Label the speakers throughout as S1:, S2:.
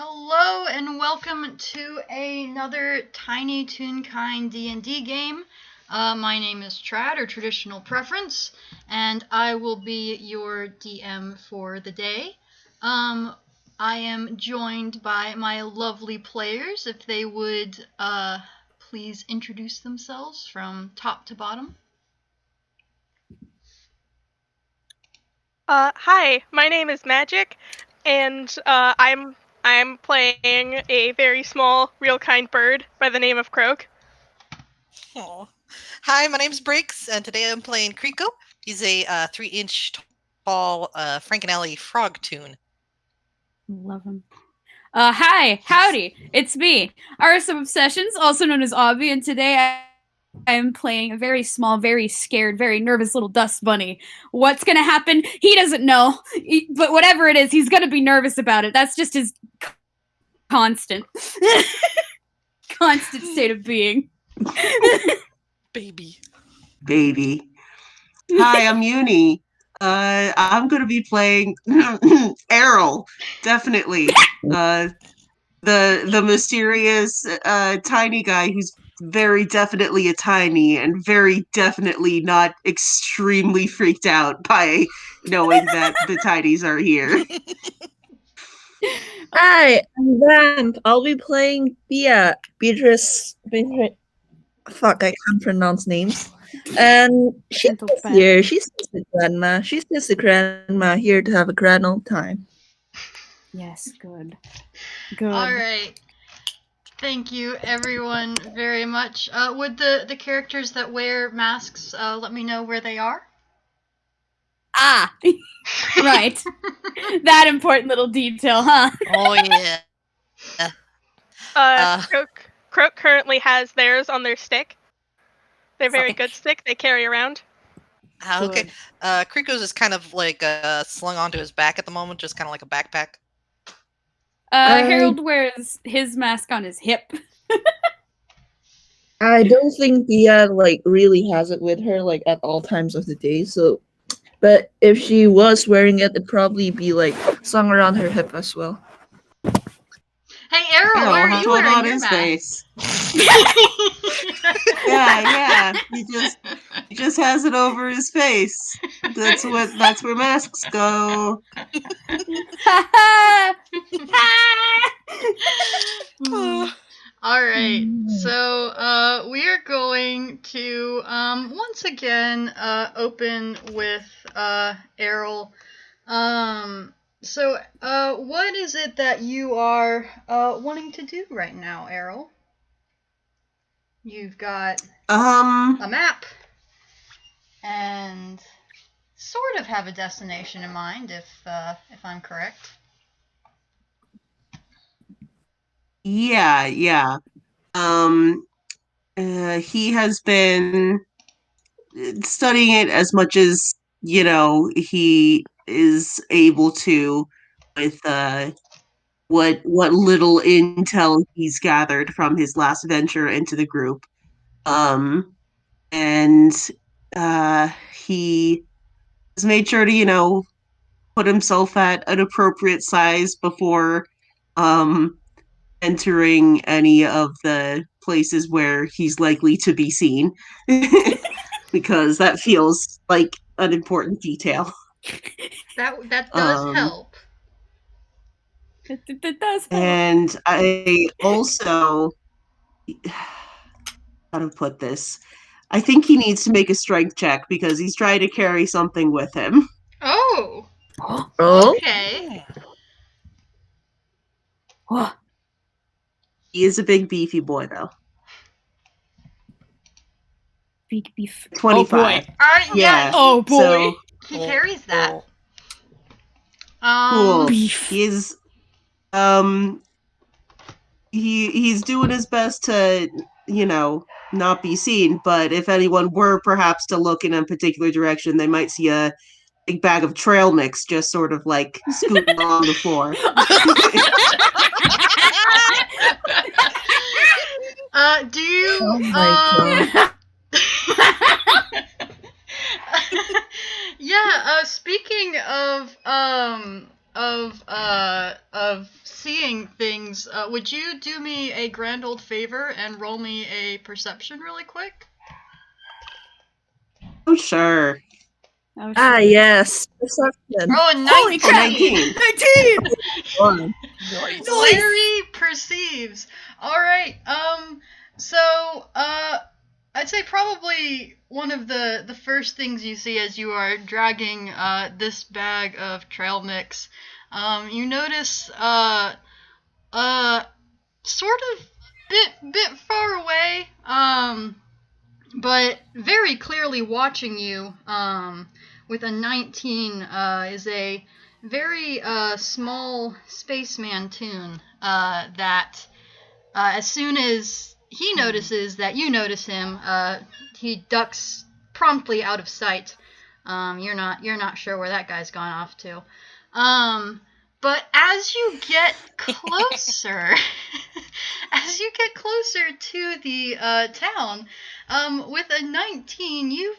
S1: Hello and welcome to another tiny Toonkind D&D game. My name is Trad, or Traditional Preference, and I will be your DM for the day. I am joined by my lovely players. If they would please introduce themselves from top to bottom.
S2: Hi, my name is Magic, and I'm playing a very small, real kind bird by the name of Croak.
S3: Aww. Hi, my name's Briggs, and today I'm playing Kreeko. He's a 3-inch tall Frankenelli frog toon.
S4: Love him. Hi, howdy, it's me, ArtistOfObsessions, also known as Obby, and today I'm playing a very small, very scared, very nervous little dust bunny. What's gonna happen? He doesn't know, but whatever it is, he's gonna be nervous about it. That's just his constant state of being.
S3: Baby.
S5: Hi, I'm Yuni. I'm gonna be playing Errol, definitely. The mysterious tiny guy who's very definitely a tiny and very definitely not extremely freaked out by knowing that the tinies are here.
S6: Hi, I'm Vamp. I'll be playing Beatrice. Fuck, I can't pronounce names. And she's here. She's just a grandma. She's just a grandma here to have a grand old time.
S4: Yes, good.
S1: All right. Thank you, everyone, very much. Would the characters that wear masks let me know where they are?
S4: Ah, right. That important little detail, huh?
S3: Oh, yeah.
S2: Croak currently has theirs on their stick. They're very good stick they carry around.
S3: Okay. Kreeko's is kind of like slung onto his back at the moment, just kind of like a backpack.
S4: Harold wears his mask on his hip.
S6: I don't think Bia really has it with her at all times of the day. So, but if she was wearing it, it'd probably be slung around her hip as well.
S1: Hey, Errol, where are you wearing your mask?
S5: Face. yeah. He just has it over his face. That's where masks go.
S1: All right, so we are going to once again open with Errol. So what is it that you are wanting to do right now, Errol? You've got a map and sort of have a destination in mind, if I'm correct.
S5: Yeah. He has been studying it as much as, he is able to with what little intel he's gathered from his last venture into the group. And he has made sure to, put himself at an appropriate size before entering any of the places where he's likely to be seen, because that feels like an important detail.
S1: That does help.
S4: It does help.
S5: And I also, how to put this, I think he needs to make a strength check because he's trying to carry something with him.
S1: Oh.
S6: Oh.
S1: Okay.
S5: He is a big beefy boy, though.
S4: Big beef.
S5: 25.
S4: Oh boy.
S5: Yeah.
S4: Oh boy.
S5: So,
S1: he carries that.
S5: Cool.
S4: Beef.
S5: He's he's doing his best to, not be seen, but if anyone were perhaps to look in a particular direction, they might see a big bag of trail mix just sort of scooting along the floor.
S1: Do you
S6: Oh my God.
S1: Yeah, speaking of seeing things, would you do me a grand old favor and roll me a perception really quick?
S5: Oh, sure.
S4: Oh,
S6: Ah,
S4: shit.
S6: yes. Perception.
S1: Oh, 19!
S4: Holy crap!
S5: 19.
S4: 19!
S6: One.
S3: Nice.
S1: Larry perceives. Alright, so, I'd say probably one of the first things you see as you are dragging, this bag of trail mix, you notice, sort of bit far away, but very clearly watching you, with a 19, is a very small spaceman Toon, that as soon as he notices that you notice him, he ducks promptly out of sight. You're not sure where that guy's gone off to. But as you get closer, to the town, with a 19, you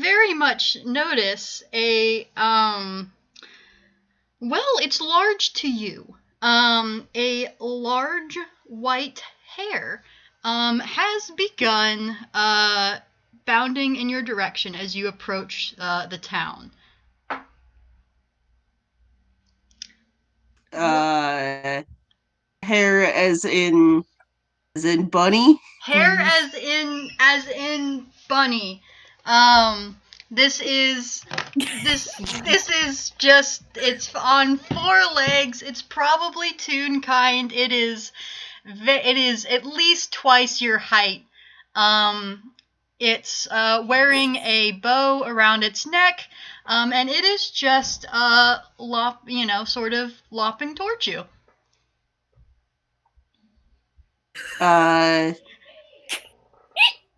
S1: very much notice a well, it's large to you. A large white hare has begun bounding in your direction as you approach the town.
S5: Hair as in bunny.
S1: Hare as in bunny. This is just, it's on 4 legs. It's probably Toonkind. It is at least twice your height. It's wearing a bow around its neck, and it is just sort of lopping towards you.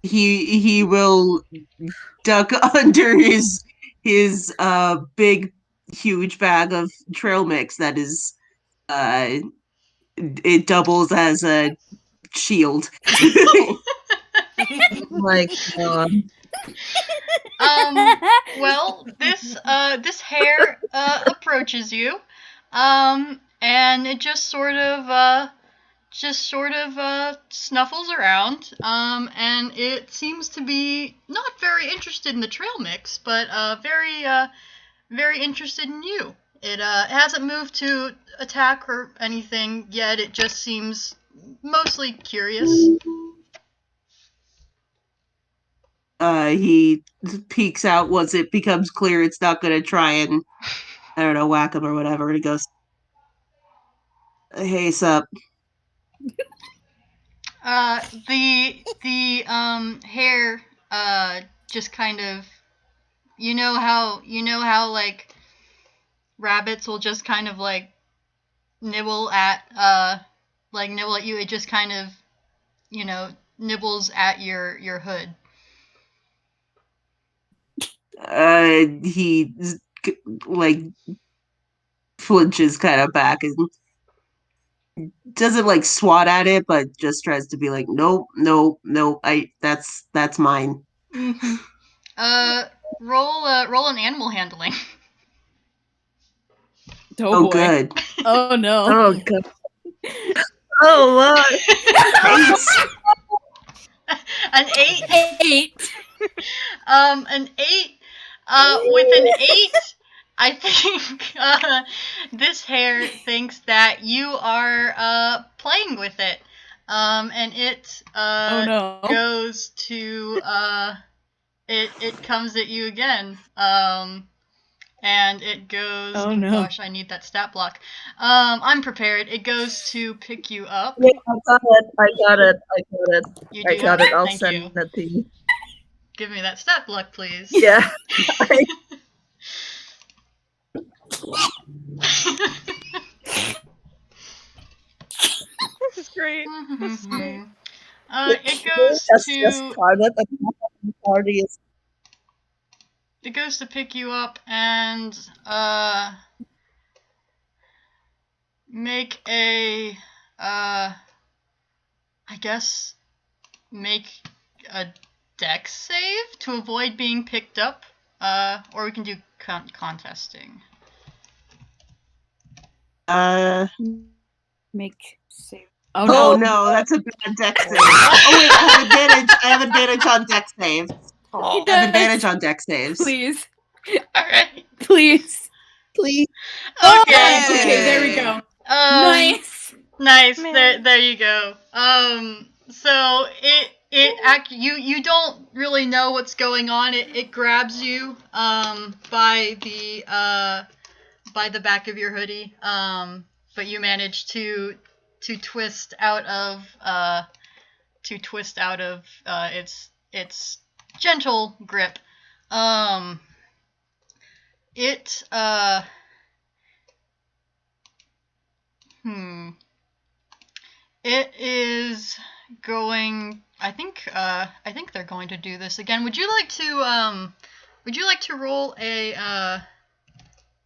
S5: He will duck under his big huge bag of trail mix that is it doubles as a shield.
S6: Oh my god.
S1: Well, this hare approaches you, and it just sort of snuffles around, and it seems to be not very interested in the trail mix, but very interested in you. It hasn't moved to attack or anything yet. It just seems mostly curious.
S5: He peeks out once it becomes clear it's not going to try and, I don't know, whack him or whatever. And he goes, "Hey, sup?"
S1: The hare just kind of, you know how like rabbits will just kind of like nibble at you. It just kind of, nibbles at your hood.
S5: He like flinches kind of back and doesn't like swat at it, but just tries to be like, "Nope, nope, nope. That's mine."
S1: Mm-hmm. Roll an animal handling.
S5: Oh,
S4: boy.
S5: good.
S4: Oh no.
S6: Oh god. Oh Lord.
S5: 8.
S1: An 8.
S4: 8.
S1: An 8. With an 8, I think this hare thinks that you are playing with it, and it
S4: Oh no.
S1: goes to it comes at you again, and it goes.
S4: Oh no.
S1: Gosh, I need that stat block. I'm prepared. It goes to pick you up.
S6: Yeah, I got it.
S1: You
S6: I
S1: do
S6: got
S1: have
S6: it. I'll
S1: Thank
S6: send
S1: you.
S6: it to you.
S1: Give me that stat block, please.
S6: Yeah.
S2: This is great. This is great.
S1: It goes
S6: Just
S1: to
S6: started. The party is
S1: it goes to pick you up and make a I guess make a dex save to avoid being picked up. Or we can do contesting.
S4: Make save. Oh
S5: Oh
S4: no.
S5: no, that's a bad dex save. Oh wait, I have advantage. I have advantage on dex saves.
S6: Oh,
S5: I have advantage on dex saves.
S4: Please.
S1: All right.
S4: Please.
S6: please.
S1: Okay.
S4: Okay, there we go. Nice.
S1: Nice.
S2: Man.
S1: There you go. So you don't really know what's going on. It grabs you by the back of your hoodie. But you manage to twist out of its gentle grip. It It is going. I think they're going to do this again. Would you like to roll a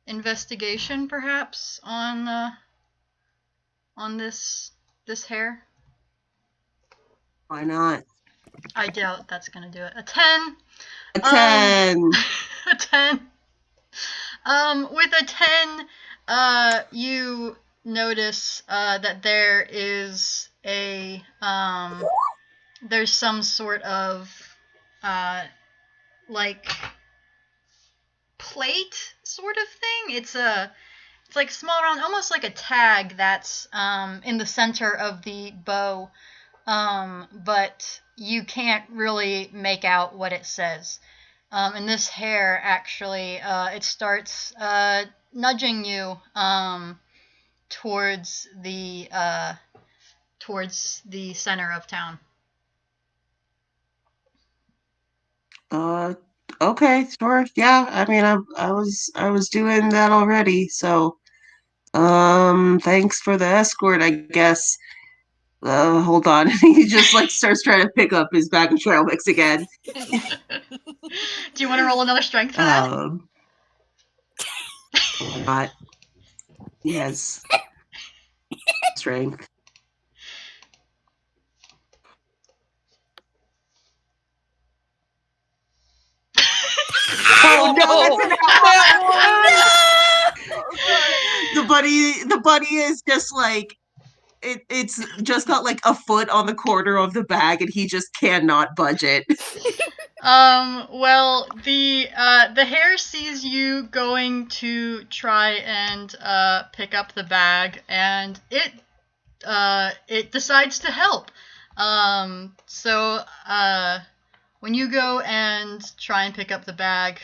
S1: investigation perhaps on this hair?
S5: Why not?
S1: I doubt that's gonna do it. A 10.
S5: A 10.
S1: A 10. With a 10, you notice that there is there's some sort of like plate sort of thing. It's like small round, almost like a tag that's in the center of the bow, but you can't really make out what it says. And this hair actually, it starts nudging you towards the center of town.
S5: Okay, sure. Yeah, I mean, I was doing that already, so thanks for the escort, I guess. Hold on. He just like starts trying to pick up his bag of trail mix again.
S1: Do you want to roll another strength for that?
S5: Not. He has strength. Oh no, that's an The buddy is just like it's just got like a foot on the corner of the bag and he just cannot budge it.
S1: Well, the hare sees you going to try and pick up the bag, and it decides to help. So when you go and try and pick up the bag,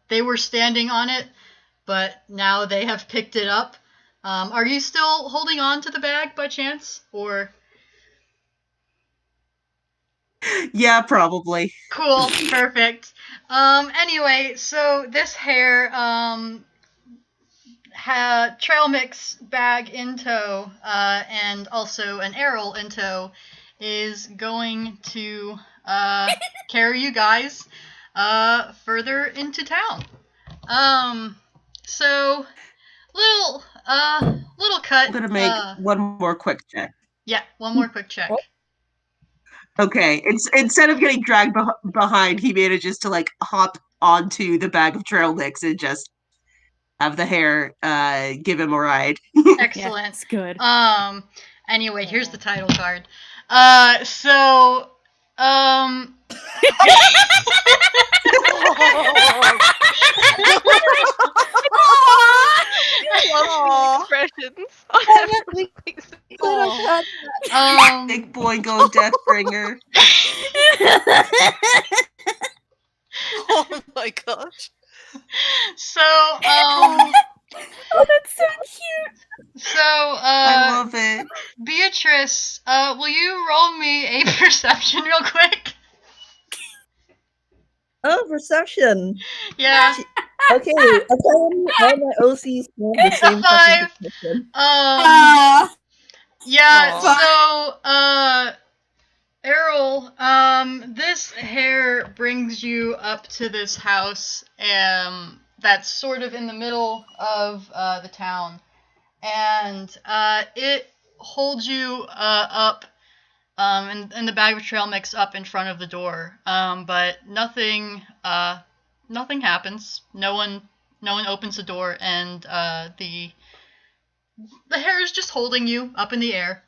S1: they were standing on it, but now they have picked it up. Are you still holding on to the bag by chance, or?
S5: Yeah, probably.
S1: Cool, perfect. Anyway, so this hare trail mix bag in tow, and also an Errol in tow, is going to carry you guys further into town. So little cut.
S5: I'm gonna make one more quick check.
S1: Yeah, one more quick check.
S5: Okay, instead of getting dragged behind, he manages to like hop onto the bag of trail mix and just have the hare give him a ride.
S1: Excellent.
S4: Yeah, that's good.
S1: Anyway, here's the title card. So
S2: Expressions.
S5: Big Boingo Deathbringer.
S3: Oh my gosh.
S1: So
S4: Oh, that's so cute.
S1: So
S5: I love it.
S1: Beatrice, will you roll me a perception real quick?
S6: Oh, perception.
S1: Yeah.
S6: Okay, apparently all my OCs have the same fucking
S1: Five.
S6: perception.
S1: Yeah,
S3: Aw.
S1: so Errol, this hare brings you up to this house that's sort of in the middle of the town. And it holds you up and the bag of trail mix up in front of the door. But nothing happens. No one opens the door, and the hair is just holding you up in the air.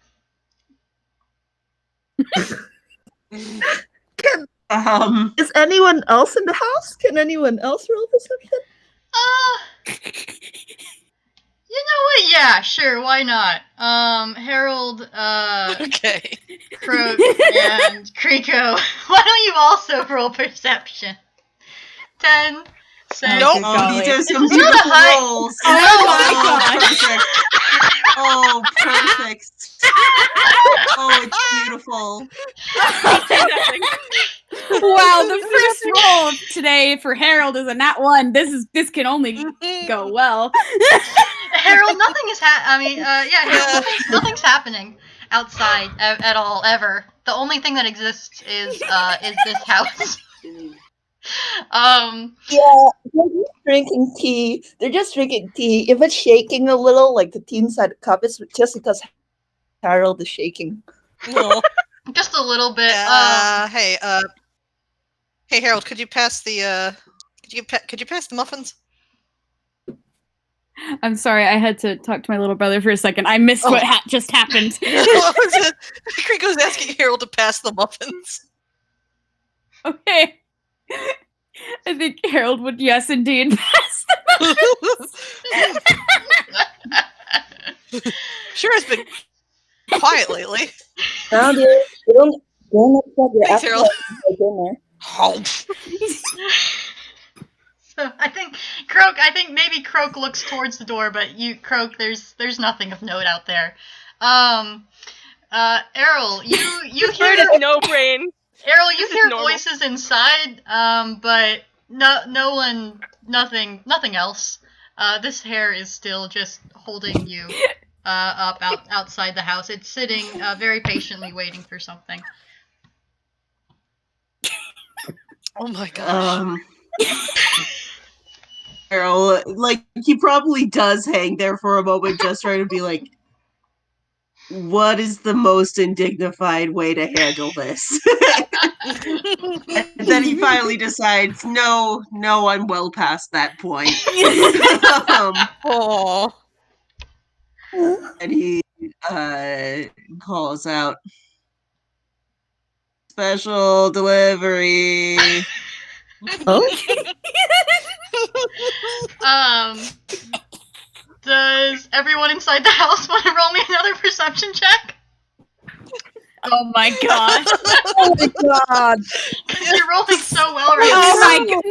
S6: Is anyone else in the house? Can anyone else roll perception?
S1: You know what? Yeah, sure, why not? Harold,
S3: Okay.
S1: Croak, and Kreeko, why don't you also roll perception? 10, 6.
S3: Nope.
S5: Oh, he does some
S1: It's not a
S5: beautiful
S1: high-
S5: rolls.
S4: Oh my
S5: Perfect. Oh, it's beautiful.
S4: Wow, the first roll of today for Harold is a nat 1. This can only go well.
S1: Harold, nothing is Harold, nothing's happening outside at all, ever. The only thing that exists is this house.
S6: Yeah, they're just drinking tea. They're just drinking tea. If it's shaking a little, like the tea inside the cup, it's just because Harold is shaking.
S3: No.
S1: Just a little bit.
S3: Hey, Harold, could you pass the could you pass the muffins?
S4: I'm sorry, I had to talk to my little brother for a second. I missed what just happened.
S3: Kreeko's asking Harold to pass the muffins.
S4: Okay. I think Harold would, yes, indeed, pass the
S3: Sure has been quiet lately.
S6: Now, dear, don't upset your
S3: Thanks, Errol.
S6: appetite for dinner.
S3: Oh.
S1: So I think maybe Croak looks towards the door, but Croak, there's nothing of note out there. Errol, you hear
S2: Bird is no brain.
S1: Errol, you hear
S2: Normal.
S1: voices inside, but no one, nothing else. This hair is still just holding you outside the house. It's sitting very patiently waiting for something.
S3: Oh my gosh.
S5: Errol, like, he probably does hang there for a moment just trying to be like, what is the most undignified way to handle this? And then he finally decides, no, I'm well past that point.
S3: Oh.
S5: And he calls out, special delivery.
S1: Does everyone inside the house want to roll me another perception check?
S4: Oh my god.
S6: Oh my god.
S1: Because you're rolling so well right
S4: Oh
S1: now.
S4: my god.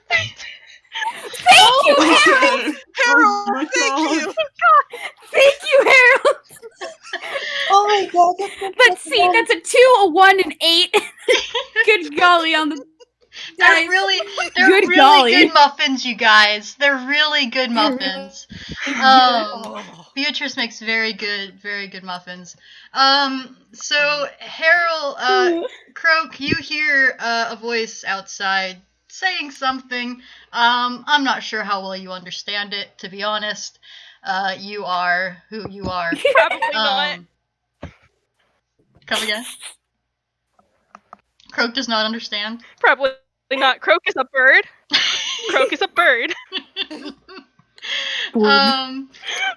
S4: Thank you, Harold!
S3: Harold,
S5: my
S3: thank
S5: God.
S3: you.
S4: Thank you, Harold!
S6: Oh my god.
S4: Let's see, that's a 2, a 1, an 8. Good golly on the
S1: They're
S4: dice.
S1: really
S4: Good
S1: really
S4: golly.
S1: good muffins, you guys. They're really good muffins. Beatrice makes very good muffins. So Harold, Croak, you hear a voice outside saying something. I'm not sure how well you understand it, to be honest. You are who you are.
S2: Probably not.
S1: Come again? Croak does not understand.
S2: Probably not. Croak is a bird. Croak is a bird.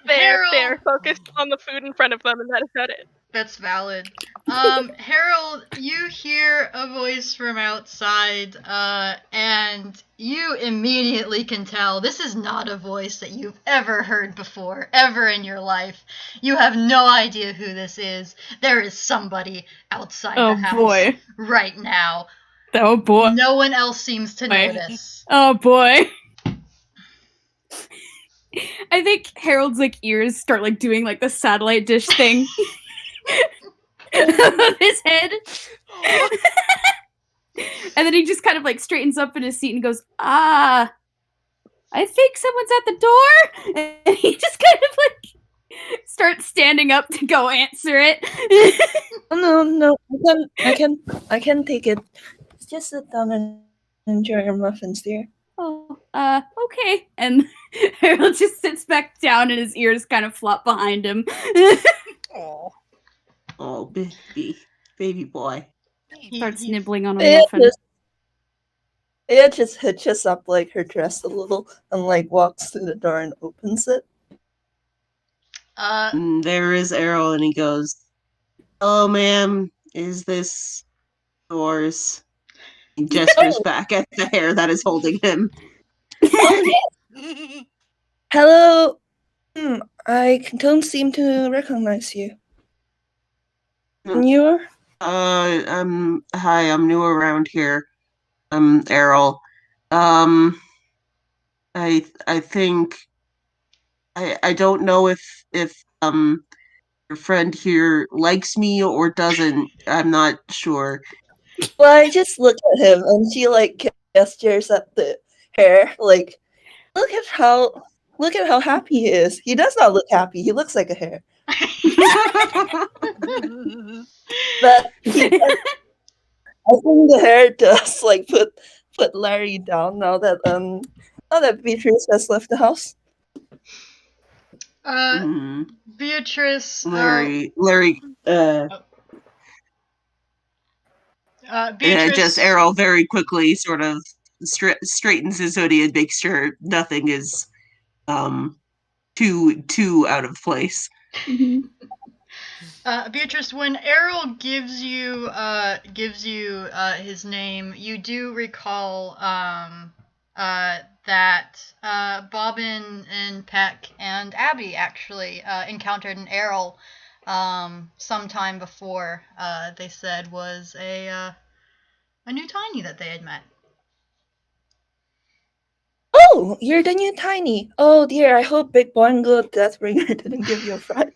S2: They're focused on the food in front of them, and that is about it.
S1: That's valid. Harold, you hear a voice from outside, and you immediately can tell this is not a voice that you've ever heard before, ever in your life. You have no idea who this is. There is somebody outside the house right now.
S4: Oh boy.
S1: No one else seems to notice.
S4: Oh boy. I think Harold's like ears start like doing like the satellite dish thing. Of his head. And then he just kind of like straightens up in his seat and goes, I think someone's at the door. And he just kind of like starts standing up to go answer it.
S6: No, I can take it. Just sit down and enjoy your muffins, dear.
S4: Oh, okay. And Harold just sits back down and his ears kind of flop behind him.
S3: Oh.
S5: Oh, baby boy.
S4: Starts nibbling on a muffin.
S6: Aya just hitches up like her dress a little and like walks through the door and opens it.
S5: And there is Errol, and he goes, "Hello, ma'am. Is this yours?" He gestures back at the hair that is holding him.
S6: Hello. I don't seem to recognize you. You are?
S5: Hi, I'm new around here. I'm Errol. I think I don't know if your friend here likes me or doesn't. I'm not sure.
S6: Well, I just look at him and she like gestures at the hair, like look at how happy he is. He does not look happy. He looks like a hare. But I think the hair does like put Larry down now that Beatrice has left the house.
S1: Beatrice.
S5: Larry.
S1: Beatrice.
S5: Just Errol very quickly sort of straightens his hoodie and makes sure nothing is too out of place.
S1: Beatrice, when Errol gives you his name, you do recall that Bobbin and Peck and Abby actually encountered an Errol sometime before. They said was a new tiny that they had met.
S6: Oh, you're the new tiny. Oh dear, I hope Big Boingo Deathbringer didn't give you a fright.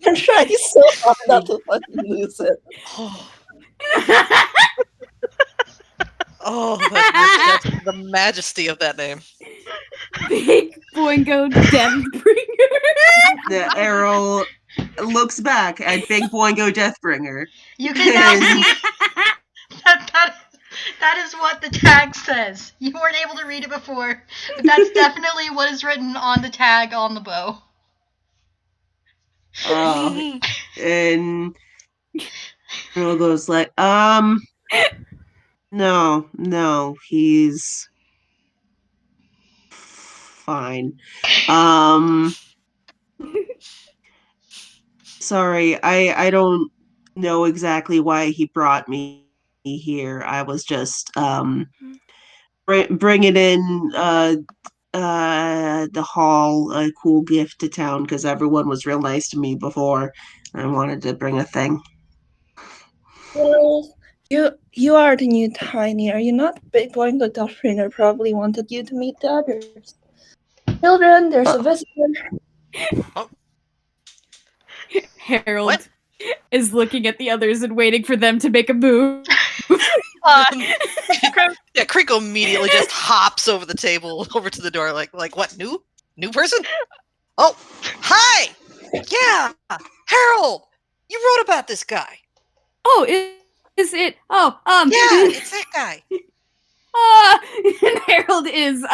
S6: I'm trying so hard not to fucking lose it.
S3: Oh, the majesty of that name.
S4: Big Boingo Deathbringer.
S5: The Errol looks back at Big Boingo Deathbringer.
S1: You can now see that is what the tag says. You weren't able to read it before, but that's definitely what is written on the tag on the bow.
S5: And Errol goes like, no, he's fine. Sorry, I don't know exactly why he brought me here. I was just bringing in the hall a cool gift to town because everyone was real nice to me before. I wanted to bring a thing.
S6: Well, you are the new tiny, are you not? Big Boingo Deathbringer probably wanted you to meet the others. Children, there's a visitor.
S4: Harold is looking at the others and waiting for them to make a move.
S3: Kreeko immediately just hops over the table, over to the door, like what? New person? Oh, hi! Yeah, Harold, you wrote about this guy.
S4: Oh, is it? Oh,
S3: yeah, it's that guy.
S4: And Harold is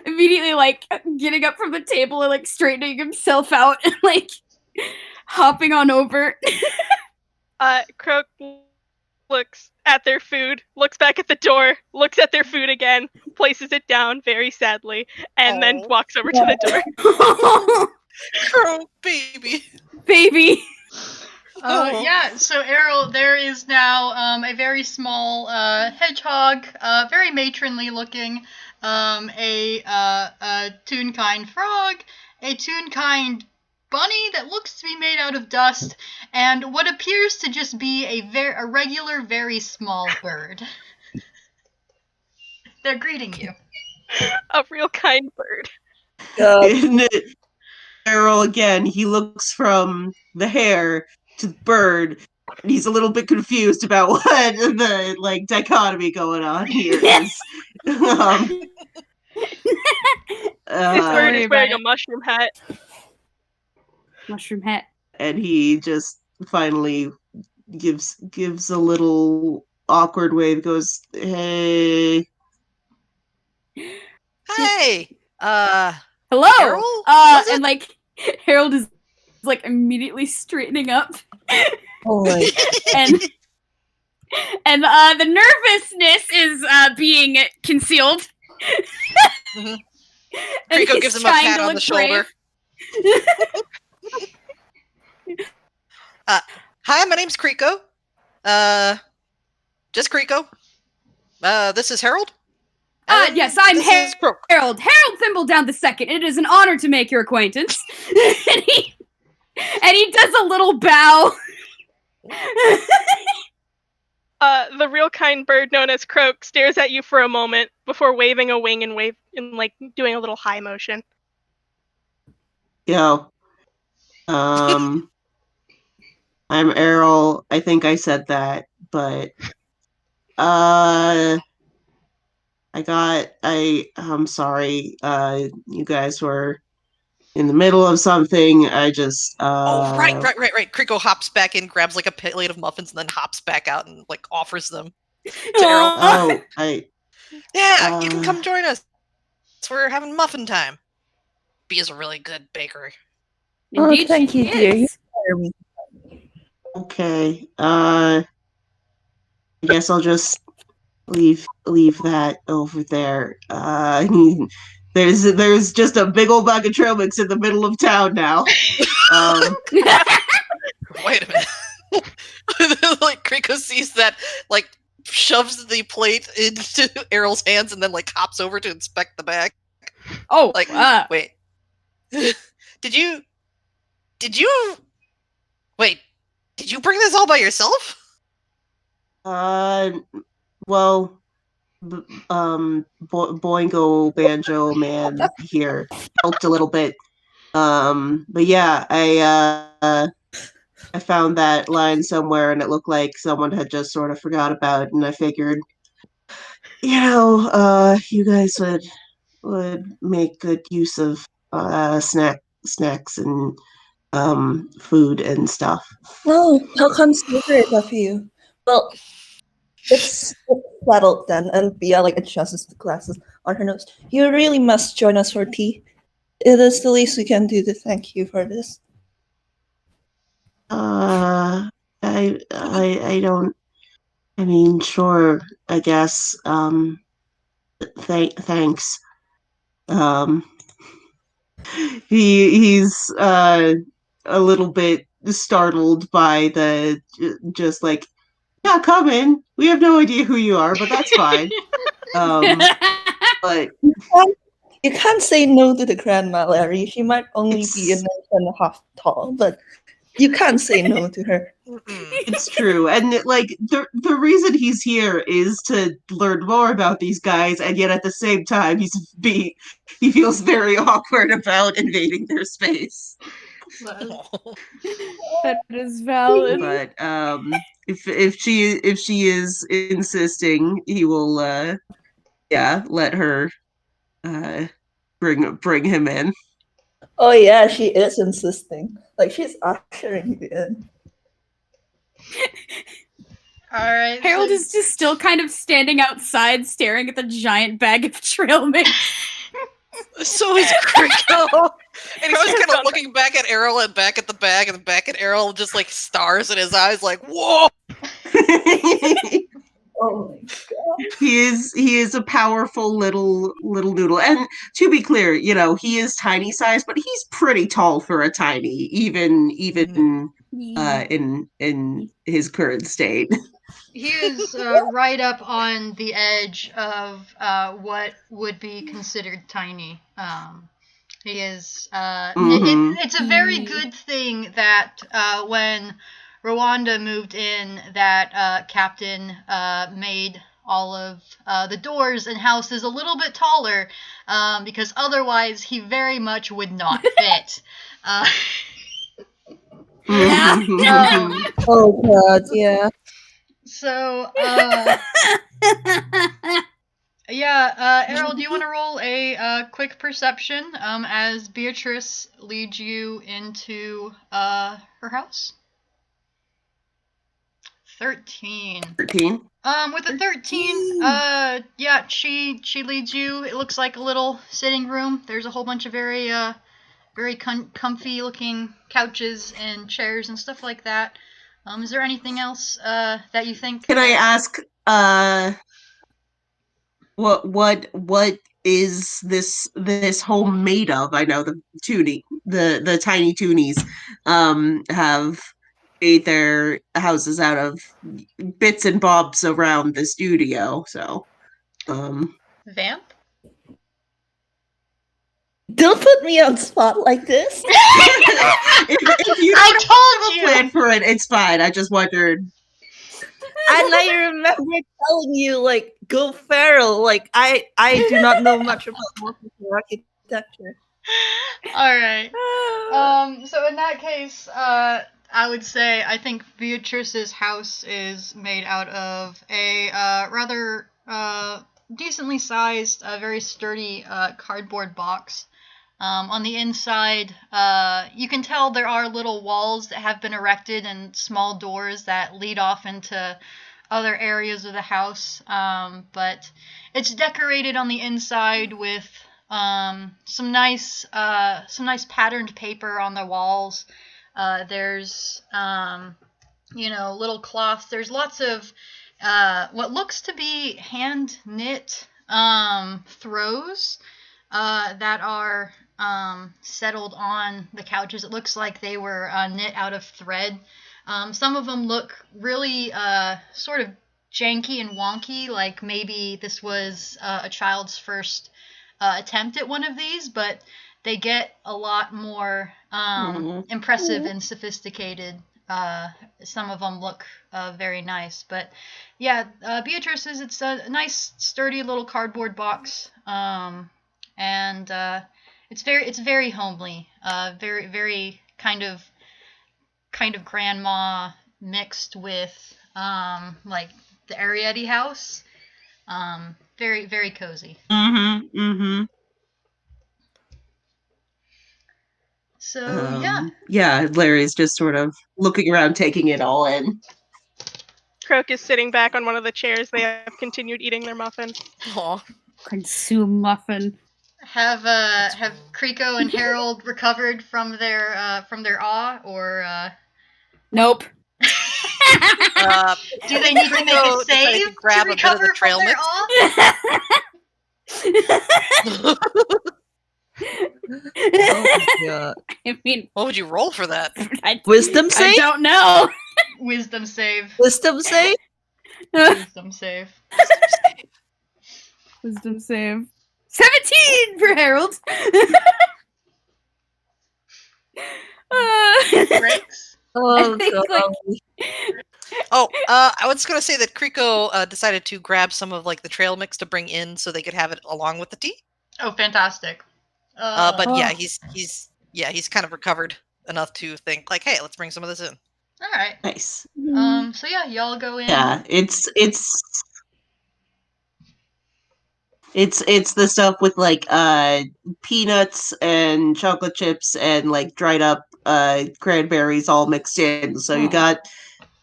S4: immediately like getting up from the table and like straightening himself out and like hopping on over.
S2: Croak looks at their food, looks back at the door, looks at their food again, places it down very sadly, and then walks over to the door.
S3: Croak, baby.
S1: Yeah, so Errol, there is now a very small hedgehog, very matronly looking, a Toonkind frog, a Toonkind bunny that looks to be made out of dust, and what appears to just be a regular, very small bird. They're greeting you.
S2: A real kind bird.
S5: Errol again, he looks from the hair to the bird, and he's a little bit confused about what the like dichotomy going on here is.
S2: This bird is wearing a mushroom hat.
S4: Mushroom hat.
S5: And he just finally gives a little awkward wave, goes, "Hey."
S3: Hey.
S4: Hello.
S3: Errol?
S4: And like Harold is like immediately straightening up.
S6: Oh my.
S4: And And the nervousness is being concealed.
S3: Mhm.
S4: And
S3: Kreeko
S4: he's
S3: gives him a
S4: trying
S3: pat
S4: to
S3: on the
S4: look
S3: shoulder. Hi, my name's Kreeko. Just Kreeko. This is Harold. And
S4: Yes, I'm
S3: this is Croak.
S4: Harold Thimbledown II. It is an honor to make your acquaintance. and he does a little bow.
S2: The real kind bird known as Croak stares at you for a moment before waving a wing and like doing a little high motion.
S5: Yo. I'm Errol. I think I said that, but I'm sorry. You guys were in the middle of something. I just
S3: Oh, right. Kreeko hops back in, grabs like a plate of muffins, and then hops back out and like offers them to Errol.
S5: Oh,
S3: Yeah, you can come join us. We're having muffin time. B is a really good baker.
S4: Indeed,
S6: thank you,
S4: she
S6: dear. You
S4: is.
S6: inspire me.
S5: okay. I guess I'll just leave that over there. There's just a big old bag of trail mix in the middle of town now.
S3: Wait a minute. Like Kreeko sees that, like shoves the plate into Errol's hands, and then like hops over to inspect the bag.
S4: Oh,
S3: Like, wait. Did you wait? Did you bring this all by yourself?
S5: Well, Boingo Banjo Man here helped a little bit. But yeah, I found that line somewhere, and it looked like someone had just sort of forgot about it, and I figured, you guys would make good use of snacks and food and stuff.
S6: Oh, how considerate of you. Well, it's settled then, and Bia like adjusts the glasses on her nose. You really must join us for tea. It is the least we can do to thank you for this.
S5: I don't. I mean, sure. I guess. Thanks. Um, he's a little bit startled by the just like, yeah, come in. We have no idea who you are, but that's fine. But
S6: You can't say no to the grandma, Larry. She might only be an inch and a half tall, but you can't say no to her.
S5: It's true, and the reason he's here is to learn more about these guys, and yet at the same time he feels very awkward about invading their space.
S4: That is valid.
S5: But if she is insisting, he will let her bring him in.
S6: Oh yeah, she is insisting. Like she's ushering you in.
S1: Alright.
S4: Harold is just still kind of standing outside staring at the giant bag of trail mix.
S3: So is Kreeko. And he's just kind of looking back at Errol and back at the bag and back at Errol, just like stars in his eyes, like, whoa!
S6: Oh my god.
S5: He is a powerful little noodle. And to be clear, he is tiny size, but he's pretty tall for a tiny, even in his current state.
S1: He is right up on the edge of what would be considered tiny. He is. It's a very good thing that when Rwanda moved in, that Captain made all of the doors and houses a little bit taller, because otherwise he very much would not fit.
S6: Oh god, yeah.
S1: So, Errol, do you want to roll a quick perception as Beatrice leads you into her house? 13.
S5: 13.
S1: With a 13, she leads you. It looks like a little sitting room. There's a whole bunch of very comfy looking couches and chairs and stuff like that. Is there anything else that you think?
S5: Can I ask what is this home made of? I know the tiny toonies have made their houses out of bits and bobs around the studio, so
S1: Vamp?
S6: Don't put me on spot like this.
S5: if you
S1: I
S5: don't
S1: told you!
S5: plan for it, it's fine. I just wondered.
S6: And I remember telling you, like, go feral. Like, I do not know much about Washington architecture.
S1: Alright. So in that case, I would say I think Beatrice's house is made out of a rather decently sized, very sturdy cardboard box. On the inside, you can tell there are little walls that have been erected and small doors that lead off into other areas of the house. But it's decorated on the inside with some nice patterned paper on the walls. There's little cloths. There's lots of what looks to be hand knit throws that are settled on the couches. It looks like they were knit out of thread. Some of them look really sort of janky and wonky, like maybe this was a child's first attempt at one of these, but they get a lot more impressive and sophisticated. Some of them look very nice, but yeah, Beatrice's, it's a nice sturdy little cardboard box, and it's very homely, very very kind of grandma mixed with like the Arietti house. Very very cozy. So
S5: yeah, Larry's just sort of looking around, taking it all in.
S2: Croak is sitting back on one of the chairs. They have continued eating their muffin.
S3: Aw.
S4: Consume muffin.
S1: Have Kreeko and Harold recovered from their awe, or
S4: Nope.
S1: do they need to make a
S3: Kreeko decided
S1: save
S3: to grab
S1: to
S3: a bit of the
S1: recover
S3: trail
S1: from their
S3: mix.
S1: awe?
S6: Oh, yeah.
S4: I mean,
S3: What would you roll for that?
S6: Wisdom
S4: I
S6: save?
S4: don't know.
S1: Wisdom save.
S6: Wisdom save?
S1: Wisdom save.
S4: Wisdom save. 17 for Harold.
S1: Breaks.
S6: Oh,
S4: I think,
S6: God.
S3: I was gonna say that Kreeko decided to grab some of like the trail mix to bring in so they could have it along with the tea.
S1: Oh, fantastic.
S3: But yeah,
S4: Oh.
S3: he's kind of recovered enough to think like, hey, let's bring some of this in.
S1: All right.
S5: Nice.
S1: So yeah, y'all go in.
S5: Yeah, it's the stuff with like peanuts and chocolate chips and like dried up cranberries all mixed in. So you got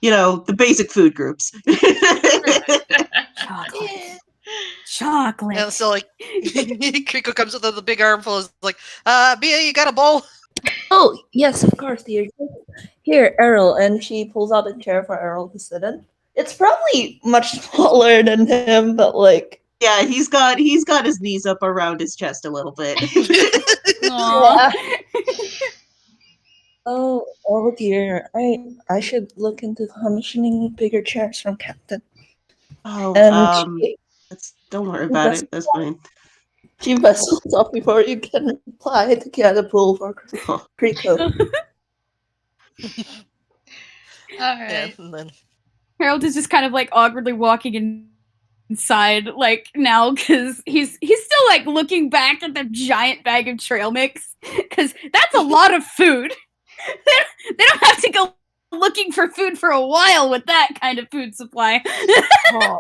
S5: the basic food groups.
S4: Chocolate. Chocolate.
S3: And so like Kreeko comes with the big armful, is like, Bia, you got a bowl?
S6: Oh, yes, of course, dear. Here, Errol. And she pulls out a chair for Errol to sit in. It's probably much smaller than him, but like...
S5: Yeah, he's got his knees up around his chest a little bit.
S4: Aww.
S6: Oh dear. I should look into commissioning bigger chairs from Captain.
S5: Oh,
S6: And
S5: don't worry about it. That's fine.
S6: she vessels up before you can reply to get a pull for Kreeko.
S1: All right.
S3: Yeah, and then
S4: Harold is just kind of like awkwardly walking inside like now because he's still like looking back at the giant bag of trail mix because that's a lot of food. They don't have to go looking for food for a while with that kind of food supply.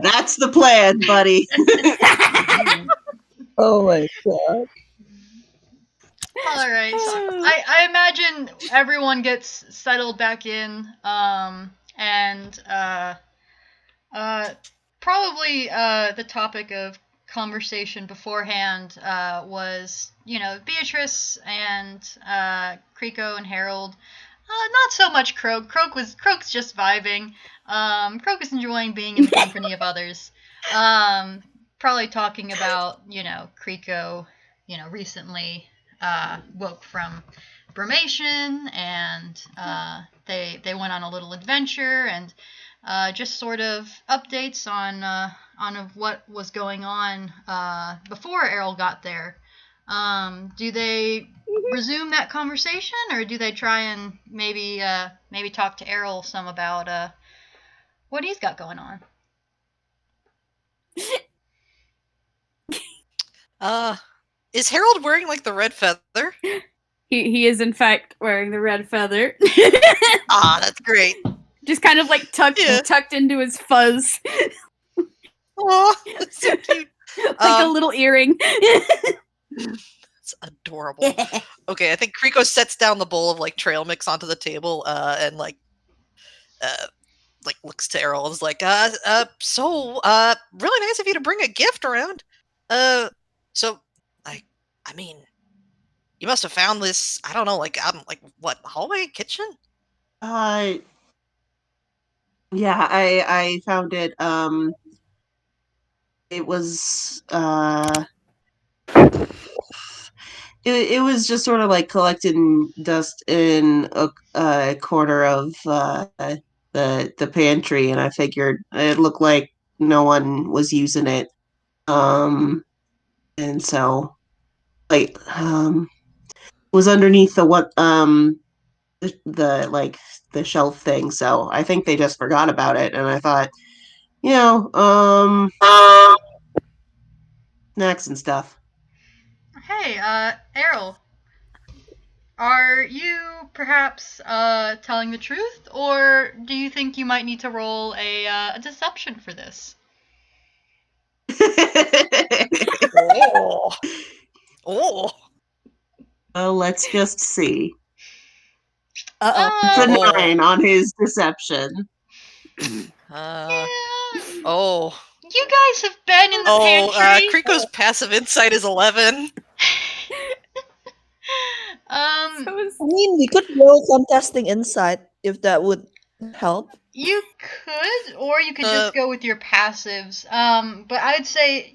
S5: That's the plan, buddy.
S6: Oh my god.
S1: All right. So I imagine everyone gets settled back in, and probably the topic of conversation beforehand was Beatrice and Kreeko and Harold Not so much Croak. Croak's just vibing. Croak is enjoying being in the company of others. Probably talking about, Kreeko, recently woke from brumation, and they went on a little adventure, and just sort of updates on what was going on before Errol got there. Do they resume that conversation, or do they try and maybe talk to Errol some about what he's got going on?
S3: Is Harold wearing like the red feather?
S4: He is in fact wearing the red feather.
S3: That's great.
S4: Just kind of like tucked into his fuzz.
S3: Oh, that's so cute.
S4: Like a little earring.
S3: It's adorable. Okay, I think Kreeko sets down the bowl of like trail mix onto the table and like looks to Errol and is like, so really nice of you to bring a gift around. So I mean, you must have found this, I don't know, like what, hallway, kitchen?
S5: Yeah, I found it. It was it was just sort of like collecting dust in a corner of the pantry, and I figured it looked like no one was using it. And so was underneath the shelf thing, so I think they just forgot about it, and I thought, snacks and stuff.
S1: Hey, Errol, are you perhaps telling the truth, or do you think you might need to roll a deception for this?
S3: Oh.
S5: Well, let's just see.
S3: Uh-oh.
S5: It's a 9 on his deception.
S1: Yeah.
S3: Oh.
S1: You guys have been in the pantry.
S3: Kreeko's passive insight is 11.
S6: I mean, we could roll some testing insight if that would help.
S1: You could, or you could just go with your passives. But I'd say,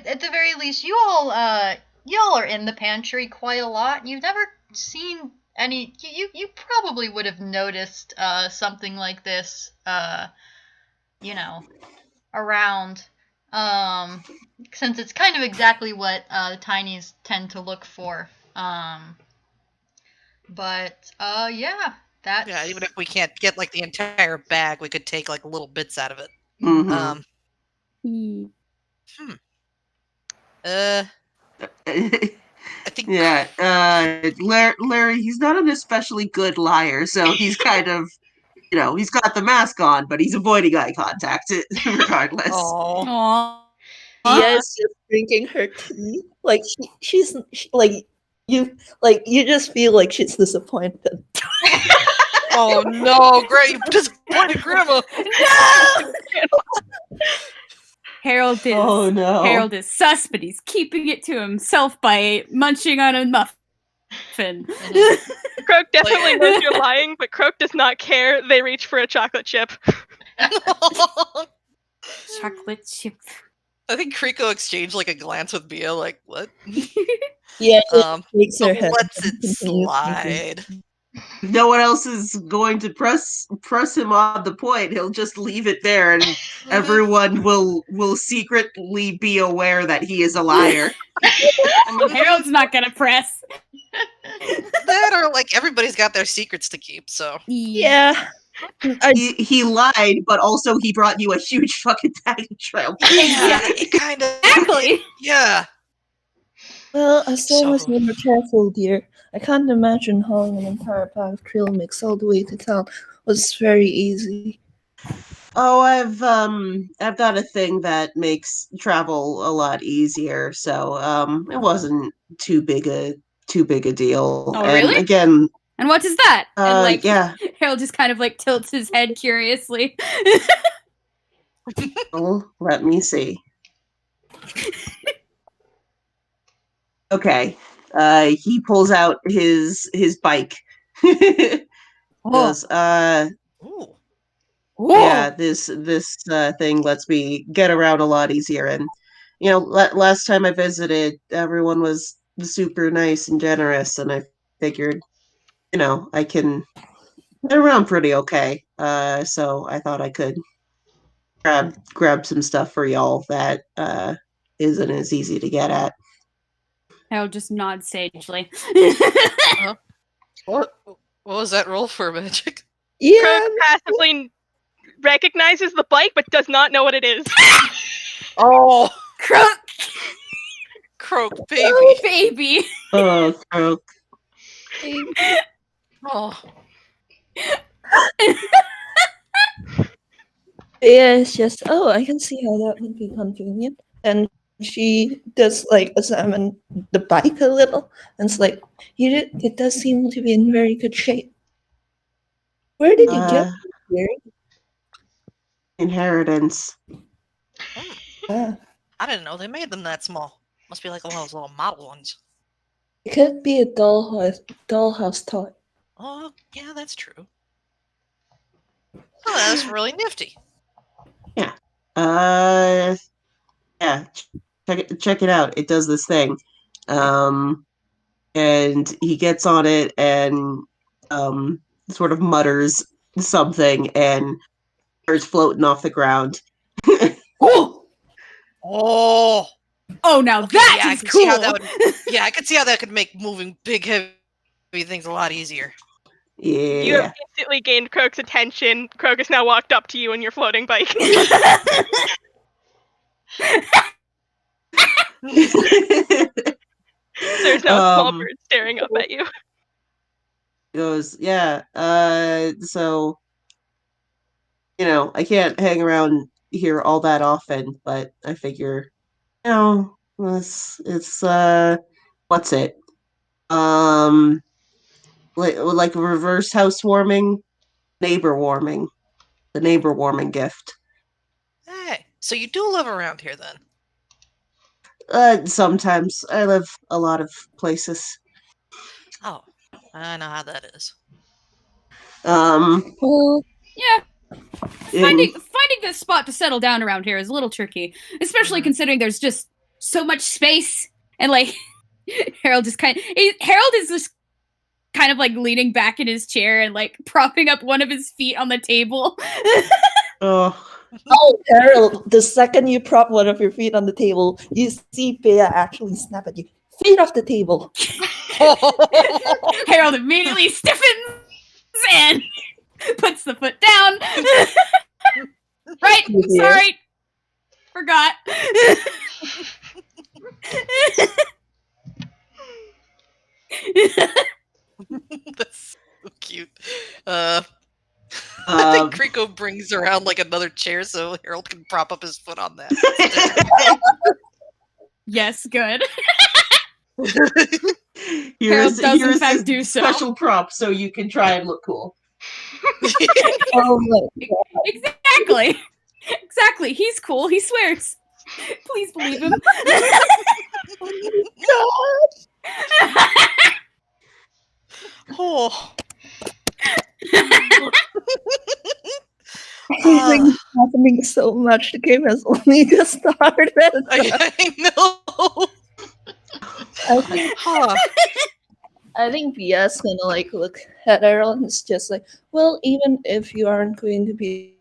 S1: at the very least, y'all are in the pantry quite a lot. You've never seen any. You probably would have noticed something like this, around. Since it's kind of exactly what the tinies tend to look for. But yeah.
S3: Yeah, even if we can't get like the entire bag, we could take like little bits out of it.
S5: Mm-hmm.
S3: I think.
S5: Yeah, Larry, he's not an especially good liar, so he's kind of, he's got the mask on, but he's avoiding eye contact regardless.
S3: Aww.
S6: Yes, just drinking her tea. Like she's you just feel like she's disappointed.
S3: Oh no, great! You disappointed Grandma.
S4: No! Harold is sus, but he's keeping it to himself by munching on a muffin.
S2: Croak definitely knows you're lying, but Croak does not care. They reach for a chocolate chip.
S4: Chocolate chip.
S3: I think Kreeko exchanged like a glance with Bia, like, what?
S6: Yeah,
S3: lets it slide.
S5: If no one else is going to press him on the point, he'll just leave it there, and everyone will secretly be aware that he is a liar.
S4: I mean, Harold's not gonna press.
S3: That or like everybody's got their secrets to keep, so
S6: yeah.
S5: He lied, but also he brought you a huge fucking bag of trail.
S3: Yeah, it kind of
S4: exactly.
S3: Yeah.
S6: Well, as long as you're careful, dear. I can't imagine hauling an entire bag of trail mix all the way to town was very easy.
S5: Oh, I've got a thing that makes travel a lot easier, so it wasn't too big a deal.
S4: Oh,
S5: and
S4: really?
S5: Again,
S4: and what is that? And
S5: yeah.
S4: Harold just kind of like tilts his head curiously.
S5: Oh, let me see. Okay. He pulls out his bike. goes,
S3: Ooh.
S5: yeah, this thing lets me get around a lot easier. And last time I visited, everyone was super nice and generous, and I figured, I can get around pretty okay. So I thought I could grab some stuff for y'all that isn't as easy to get at.
S4: I'll just nod sagely.
S3: What was that roll for magic?
S6: Yeah.
S2: Croak passively recognizes the bike but does not know what it is.
S3: Oh,
S4: Croak,
S3: Croak, baby.
S4: oh, baby.
S5: Oh, Croak.
S3: Oh.
S6: Yeah, it's just, I can see how that would be convenient. And she does examine the bike a little, and it's like, it does seem to be in very good shape. Where did you get it here?
S5: Inheritance.
S6: Ah,
S3: I didn't know they made them that small. Must be like one of those little model ones.
S6: it could be a dollhouse toy.
S3: Oh, yeah, that's true. Oh, that's really nifty.
S5: Yeah. Yeah. Check it out. It does this thing. And he gets on it and sort of mutters something and starts floating off the ground.
S4: Oh,
S3: Oh,
S4: now
S3: okay,
S4: that
S3: yeah,
S4: is
S3: I could
S4: cool.
S3: see how that would. Yeah, I could see how that could make moving big, heavy things a lot easier.
S2: You
S5: Yeah.
S2: have instantly gained Croak's attention. Croak has now walked up to you in your floating bike. There's no small bird staring up at you.
S5: Goes, yeah. So I can't hang around here all that often, but I figure, it's what's it? Like reverse housewarming, neighbor warming, the neighbor warming gift.
S3: Hey, so you do live around here then?
S5: Sometimes I live a lot of places.
S3: Oh, I know how that is.
S6: Well,
S4: Yeah,
S5: in-
S4: finding a spot to settle down around here is a little tricky, especially considering there's just so much space. And Harold is just kind of leaning back in his chair and propping up one of his feet on the table.
S5: oh,
S6: Errol, the second you prop one of your feet on the table, you see Bea actually snap at you. Feet off the table.
S4: Harold immediately stiffens and puts the foot down. Right?
S6: Yeah.
S4: Sorry. Forgot.
S3: That's so cute. I think Kreeko brings around another chair so Harold can prop up his foot on that.
S4: Yes, good.
S5: here's
S4: does in
S5: this
S4: fact do so.
S5: special prop so you can try and look cool.
S6: Oh my
S4: Exactly. Exactly. He's cool. He swears. Please believe him.
S3: Oh.
S6: Everything's happening so much. The game has only just started.
S3: I know.
S6: I think Bia's gonna look at Errol and it's just well, even if you aren't going to be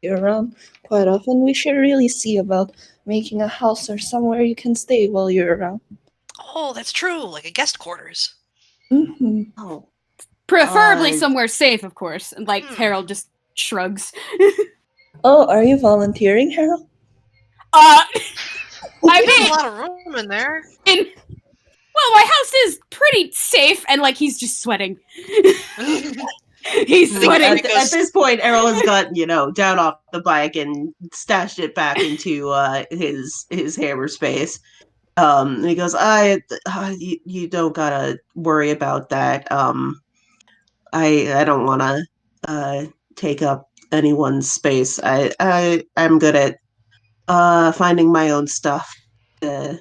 S6: around quite often, we should really see about making a house or somewhere you can stay while you're around.
S3: Oh, that's true. Like a guest quarters.
S6: Mm-hmm.
S5: Oh,
S4: Preferably somewhere safe, of course. And Harold just shrugs.
S6: Oh, are you volunteering, Errol?
S4: I
S3: There's
S4: mean,
S3: a lot of room in there.
S4: Well, my house is pretty safe, and he's just sweating. He's sweating.
S5: At this point, Errol has gotten down off the bike and stashed it back into his hammer space. And he goes, you don't gotta worry about that. I don't want to take up anyone's space. I'm good at finding my own stuff.
S3: Well,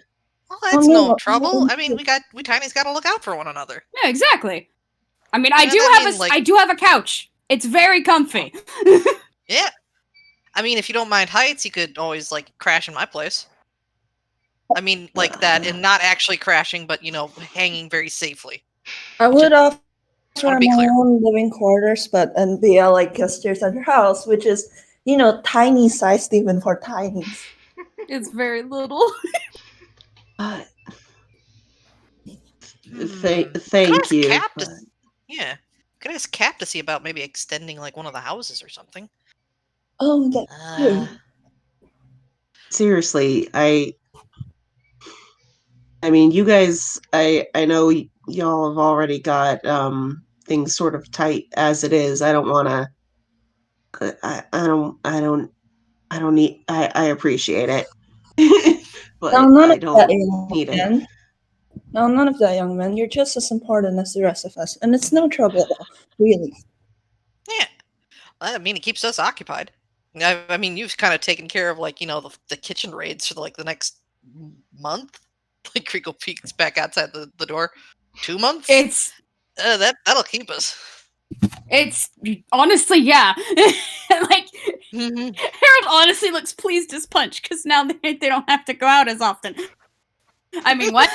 S3: that's no trouble. I mean, we Tiny's got to look out for one another.
S4: Yeah, exactly. I mean, I do have a couch. It's very comfy.
S3: Yeah. I mean, if you don't mind heights, you could always like crash in my place. I mean, like that, and not actually crashing, but hanging very safely.
S6: I would offer
S3: wanna be
S6: my
S3: clear.
S6: own living quarters, but and be like upstairs at your house, which is tiny sized even for tinies.
S4: It's very little.
S5: Thank you.
S3: Cap yeah, could ask Cap to see about maybe extending like one of the houses or something.
S6: Oh, that's true.
S5: Seriously, I mean, you guys, I know y'all have already got things sort of tight as it is. I don't want to. I don't need. I appreciate it, but
S6: No, none
S5: I
S6: of that,
S5: don't
S6: young
S5: need it.
S6: man. No, none of that, young man. You're just as important as the rest of us, and it's no trouble at all, really.
S3: Yeah, I mean, it keeps us occupied. I mean, you've kind of taken care of like the kitchen raids for like the next month. Like Kreeko peeks back outside the door. 2 months. That'll keep us.
S4: It's honestly, yeah. Like
S3: Mhm.
S4: Harold honestly looks pleased as punch because now they don't have to go out as often. I mean, what?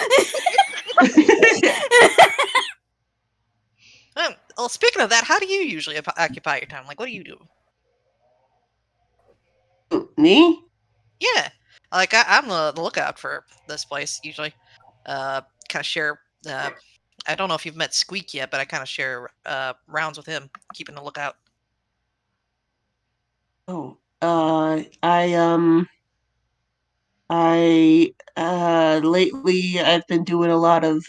S3: Well, speaking of that, how do you usually occupy your time? Like, what do you do?
S5: Me?
S3: Yeah, like I'm the lookout for this place usually. Kind of share. I don't know if you've met Squeak yet, but I kind of share rounds with him, keeping a lookout.
S5: Oh, I lately I've been doing a lot of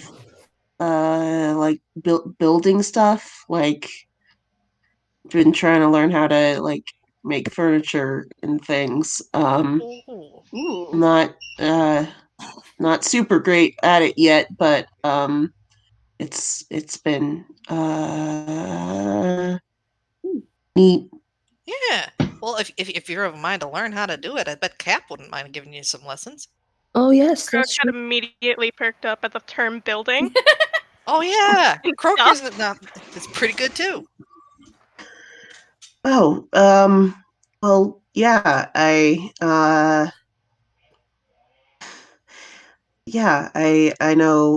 S5: like building stuff. Like, been trying to learn how to like make furniture and things.
S3: Ooh.
S5: Not not super great at it yet, but it's been neat.
S3: Yeah. Well, if you're of a mind to learn how to do it, I bet Cap wouldn't mind giving you some lessons.
S6: Oh yes,
S2: Croak
S6: that's
S2: got
S6: true.
S2: immediately perked up at the term building.
S3: Oh yeah,
S2: And
S3: Croak
S2: stuff.
S3: isn't not. It's pretty good too.
S5: Oh, well, yeah, I know,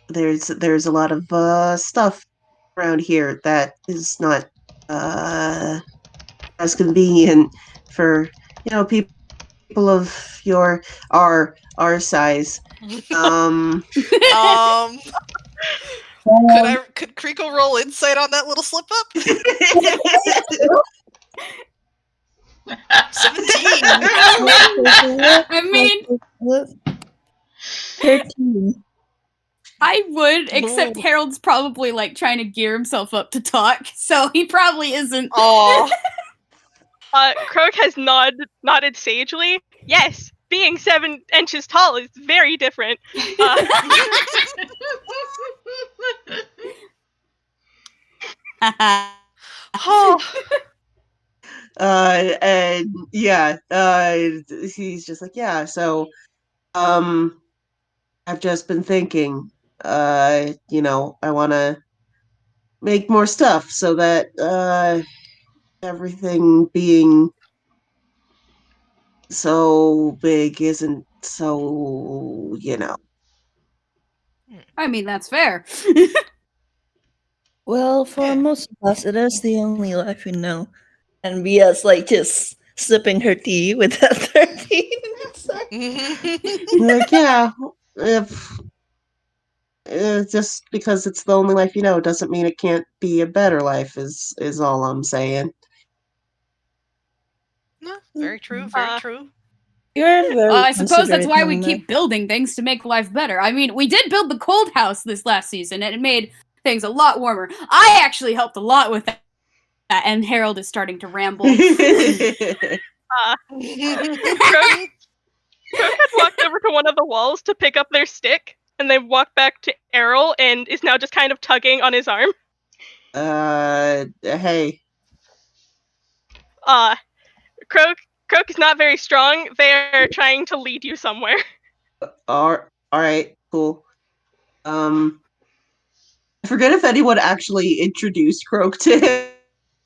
S5: there's a lot of stuff around here that is not as convenient for people of our size.
S3: Um, could Kreeko roll insight on that little slip up? 17.
S4: I mean,
S6: 13.
S4: I would, except
S3: Ooh.
S4: Harold's probably like trying to gear himself up to talk, so he probably isn't.
S3: Oh.
S2: Croak has nodded sagely. Yes, being 7 inches tall is very different.
S3: Oh.
S5: And yeah, he's just like, yeah, so I've just been thinking, I want to make more stuff so that everything being so big isn't so,
S4: I mean, that's fair.
S6: Well, for
S3: Yeah.
S6: most of us, it is the only life we know. And Via's like just sipping her tea with that 13 inside.
S5: like, yeah, if just because it's the only life you know doesn't mean it can't be a better life is all I'm saying.
S3: No, very true. Very true.
S6: You're very
S4: I suppose that's
S6: considerate,
S4: why we
S6: young
S4: keep
S6: man.
S4: building things to make life better. I mean, we did build the cold house this last season, and it made things a lot warmer. I actually helped a lot with that, and Harold is starting to ramble.
S2: Croak had walked over to one of the walls to pick up their stick, and then walked back to Errol and is now just kind of tugging on his arm.
S5: Hey.
S2: Croak is not very strong. They are trying to lead you somewhere.
S5: All right, cool. I forget if anyone actually introduced Croak to him.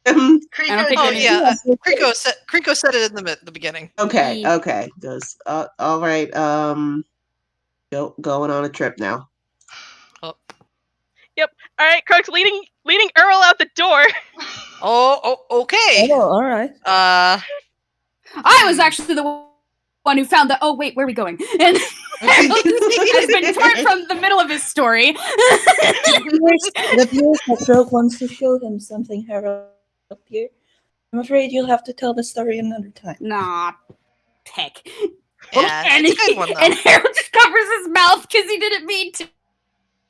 S1: Kreeko
S4: I don't think
S3: Oh
S1: did.
S3: yeah, Kreeko said it in the beginning.
S5: Okay,
S4: Yeah.
S5: okay. Goes. All right. Going on a trip now.
S3: Oh,
S2: Yep. All right, Croak's leading Errol out the door.
S3: Okay.
S6: Oh, all right.
S4: I was actually the one who found that. Oh wait, where are we going? And Harold has been torn from the middle of his story.
S6: It appears that Croak wants to show him something, Harold here. I'm afraid you'll have to tell the story another time.
S4: Nah, peck.
S3: Yeah,
S4: and
S3: it's a good one though.
S4: And Harold just covers his mouth because he didn't mean to.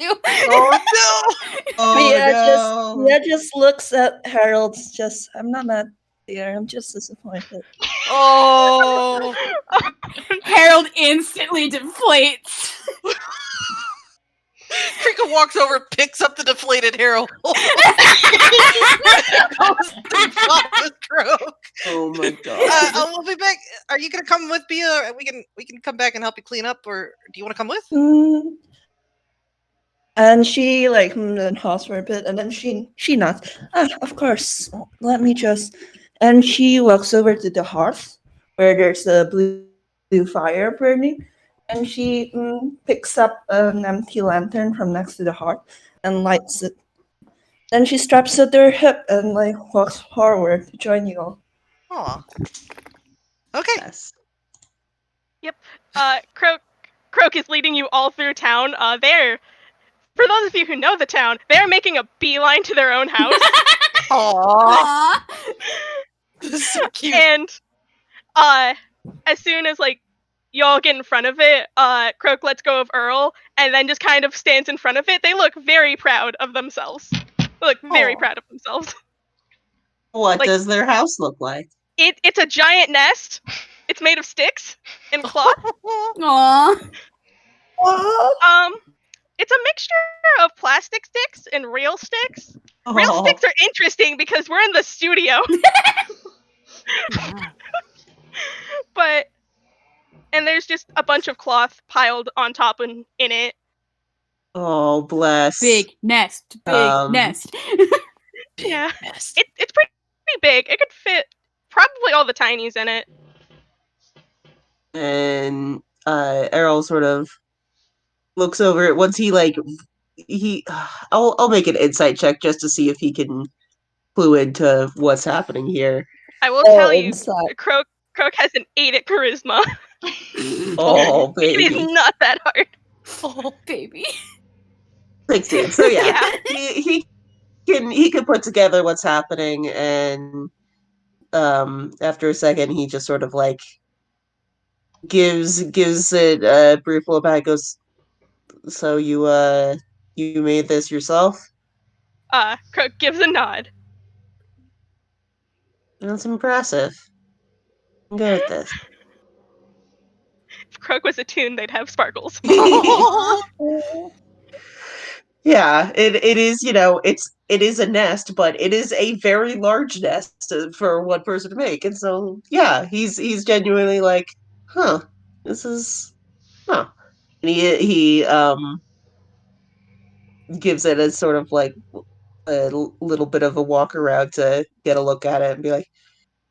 S3: Oh no!
S5: Oh no!
S6: Mia just looks at Harold. Just, I'm not mad here. I'm just disappointed.
S3: Oh!
S4: Harold instantly deflates.
S3: Kreeko walks over, picks up the deflated Harold. Goes to pop with Croak.
S5: Oh my god!
S3: We'll be back. Are you gonna come with me? We can come back and help you clean up, or do you want to come with?
S6: And she then halts for a bit, and then she nods. Of course. Let me just. And she walks over to the hearth, where there's a blue fire burning, and she picks up an empty lantern from next to the hearth and lights it. Then she straps it to her hip and walks forward to join you all.
S3: Aw. Okay.
S5: Yes.
S2: Yep. Croak is leading you all through town. For those of you who know the town, they're making a beeline to their own house.
S3: Aww.
S4: Aww.
S3: This is so cute.
S2: And as soon as y'all get in front of it, Croak lets go of Errol and then just kind of stands in front of it. They look very proud of themselves. Proud of themselves.
S5: What does their house look like?
S2: It's a giant nest. It's made of sticks and cloth.
S4: Aww.
S2: It's a mixture of plastic sticks and real sticks. Real sticks are interesting because we're in the studio. And there's just a bunch of cloth piled on top in it.
S5: Oh, bless.
S4: Big nest. Big nest.
S2: Yeah.
S3: Nest.
S2: It's pretty big. It could fit probably all the tinies in it.
S5: And Errol sort of looks over it once I'll make an insight check just to see if he can clue into what's happening here.
S2: I will tell you,
S6: inside.
S2: Croak has an 8 at charisma.
S5: Oh,
S2: It is
S5: baby.
S2: not that hard.
S4: Oh, baby.
S5: 16. So yeah,
S2: Yeah.
S5: he can put together what's happening, and after a second he just sort of gives it a brief little back. Goes, so you made this yourself?
S2: Croak gives a nod.
S5: That's impressive. I'm good at this.
S2: If Croak was a toon, they'd have sparkles.
S5: Yeah, it is, it is a nest, but it is a very large nest for one person to make. And so, yeah, he's genuinely this is, huh. And he gives it a sort of a little bit of a walk around to get a look at it and be like,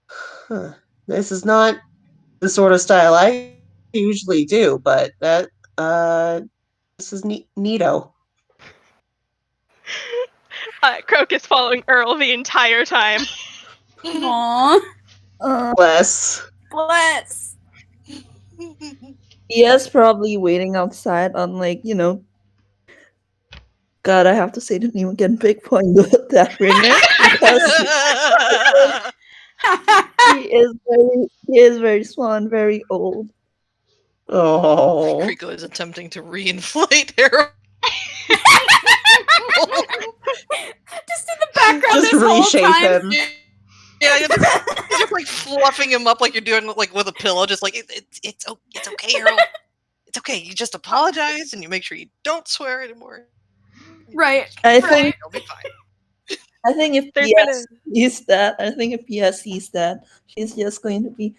S5: huh, this is not the sort of style I usually do, but this is neato.
S2: Croak is following Errol the entire time.
S4: Aww.
S5: Bless.
S6: Yes, probably waiting outside on God, I have to say the name again. Big point with that ringer because he is very small and very old.
S5: Oh.
S3: Kreeko is attempting to reinflate Errol.
S4: Just in the background
S5: Just
S4: this whole
S5: reshape
S4: time.
S5: him.
S3: Yeah, you're just fluffing him up like you're doing with a pillow. Just it's okay, Errol. It's okay. You just apologize and you make sure you don't swear anymore.
S4: Right.
S6: I think
S3: It'll be fine.
S6: I think if
S2: There's
S6: PS sees that, she's just going to be,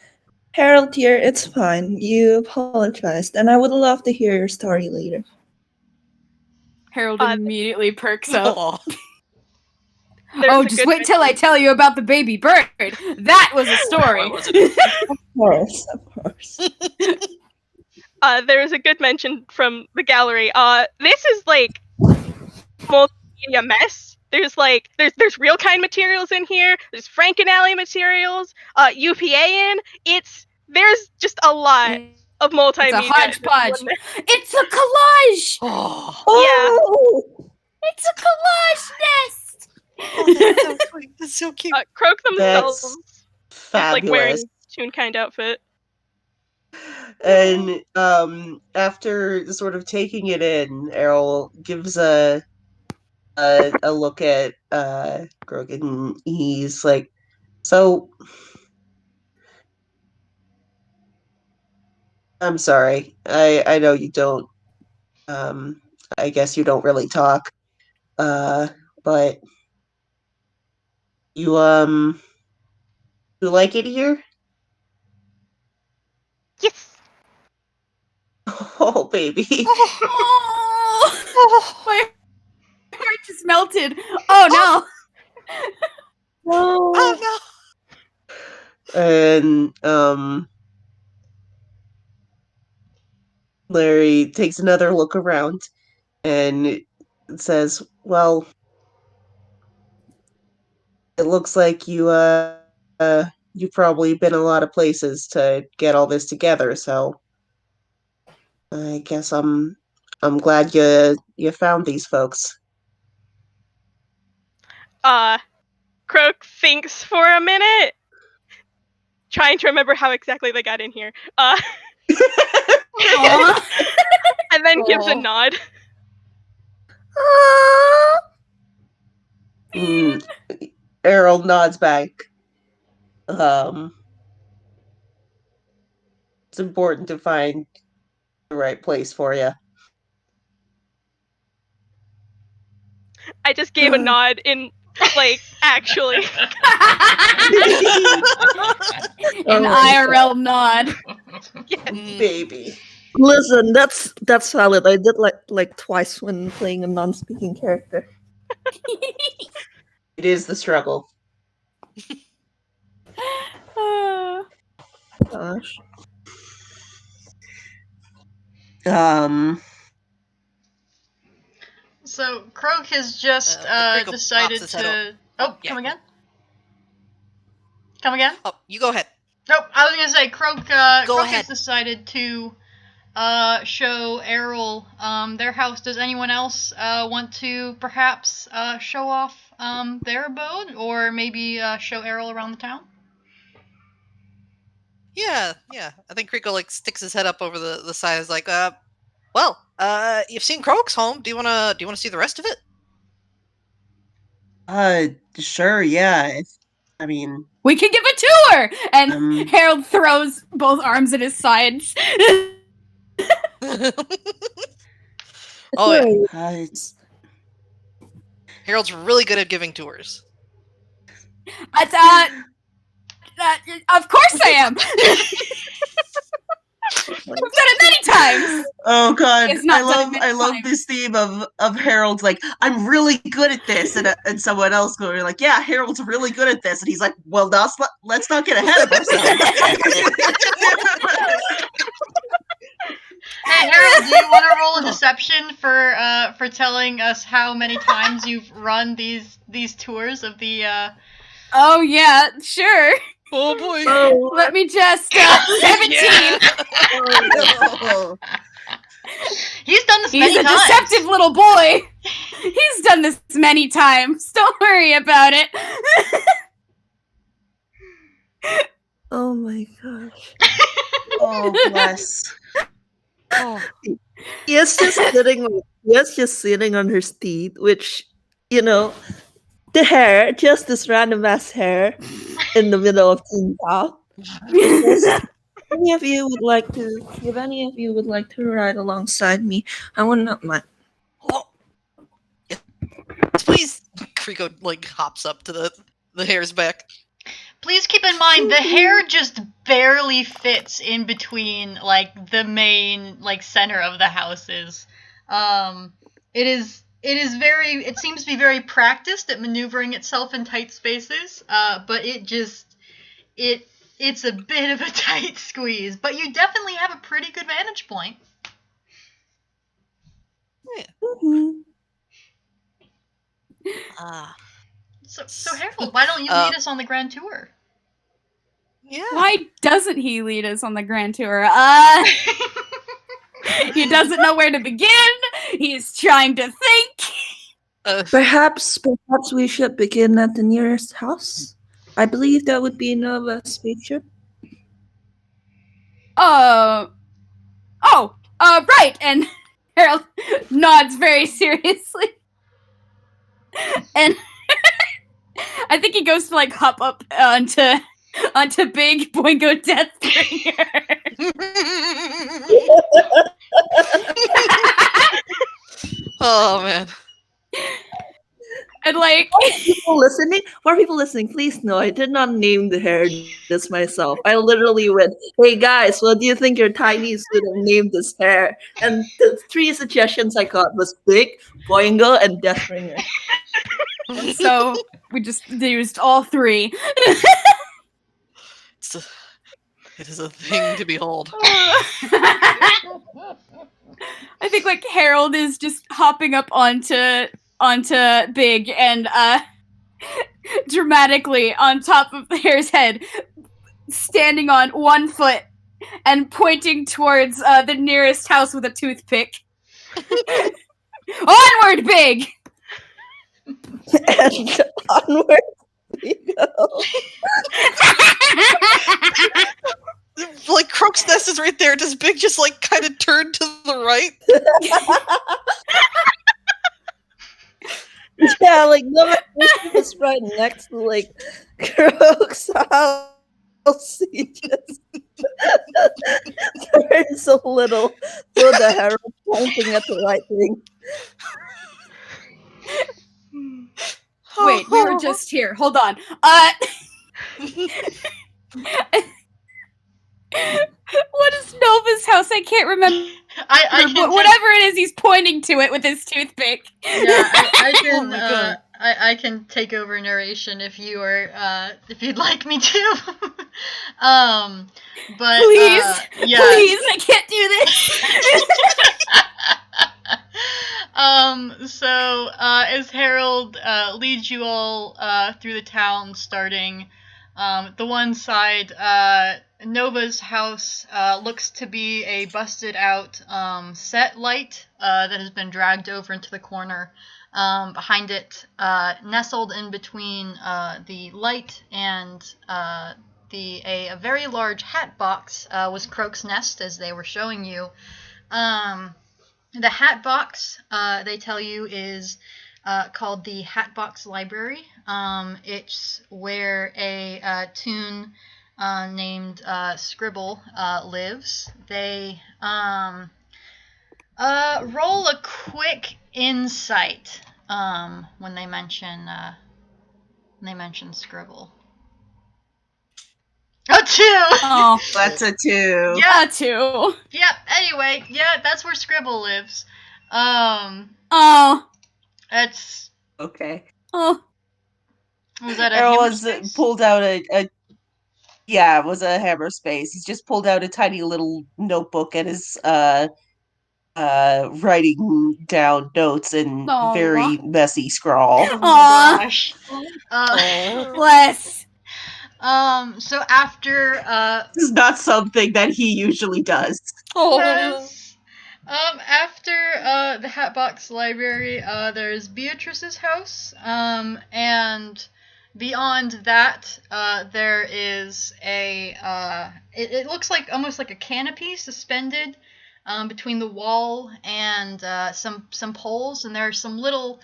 S6: Harold, dear, it's fine. You apologized, and I would love to hear your story later.
S4: Harold immediately perks up.
S3: Aw.
S4: Oh, just wait till I tell you about the baby bird. That was a story.
S6: Of course.
S2: There is a good mention from the gallery. This is like multimedia mess. There's real kind materials in here. There's Frankenalley materials. UPA in. There's just a lot of multimedia.
S4: It's a hodgepodge. It's a collage.
S3: Oh.
S2: Yeah.
S4: It's a collage nest.
S3: Oh, that's so sweet. That's so cute.
S2: Croak themselves
S5: That's
S2: is like wearing
S5: fabulous.
S2: Toonkind outfit.
S5: And after sort of taking it in, Errol gives a look at Croak, and he's like, "So, I'm sorry. I know you don't. I guess you don't really talk. But you like it here?
S2: Yes.
S5: Oh, baby.
S4: Oh, my heart just melted. Oh no.
S3: Oh no.
S5: And Larry takes another look around and says, "Well, it looks like you've probably been a lot of places to get all this together, so I guess I'm glad you found these folks."
S2: Croak thinks for a minute, trying to remember how exactly they got in here. And then gives a nod.
S5: Errol nods back. It's important to find the right place for you.
S2: I just gave a nod in, like, actually.
S4: An IRL nod.
S5: Baby.
S6: Listen, that's valid. I did like twice when playing a non-speaking character.
S5: It is the struggle.
S6: Gosh.
S1: So Croak has just
S3: Kreeko
S1: decided
S3: pops his head
S1: to. Oh,
S3: Yeah.
S1: come again? Come again?
S3: Oh, you go ahead.
S1: Nope. I was gonna say Croak.
S3: Go
S1: Croak
S3: ahead.
S1: has decided to show Errol their house. Does anyone else want to perhaps show off their abode, or maybe show Errol around the town?
S3: Yeah. I think Kreeko like sticks his head up over the side. Is like, you've seen Croak's home. Do you wanna see the rest of it?
S5: Sure, yeah. I mean,
S4: We can give a tour! And Harold throws both arms at his sides.
S3: Oh yeah. Harold's really good at giving tours.
S4: Of course I am! I've done it many times!
S5: Oh god,
S4: It's not done
S5: I love
S4: time.
S5: this theme of Harold's like, I'm really good at this, and someone else going like, yeah, Harold's really good at this, and he's like, well, let's not get ahead of ourselves.
S1: Hey Harold, do you want to roll a deception for telling us how many times you've run these tours of the?
S4: Oh yeah, sure.
S3: Oh boy.
S6: Oh,
S4: Let me just 17.
S5: Oh,
S1: He's done this
S4: He's
S1: many
S4: a
S1: times.
S4: deceptive little boy. He's done this many times. Don't worry about it.
S6: oh my gosh.
S5: oh bless.
S3: Oh.
S6: Yes, just sitting on her steed, which, the hair, just this random ass hair in the middle of Toontown. If any of you would like to ride alongside me, I would not mind.
S3: Oh. Yes, please. Kreeko like hops up to the hare's back.
S1: Please keep in mind the hair just barely fits in between like the main like center of the houses. It is It seems to be very practiced at maneuvering itself in tight spaces, but it's a bit of a tight squeeze. But you definitely have a pretty good vantage point.
S6: Mhm.
S1: So Harold, why don't you lead us on the grand tour?
S3: Yeah.
S4: Why doesn't he lead us on the grand tour? He doesn't know where to begin. He's trying to think.
S6: Perhaps we should begin at the nearest house. I believe that would be Nova's feature.
S4: Right. And Harold nods very seriously. And I think he goes to like hop up onto Big Boingo Deathbringer.
S3: Oh man.
S4: And like
S6: for people listening, please know I did not name the hair this myself. I literally went, "Hey guys, what do you think your tinies would have named this hair?" And the 3 suggestions I got was Big, Boingo, and Deathbringer.
S4: So we just used all 3.
S3: It is a thing to behold.
S4: I think like Harold is just hopping up onto Big and dramatically on top of the hare's head, standing on one foot and pointing towards the nearest house with a toothpick. Onward, Big!
S6: And onward we go.
S3: Like Croak's nest is right there. Does Big just like kind of turn to the right?
S6: Yeah, like Nova is right next to like Croak's house. He just turns a little so the hair is pointing at the right thing.
S4: Wait, we were just here. Hold on. What is Nova's house? I can't remember. Whatever it is, he's pointing to it with his toothpick.
S1: Yeah, I can.
S3: Oh my God.
S1: I can take over narration if you are if you'd like me to. But
S4: Please,
S1: yeah.
S4: please, I can't do this.
S1: So as Harold leads you all through the town, starting the one side, Nova's house looks to be a busted out set light that has been dragged over into the corner. Behind it, nestled in between the light and a very large hat box was Croak's nest, as they were showing you. The hat box, they tell you, is called the Hatbox Library. It's where a toon named Scribble lives. They roll a quick insight when they mention Scribble. A 2!
S4: Oh,
S5: That's a 2.
S1: Yeah.
S4: a 2.
S1: Yep. Anyway, yeah, that's where Scribble lives.
S4: Oh,
S1: It's
S5: Okay.
S4: oh.
S1: was that a
S5: Errol
S1: hammer
S5: has
S1: space?
S5: pulled out it was a hammer space. He's just pulled out a tiny little notebook and is writing down notes in
S4: Aw.
S5: very messy scrawl.
S1: Oh my gosh.
S4: Bless.
S1: So after
S5: This is not something that he usually does.
S1: Yes. After the Hatbox Library, there's Beatrice's house, and beyond that, there is it looks like almost like a canopy suspended between the wall and some poles, and there are some little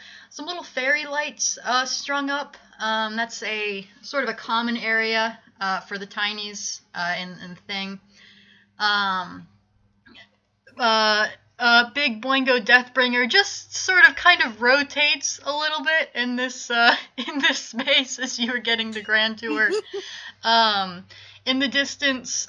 S1: fairy lights strung up. That's a sort of a common area for the tinies in the thing. Big Boingo Deathbringer just sort of kind of rotates a little bit in this space as you are getting the grand tour. In the distance,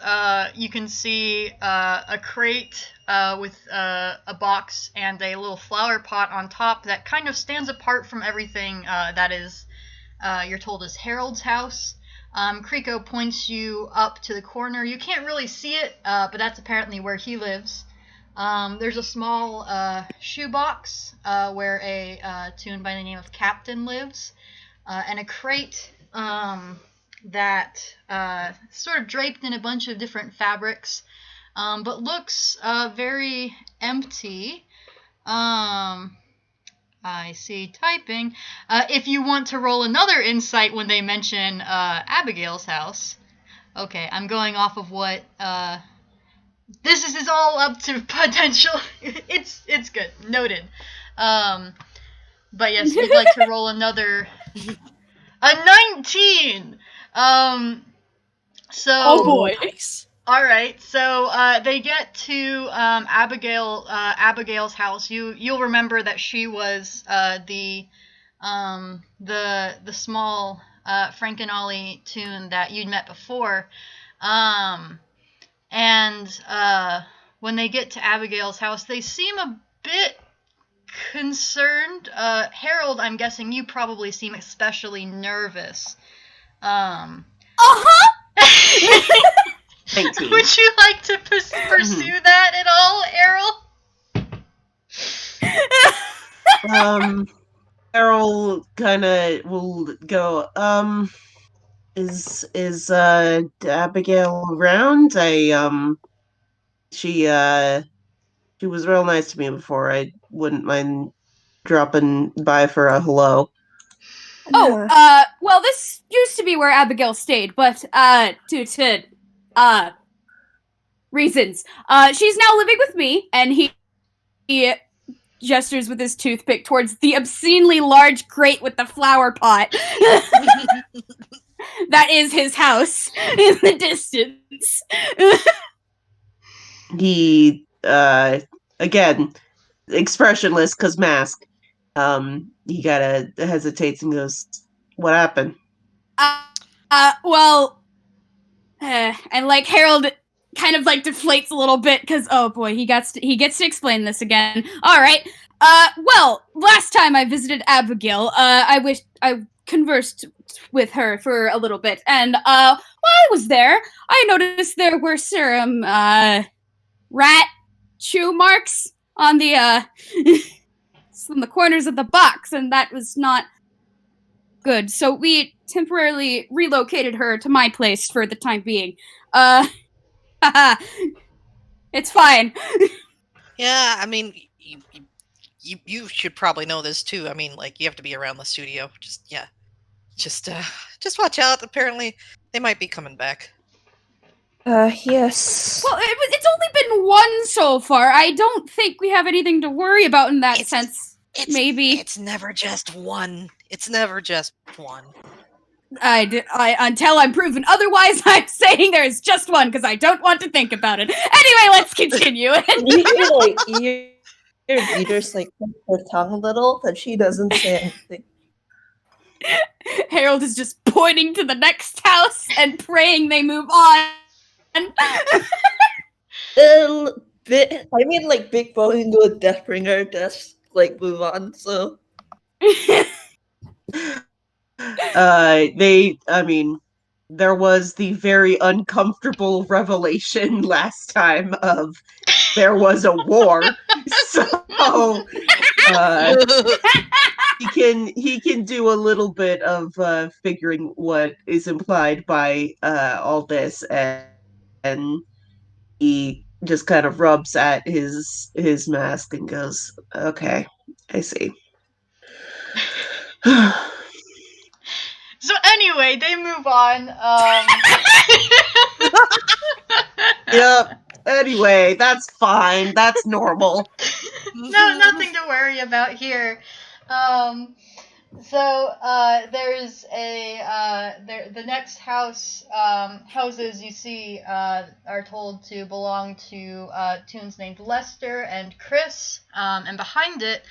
S1: you can see a crate with a box and a little flower pot on top that kind of stands apart from everything that is, you're told, is Harold's house. Kreeko points you up to the corner. You can't really see it, but that's apparently where he lives. There's a small shoebox where a toon by the name of Captain lives, and a crate that sort of draped in a bunch of different fabrics, but looks very empty. I see typing. If you want to roll another insight when they mention Abigail's house. Okay, I'm going off of what... this is all up to potential. It's good. Noted. But yes, you'd like to roll another... A 19! So...
S4: Oh boy.
S3: Nice.
S1: All right, so they get to Abigail's house. You'll remember that she was the small Frank and Ollie toon that you'd met before, and when they get to Abigail's house, they seem a bit concerned. Harold, I'm guessing you probably seem especially nervous.
S4: Uh-huh.
S5: 19.
S1: Would you like to pursue that at all, Errol?
S5: Errol kind of will go, is Abigail around? She was real nice to me before. I wouldn't mind dropping by for a hello.
S4: Oh, well, this used to be where Abigail stayed, but, due to, reasons. She's now living with me, and he gestures with his toothpick towards the obscenely large crate with the flower pot. That is his house in the distance.
S5: He, again, expressionless, 'cause mask. He kinda hesitates and goes, "What happened?"
S4: Well, and like Harold kind of like deflates a little bit because oh boy, he gets to explain this again. All right. Well, last time I visited Abigail, I conversed with her for a little bit, and while I was there, I noticed there were some rat chew marks on the on the corners of the box, and that was not good. So we temporarily relocated her to my place for the time being. It's fine.
S3: Yeah, I mean, you should probably know this too. I mean, like, you have to be around the studio. Just watch out. Apparently, they might be coming back.
S6: Yes.
S4: Well, it's only been one so far. I don't think we have anything to worry about in that sense. Maybe.
S3: It's never just one. It's never just one.
S4: Until I'm proven otherwise, I'm saying there's just one because I don't want to think about it. Anyway, let's continue.
S6: you hear Beatrice like click her tongue a little, but she doesn't say anything.
S4: Harold is just pointing to the next house and praying they move on.
S6: Bit. I mean, like Big Bo can go with Deathbringer, just like move on. So.
S5: There was the very uncomfortable revelation last time of there was a war, so he can do a little bit of figuring what is implied by all this, and he just kind of rubs at his mask and goes, "Okay, I see."
S1: So anyway, they move on.
S5: Yep. Anyway, that's fine. That's normal.
S1: No, nothing to worry about here. There's the next houses you see are told to belong to toons named Lester and Chris, and behind it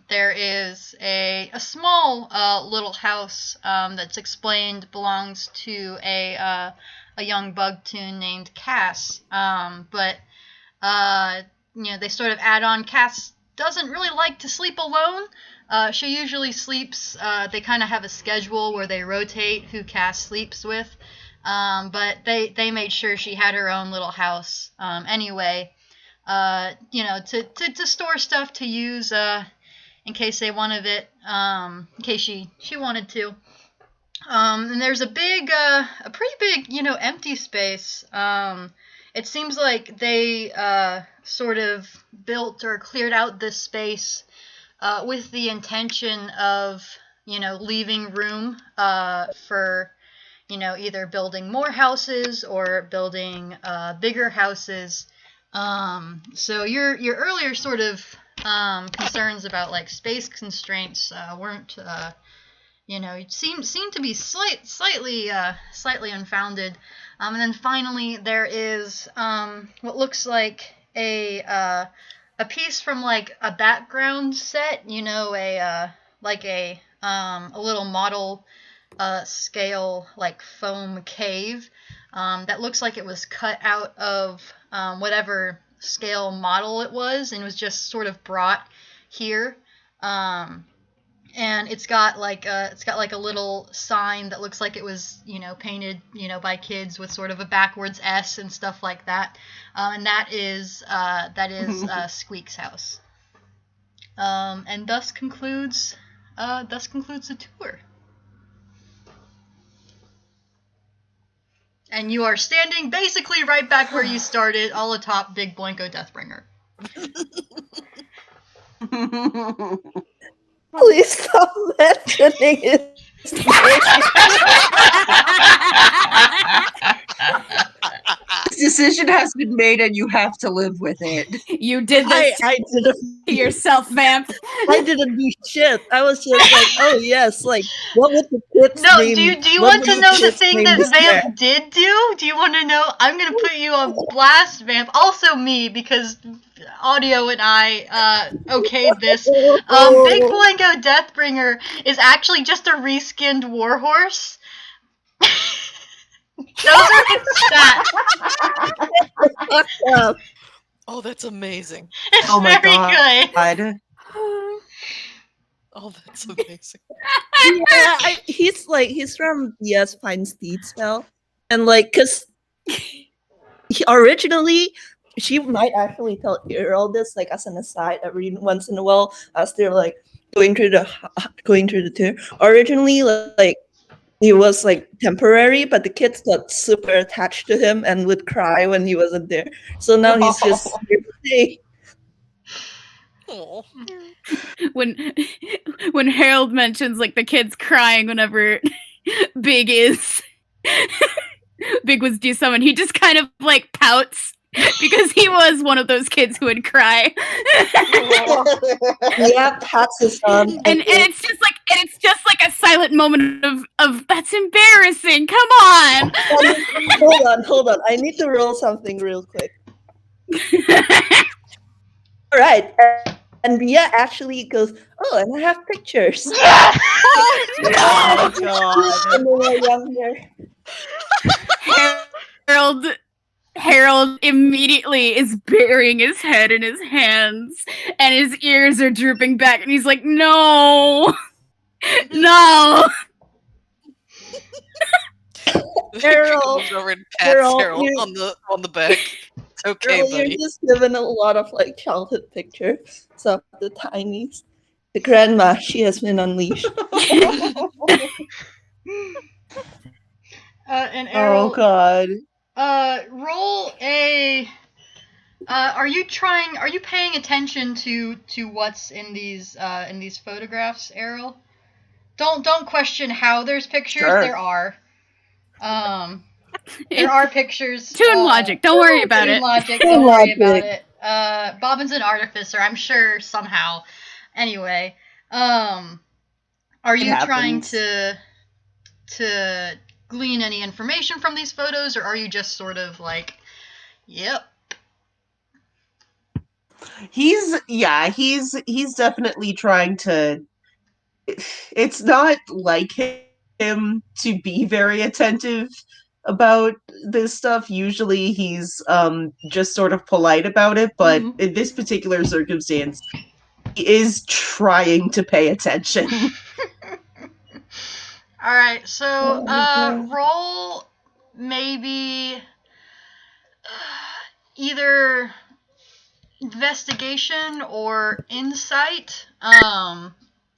S1: there is a small little house that's explained belongs to a young bug toon named Cass, but they sort of add on. Cass doesn't really like to sleep alone. She usually sleeps. They kind of have a schedule where they rotate who Cass sleeps with. But they made sure she had her own little house anyway. To store stuff to use in case they wanted it. In case she wanted to. And there's a pretty big, empty space. It seems like they sort of built or cleared out this space with the intention of, leaving room for, either building more houses or building bigger houses. So your earlier sort of concerns about like space constraints weren't. It seemed to be slightly unfounded. And then finally there is what looks like a piece from like a background set, a little model scale like foam cave that looks like it was cut out of whatever scale model it was and was just sort of brought here. And it's got like a little sign that looks like it was painted by kids with sort of a backwards S and stuff like that, and that is Squeak's house. And thus concludes the tour. And you are standing basically right back where you started, all atop Big Blanco Deathbringer.
S6: Please stop mentioning it.
S5: This decision has been made and you have to live with it.
S4: You did this
S6: I didn't
S4: to yourself, Vamp.
S6: I didn't do shit. I was just like, oh yes, like what would the kids
S1: No,
S6: name?
S1: do you
S6: what
S1: want
S6: would
S1: to know the
S6: kids
S1: thing
S6: name
S1: that
S6: this
S1: Vamp
S6: cat?
S1: did do? Do you want to know? I'm gonna put you on blast, Vamp. Also me, because Audio and I okayed this. Big Blanco Deathbringer is actually just a reskinned warhorse. Those are his stats.
S6: Fuck up.
S3: Oh, that's amazing.
S1: It's
S5: Oh my
S1: very
S5: god.
S1: good.
S3: Oh, that's amazing.
S6: Yeah, he's from Yes Fine Steed spell, and like, cause originally she might actually tell Errol this like as an aside every once in a while as they're like going through the tour. Originally, like he was like temporary, but the kids got super attached to him and would cry when he wasn't there. So now he's just here to stay.
S3: Oh.
S4: When Harold mentions like the kids crying whenever Big was desummoned, he just kind of like pouts because he was one of those kids who would cry.
S6: Yeah, pats his son.
S4: And it's just like a silent moment of that's embarrassing. Come on.
S6: Hold on. I need to roll something real quick. All right. And Ria actually goes, oh, and I have pictures.
S5: Oh god.
S6: When they were younger.
S4: Harold immediately is burying his head in his hands and his ears are drooping back and he's like, no. No.
S6: Errol,
S3: Goes over and pats
S6: Errol,
S3: Errol on the back. It's okay,
S6: Errol,
S3: buddy.
S6: you're just given a lot of like childhood pictures. So the tinies. The grandma, she has been unleashed.
S1: And Errol,
S5: Oh god.
S1: roll a. Are you paying attention to what's in these photographs, Errol? Don't question how there's pictures.
S5: Sure.
S1: There are. There are pictures.
S4: Toon logic. Don't worry about
S1: Toon
S4: it.
S1: logic.
S6: Toon
S1: Don't worry about
S6: logic.
S1: it. Bobbin's an artificer, I'm sure somehow. Anyway, are you trying
S5: happens.
S1: to glean any information from these photos, or are you just sort of like, yep?
S5: He's definitely trying to. It's not like him to be very attentive about this stuff. Usually he's just sort of polite about it, but in this particular circumstance, he is trying to pay attention.
S1: All right, so roll maybe either investigation or insight.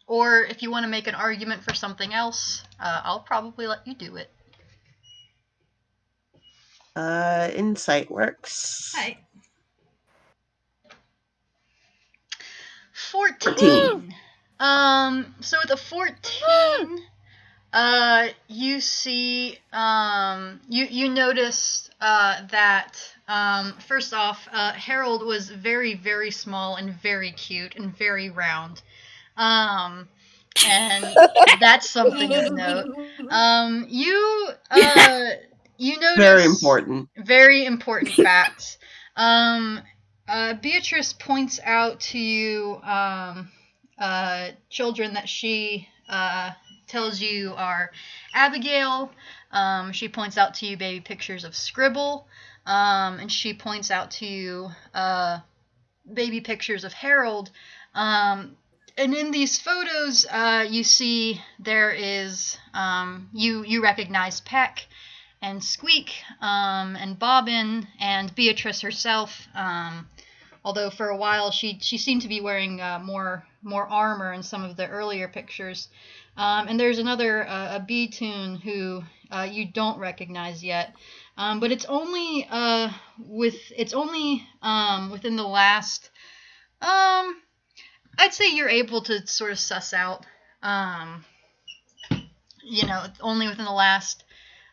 S1: Or if you want to make an argument for something else, I'll probably let you do it.
S5: Insight works.
S1: Hi. 14. So with a 14, you see, you notice that first off, Harold was very, very small and very cute and very round. And that's something of note. You notice very important facts. Beatrice points out to you children that she tells you are Abigail. She points out to you baby pictures of Scribble, and she points out to you baby pictures of Harold. And in these photos, you see there is, you recognize Peck and Squeak and Bobbin and Beatrice herself. Although for a while she seemed to be wearing more armor in some of the earlier pictures. And there's another a B-Toon who you don't recognize yet. But it's only within the last I'd say you're able to sort of suss out, only within the last,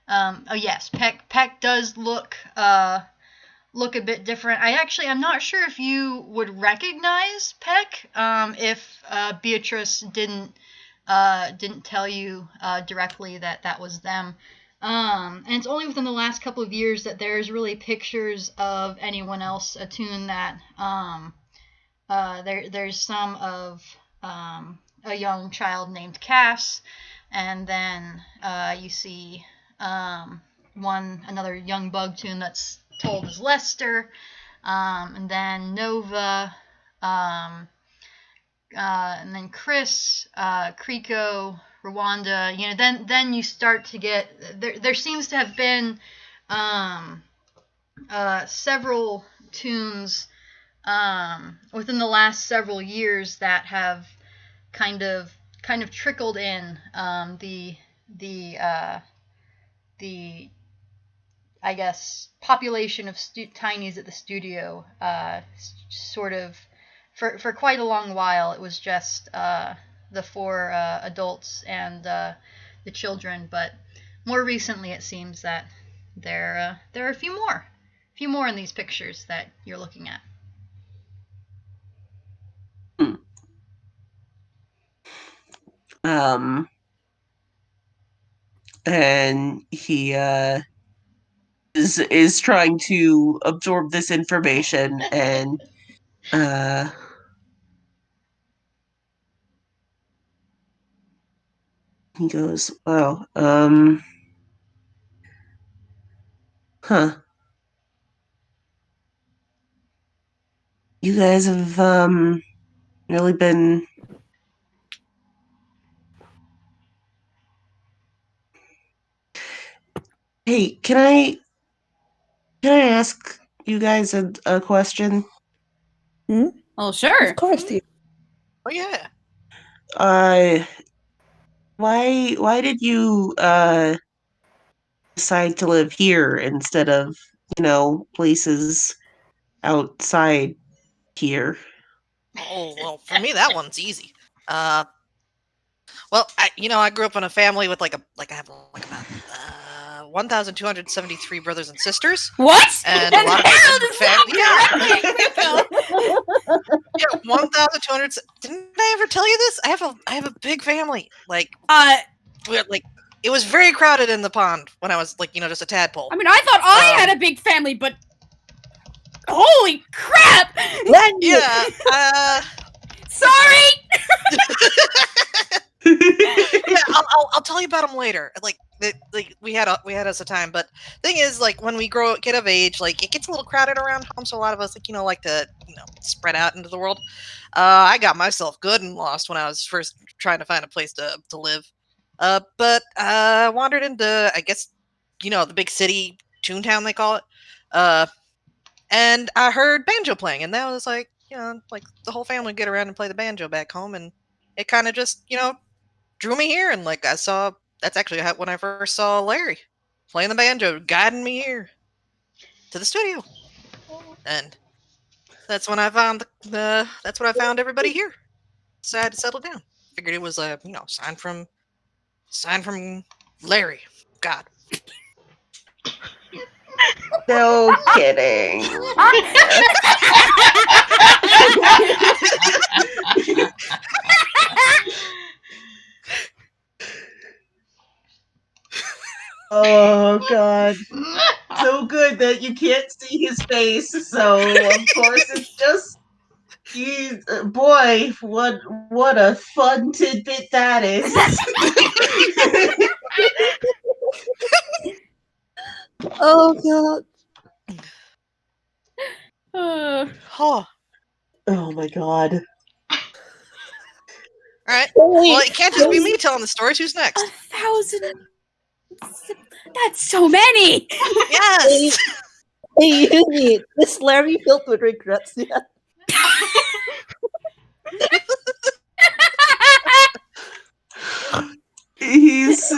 S1: oh yes, Peck does look a bit different. I'm not sure if you would recognize Peck, if Beatrice didn't tell you directly that was them. And it's only within the last couple of years that there's really pictures of anyone else, a Toon that, there's some of a young child named Cass, and then you see another young bug Toon that's told as Lester, and then Nova, and then Chris, Kreeko, Rwanda. Then you start to get there seems to have been several Toons within the last several years that have kind of trickled in. The I guess population of tinies at the studio sort of for quite a long while it was just the 4 adults and the children, but more recently it seems that there are a few more in these pictures that you're looking at.
S5: And he is trying to absorb this information, and he goes, "Wow, huh? You guys have really been." Hey, can I ask you guys a question?
S4: Oh, sure.
S6: Of course, Steve.
S3: Oh yeah.
S5: Why did you decide to live here instead of, places outside here?
S3: Oh well, for me that one's easy. Well, I grew up in a family with I have about 1,273 brothers and sisters.
S4: What?
S3: And a lot of family. Yeah, 1,200. Didn't I ever tell you this? I have a big family. It was very crowded in the pond when I was just a tadpole.
S4: I mean, I thought I had a big family, but holy crap!
S3: Yeah.
S4: Sorry.
S3: Yeah, I'll tell you about them later. Like we had us a time, but thing is, like when we get of age, like it gets a little crowded around home, so a lot of us like to spread out into the world. I got myself good and lost when I was first trying to find a place to live. But I wandered into, I guess, the big city, Toontown they call it. And I heard banjo playing, and that was like, like the whole family would get around and play the banjo back home, and it kind of just, drew me here. And like that's actually when I first saw Larry playing the banjo, guiding me here to the studio, and that's when I found that's when I found everybody here. So I had to settle down. Figured it was a sign from Larry. God.
S5: No kidding. Oh god. So good that you can't see his face, so of course it's just boy, what a fun tidbit that is.
S6: Oh god.
S3: Oh.
S5: Oh my god.
S3: All right. Well, it can't just be me telling the stories. Who's next?
S4: 1,000. That's so many.
S3: Yes.
S6: Hey, Yuni, is Larry filled with regrets yet?
S5: He's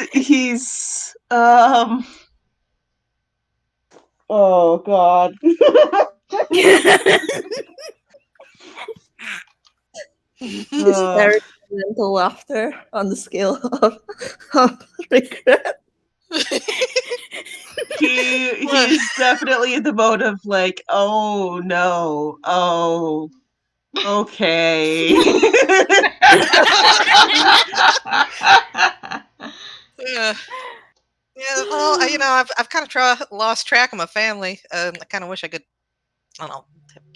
S5: oh god.
S6: Larry's mental laughter on the scale of regret.
S5: He's definitely in the mode of like, oh no, oh okay.
S3: Yeah, well, I've kind of lost track of my family. I kind of wish I could, I don't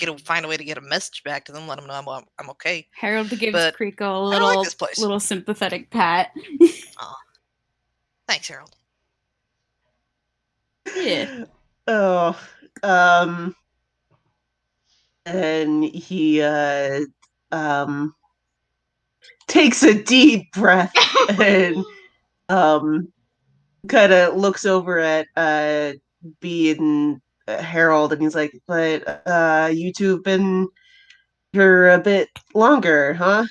S3: know, find a way to get a message back to them, let them know I'm okay.
S4: Harold gives
S3: But
S4: Kreeko a
S3: I
S4: little,
S3: like this place.
S4: little sympathetic pat.
S3: Aw. Thanks, Harold.
S4: Yeah.
S5: Oh, and he takes a deep breath and kind of looks over at B and Harold, and he's like, "But you two have been here a bit longer, huh?"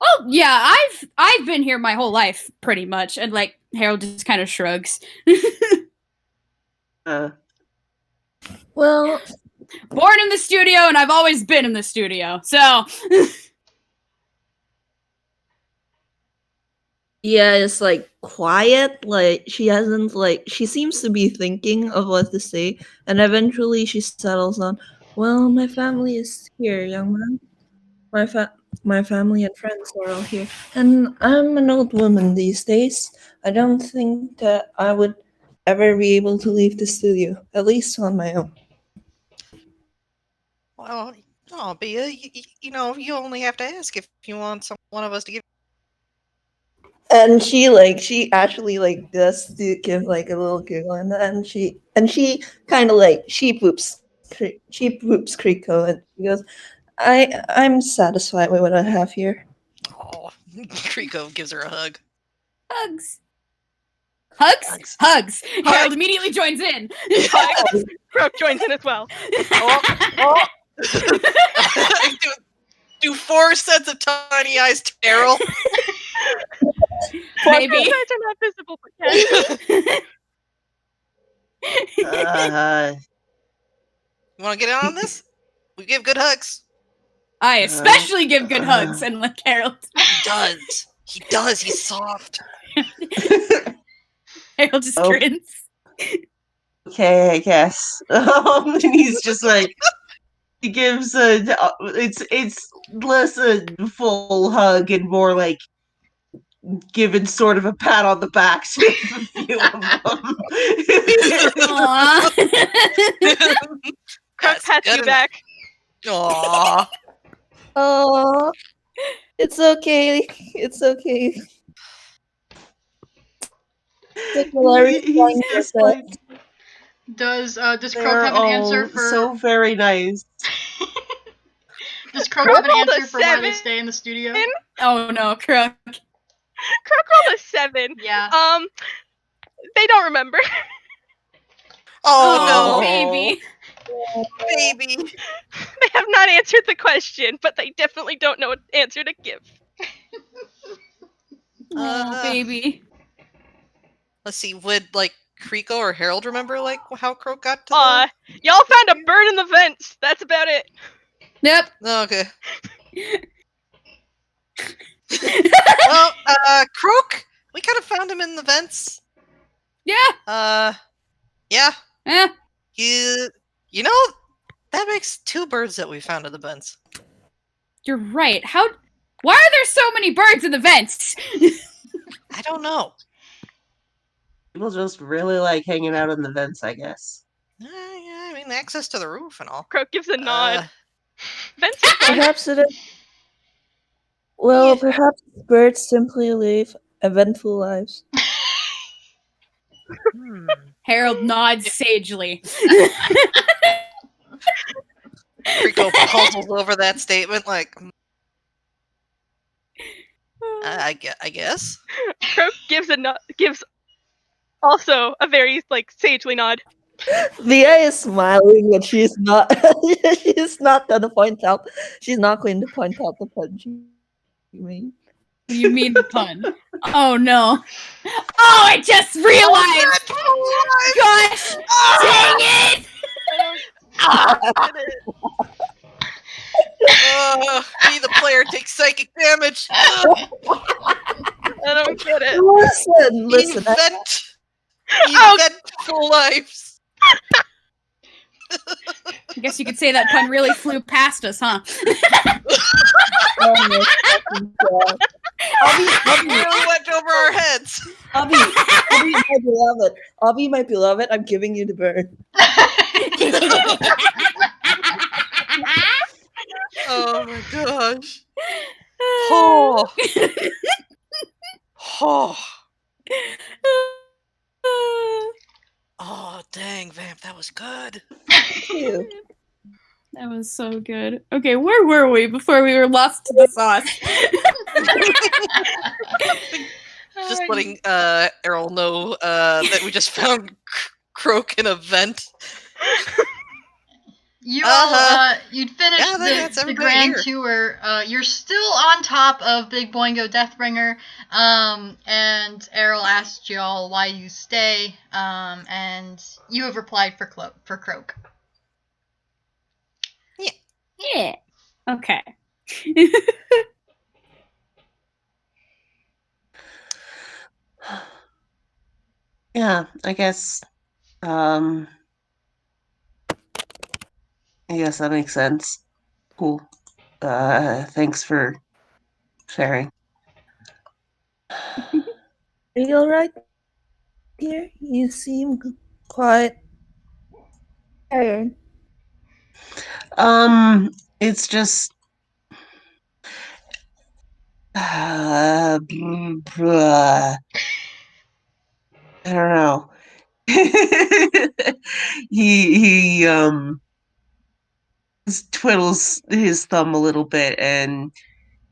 S4: Oh yeah, I've been here my whole life pretty much, and like Harold just kind of shrugs.
S6: Well,
S4: born in the studio, and I've always been in the studio, so.
S6: yeah, it's like quiet. Like she hasn't she seems to be thinking of what to say, and eventually she settles on. Well, my family is here, young man. My family and friends are all here, and I'm an old woman these days. I don't think that I would ever be able to leave the studio, at least on my own.
S3: Well, oh, Bea, you only have to ask if you want one of us to give.
S6: And she actually does give a little giggle, and she kind of she poops Kreeko, and she goes, I'm satisfied with what I have here.
S3: Oh, Kreeko gives her a hug.
S4: Hugs. Hugs? Hugs. Harold immediately joins in.
S2: Hugs. Croak joins in as well.
S3: Do 4 sets of tiny eyes to Errol?
S4: Maybe.
S2: You guys are not visible, but yes.
S3: You want to get in on this? We give good hugs.
S4: I especially give good hugs, and like Harold.
S3: He does. He's soft.
S4: Harold just grins.
S5: Okay, I guess. And he's just like, he gives it's less a full hug and more like giving sort of a pat on the back to a few of them.
S2: Croak pats you back.
S3: Aww.
S6: Oh. It's okay. It's okay. Hilary
S5: He's just like,
S1: Does Croak
S5: they're
S1: have an answer
S5: all
S1: for?
S5: so very nice.
S1: Does Croak
S2: Croak
S1: have an
S2: rolled a
S1: answer for why they
S2: 7.
S1: stay in the studio?
S4: Oh no, Croak.
S2: Croak rolled a 7.
S1: Yeah.
S2: They don't remember.
S4: Oh,
S3: Oh,
S4: baby.
S3: no, baby.
S2: They have not answered the question, but they definitely don't know what answer to give.
S4: Oh, baby.
S3: Let's see. Would like Kreeko or Harold remember like how Croak got to the?
S2: Y'all found a bird in the vents. That's about it.
S4: Yep.
S3: Oh, okay. Well, Croak, we kind of found him in the vents.
S4: Yeah.
S3: Yeah.
S4: Eh.
S3: You know, that makes 2 birds that we found in the vents.
S4: You're right. Why are there so many birds in the vents?
S3: I don't know.
S5: People just really like hanging out in the vents, I guess.
S3: Yeah, I mean, access to the roof and all.
S2: Croak gives a nod. Vents are fun.
S6: Perhaps it is. Well, perhaps birds simply live eventful lives.
S4: Harold nods sagely.
S3: Kreeko puzzles over that statement like, I guess.
S2: Croak gives also a very sagely nod.
S6: Via is smiling, but she's not. She's not gonna point out. She's not going to point out the pun. You mean?
S4: You mean the pun? Oh no! Oh, I just realized. Gosh, dang it!
S3: Me, the player, takes psychic damage.
S2: I don't get it.
S6: Listen.
S3: Eventful lives.
S4: I guess you could say that pun really flew past us, huh?
S6: Oh my fucking God.
S3: It really went over our heads.
S6: Abby, my beloved. Abby, my beloved, I'm giving you the bird.
S3: Oh my gosh. Oh. Oh. Oh, dang, Vamp, that was good.
S6: Thank you.
S4: That was so good. Okay, where were we before we were lost to the sauce?
S3: Just letting Errol know that we just found Croak in a vent.
S1: You all, you'd finished the grand
S3: here.
S1: tour. You're still on top of Big Boingo Deathbringer. And Errol asked y'all why you stay. And you have replied for Croak.
S4: Yeah. Okay.
S5: Yeah, I guess that makes sense. Cool. Thanks for sharing.
S6: Are you alright here? You seem quite tired.
S5: It's just I don't know. he twiddles his thumb a little bit and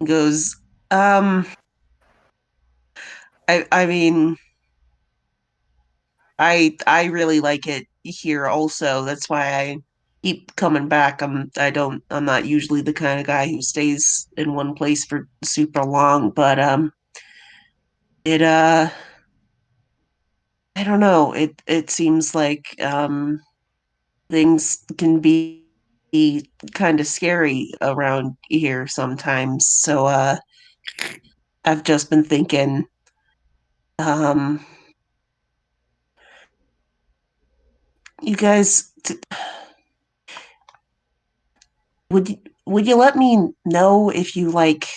S5: goes, I mean, I really like it here also. That's why I keep coming back. I'm not usually the kind of guy who stays in one place for super long, but it I don't know. It seems like things can be kind of scary around here sometimes. So I've just been thinking you guys would you let me know if you like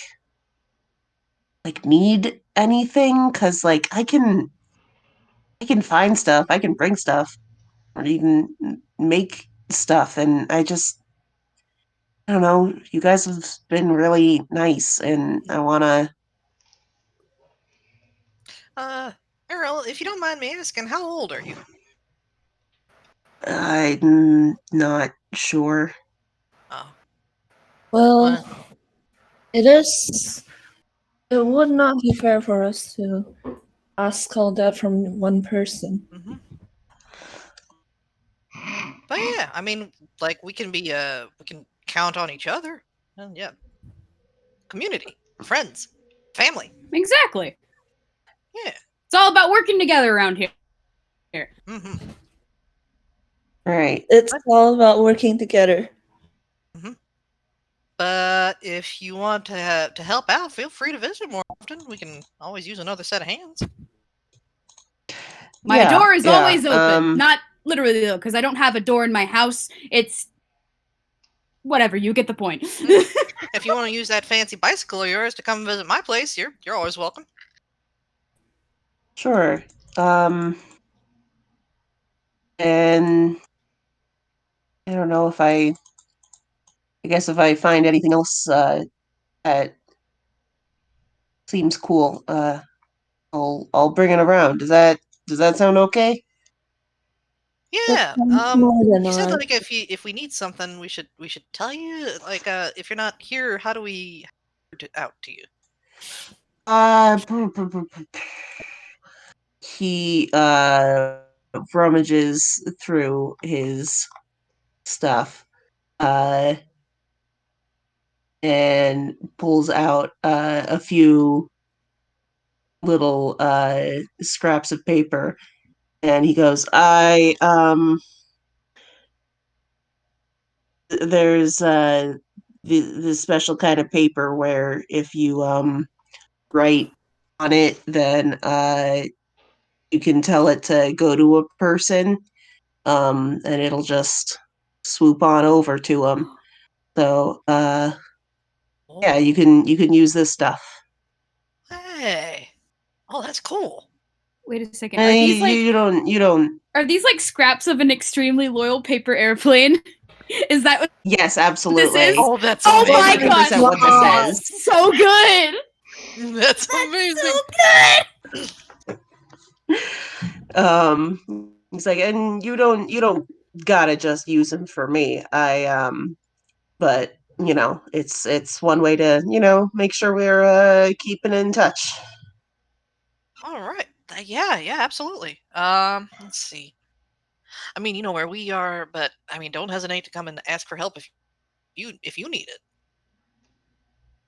S5: need anything, cuz like I can find stuff, I can bring stuff or even make stuff, and I don't know. You guys have been really nice, and I wanna.
S3: Errol, if you don't mind me asking, how old are you?
S5: I'm not sure.
S3: Oh,
S6: Well, it would not be fair for us to ask all that from one person.
S3: mm-hmm. But yeah, I mean, like we can count on each other, and yeah, community, friends, family.
S4: Exactly.
S3: Yeah.
S4: It's all about working together around here.
S3: Mm-hmm.
S5: Right.
S6: It's all about working together.
S3: Mm-hmm. But if you want to help out, feel free to visit more often. We can always use another set of hands.
S4: My door is
S5: yeah,
S4: always open. Not literally, though, because I don't have a door in my house. It's... whatever, you get the point.
S3: If you want to use that fancy bicycle of yours to come visit my place, you're always welcome.
S5: Sure. And I don't know if I guess if I find anything else that seems cool, I'll bring it around. Does that sound okay?
S3: Yeah.
S6: More than
S3: You said
S6: ours.
S3: like if we need something, we should tell you. Like if you're not here, how do we out to you?
S5: He rummages through his stuff and pulls out a few little scraps of paper, and he goes, there's the special kind of paper where if you write on it, then you can tell it to go to a person, and it'll just swoop on over to them. So yeah, you can use this stuff.
S3: Hey. Oh, that's cool.
S4: Wait a second. Are these like
S5: you don't.
S4: Are these like scraps of an extremely loyal paper airplane? Is that what
S5: Yes, absolutely.
S4: this is?
S3: Oh, that's
S4: Oh
S3: amazing.
S4: my god,
S5: 100% what
S4: that
S5: this
S4: is so good.
S3: That's amazing.
S4: So good.
S5: He's like, and you don't gotta just use them for me. But it's one way to make sure we're keeping in touch.
S3: All right. Yeah, absolutely. Let's see. I mean, you know where we are, but I mean, don't hesitate to come and ask for help if you need it.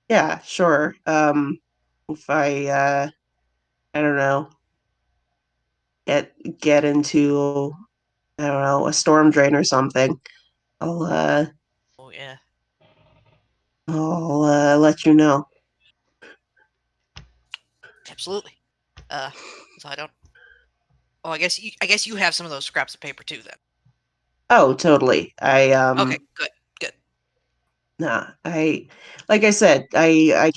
S5: Yeah, sure. If I don't know, get into, I don't know, a storm drain or something, I'll
S3: Oh yeah.
S5: let you know.
S3: Absolutely. So I don't. Oh, I guess you have some of those scraps of paper too, then.
S5: Oh, totally.
S3: Okay, good.
S5: Nah, like I said, I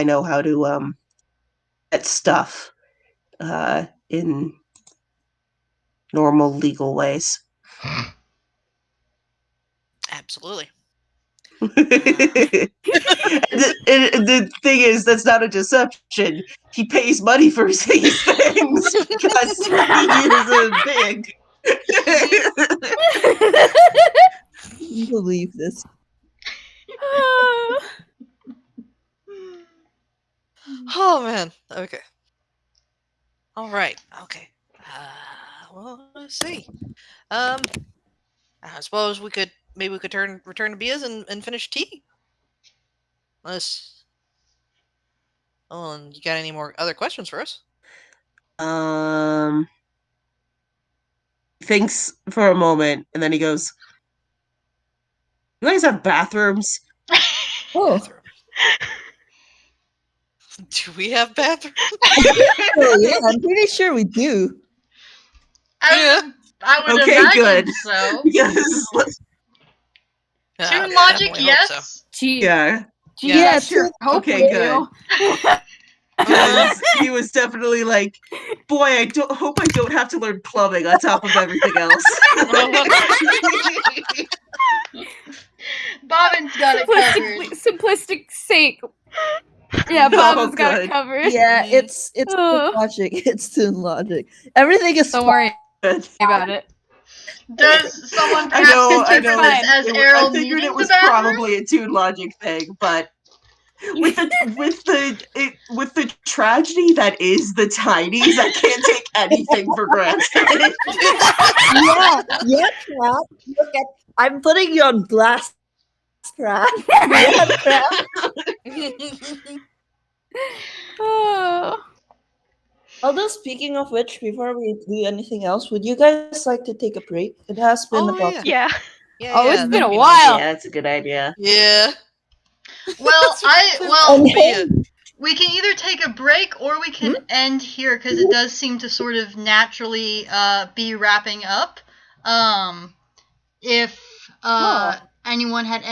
S5: know how to get stuff in normal legal ways.
S3: Absolutely.
S5: The thing is, that's not a deception. He pays money for these things because he is big.
S6: I believe this.
S3: Oh man. Okay. All right. Okay. Well, let's see. I suppose we could return to Bia's and finish tea. Unless, oh, and you got any more other questions for us?
S5: Thinks for a moment, and then he goes, "You guys have bathrooms?"
S6: Oh,
S3: Bathroom. Do we have bathrooms?
S6: oh yeah, I'm pretty sure we do.
S3: Yeah.
S1: I would
S5: Okay,
S1: imagine
S5: good.
S1: so.
S5: Yes.
S1: Tune logic,
S3: definitely hope so.
S1: yes.
S5: Yeah.
S6: Yeah,
S4: sure. Hope
S5: Okay,
S4: we
S5: good.
S4: do.
S5: He was definitely like, boy, I hope I don't have to learn plumbing on top of everything else.
S1: Bob and
S4: realistic sake. Yeah, Bob's got
S5: good.
S4: it covered.
S6: Yeah,
S3: Mhm.
S6: it's
S4: Oh.
S6: logic. It's Toon logic. Everything is
S4: Don't worry
S5: Good.
S4: about it.
S1: Does someone
S5: I
S1: perhaps
S5: know.
S1: interpret this
S4: fine.
S1: as
S5: I
S1: Errol
S5: figured
S1: needing
S5: it was
S1: the bathroom?
S5: probably a Toon Logic thing, but with the tragedy that is the Tinies, I can't take anything for granted.
S6: yeah, Trap. Look at I'm putting you on blast, Trap. Yeah, Trap.
S4: Oh.
S6: Although speaking of which, before we do anything else, would you guys like to take a break? It has been
S3: Oh,
S6: about
S3: yeah.
S2: Yeah.
S3: Yeah,
S4: Oh,
S3: yeah,
S4: it's been
S3: that'd
S4: a
S3: be
S4: while.
S5: Yeah, that's a good idea.
S3: Nice. Yeah.
S1: Well,
S6: And
S3: Mia.
S1: we can either take a break or we can end here because it does seem to sort of naturally be wrapping up. If anyone had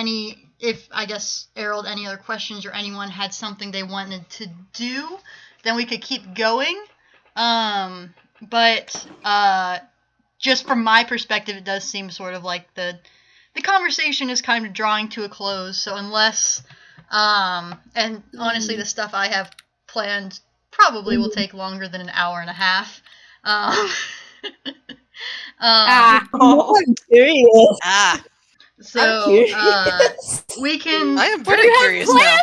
S1: if I guess Errol had any other questions or anyone had something they wanted to do, then we could keep going. But just from my perspective, it does seem sort of like the conversation is kind of drawing to a close. So unless, and honestly, the stuff I have planned probably will take longer than an hour and a half.
S6: Oh, I'm curious.
S3: Ah,
S1: So
S6: I'm curious.
S1: we can.
S3: I am
S4: What do
S3: very
S4: you have
S3: curious now.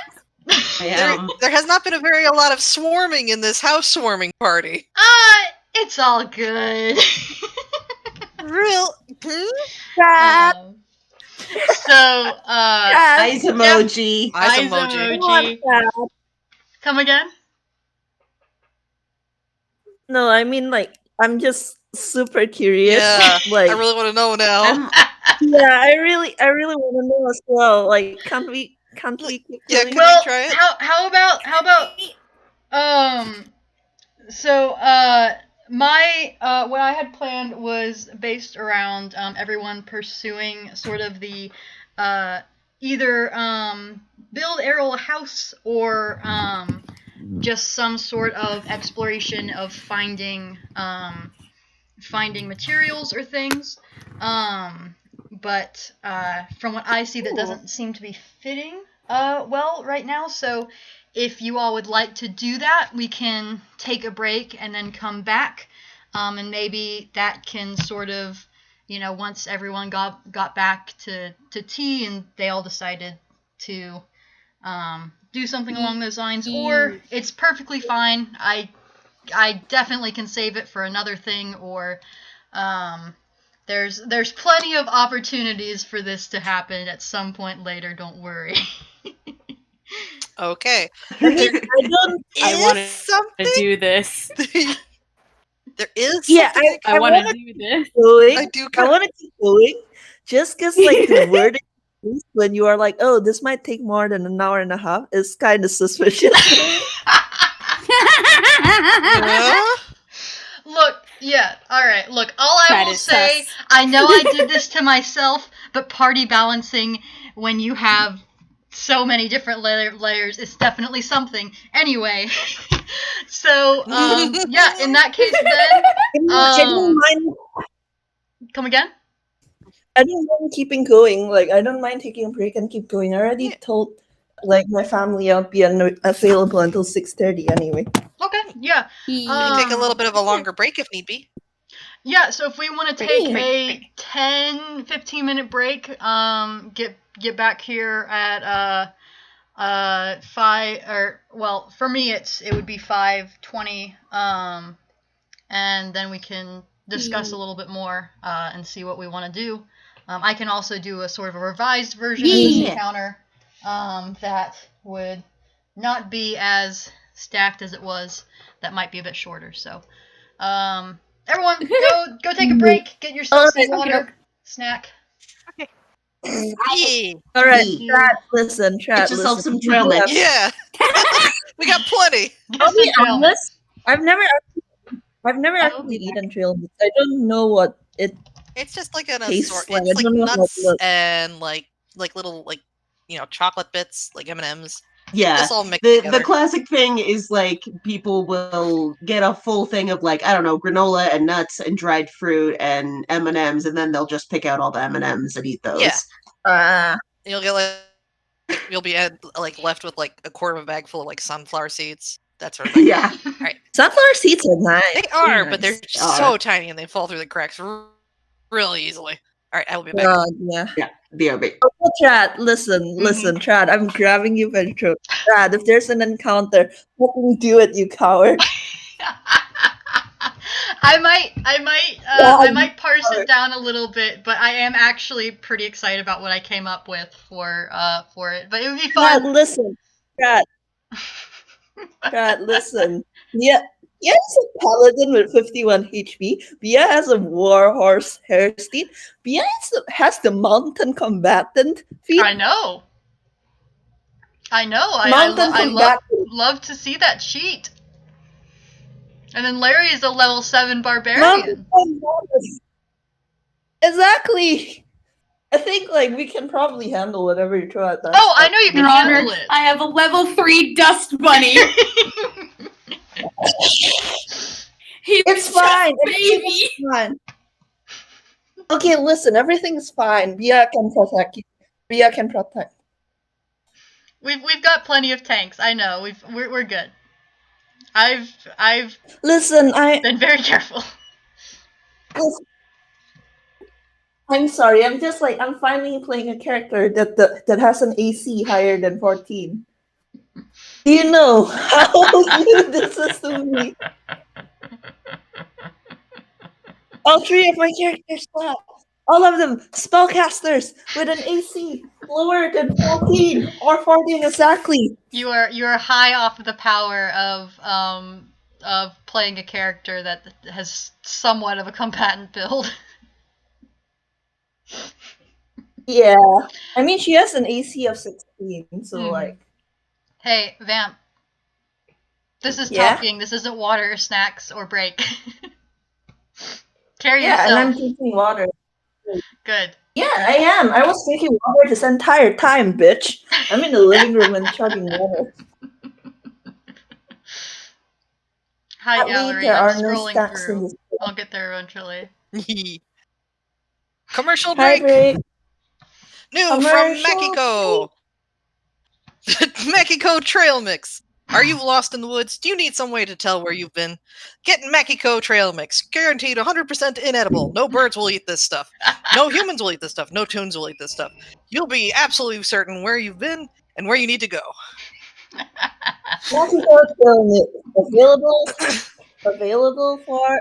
S5: I am.
S3: There has not been a lot of swarming in this housewarming party.
S1: It's all good.
S3: Real?
S6: Trap.
S1: So
S5: Eyes emoji.
S3: Eyes
S1: eyes
S3: emoji.
S6: Come on,
S1: emoji.
S6: Trap.
S1: Come again?
S6: No, I mean I'm just super curious.
S3: Yeah,
S6: Like
S3: I really want to know now.
S6: yeah, I really want to know as well. Like, can't we keep
S3: Yeah,
S6: going?
S3: could
S1: Well,
S3: we try it?
S1: how about so my what I had planned was based around everyone pursuing sort of the either build Errol a house or just some sort of exploration of finding materials or things. But from what I see, that doesn't seem to be fitting well right now. So if you all would like to do that, we can take a break and then come back. And maybe that can sort of, once everyone got back to tea and they all decided to do something along those lines. Or it's perfectly fine. I definitely can save it for another thing, or there's plenty of opportunities for this to happen at some point later. Don't worry.
S3: Okay.
S6: I mean, I
S4: I want to
S3: something.
S4: do this.
S3: There is
S6: Yeah,
S3: something.
S4: I want
S6: wanna
S4: to do this.
S6: going.
S3: I do.
S6: I want to keep going, just because the word when you are like, oh, this might take more than an hour and a half, is kind of suspicious.
S1: Look, yeah, all right. Look, all I
S4: That
S1: will
S4: is
S1: say,
S4: sus.
S1: I know I did this to myself, but party balancing when you have so many different layers is definitely something. Anyway, so yeah, in that case, then
S6: I don't mind.
S1: come again.
S6: I don't mind keeping going. Like, I don't mind taking a break and keep going. I already told my family I'll be available until 6:30 anyway.
S1: Okay, yeah.
S3: We can take a little bit of a longer break if need be.
S1: Yeah, so if we want to take a 10-15 minute break, get back here at 5, or well, for me it would be 5:20, and then we can discuss a little bit more and see what we want to do. I can also do a sort of a revised version of this encounter that would not be as stacked as it was. That might be a bit shorter. So, everyone, go take a break. Get yourself some water, snack.
S3: Yeah.
S6: All right,
S5: Yeah.
S6: chat. Listen, chat.
S5: Get yourself
S6: Listen.
S5: some trail mix.
S3: Yeah. We got plenty.
S6: I'll be
S1: Some
S6: honest. I've never actually eaten trail mix. I don't know what it.
S3: It's just like an
S6: Tastes
S3: assortment.
S6: like-
S3: It's
S6: I
S3: like
S6: don't know how it
S3: nuts
S6: looks.
S3: and like little chocolate bits, like M&Ms.
S5: Yeah.
S3: Just all mixed
S5: The
S3: together.
S5: classic thing is like people will get a full thing of like, I don't know, granola and nuts and dried fruit and M&Ms, and then they'll just pick out all the M&Ms and eat those.
S3: Yeah. You'll get like You'll be left with like a quarter of a bag full of like sunflower seeds. That sort of thing.
S5: Yeah.
S6: Sunflower seeds are nice.
S3: They are,
S6: Very
S3: but they're
S6: nice.
S3: so tiny and they fall through the cracks really easily. All right, I will be back.
S6: Yeah.
S5: Yeah, they are big.
S6: Oh, Trad, listen, Trad. I'm grabbing you by the throat. Trad, if there's an encounter, let me do it, you coward.
S1: I might parse it down a little bit, but I am actually pretty excited about what I came up with for it. But it would be fun.
S6: Trad, listen. Trad, listen. Yeah. Yes, a paladin with 51 HP. Bia has a warhorse hairsteed. Bia has the mountain combatant feat.
S1: I know.
S6: Mountain
S1: I
S6: combatant.
S1: love to see that sheet. And then Larry is a level 7 barbarian.
S6: Mountain combatant. Exactly. I think we can probably handle whatever you throw at us.
S1: Oh, I know you can
S4: Your Honor,
S1: handle it.
S4: I have a level 3 dust bunny.
S6: It's fine.
S4: Baby.
S6: It's fine. Okay, listen. Everything's fine. Bia can protect you. Bia can protect.
S1: We've got plenty of tanks. I know. We're good. I've
S6: Listen.
S1: been very careful.
S6: I'm sorry. I'm just I'm finally playing a character that has an AC higher than 14. Do you know how new this is to me? All 3 of my characters suck. All of them spellcasters with an AC lower than 14 or 14 exactly.
S1: You are high off of the power of playing a character that has somewhat of a combatant build.
S6: Yeah. I mean, she has an AC of 16, so
S1: Hey, Vamp. This is
S6: Yeah?
S1: talking. This isn't water, snacks, or break. Carry
S6: Yeah, and I'm
S1: yourself.
S6: drinking water.
S1: Good.
S6: Yeah, I am. I was drinking water this entire time, bitch. I'm in the living room and chugging water.
S1: Hi,
S6: At
S1: gallery.
S6: least there
S1: I'm
S6: are no
S1: scrolling
S6: stacks in
S1: through.
S6: this.
S1: I'll get there eventually.
S3: Commercial
S6: Hi,
S3: break.
S6: break.
S3: New from
S6: Commercial
S3: Makiko. Makiko Trail Mix. Are you lost in the woods? Do you need some way to tell where you've been? Get Makiko Trail Mix. Guaranteed 100% inedible. No birds will eat this stuff. No humans will eat this stuff. No toons will eat this stuff. You'll be absolutely certain where you've been and where you need to go.
S6: Available for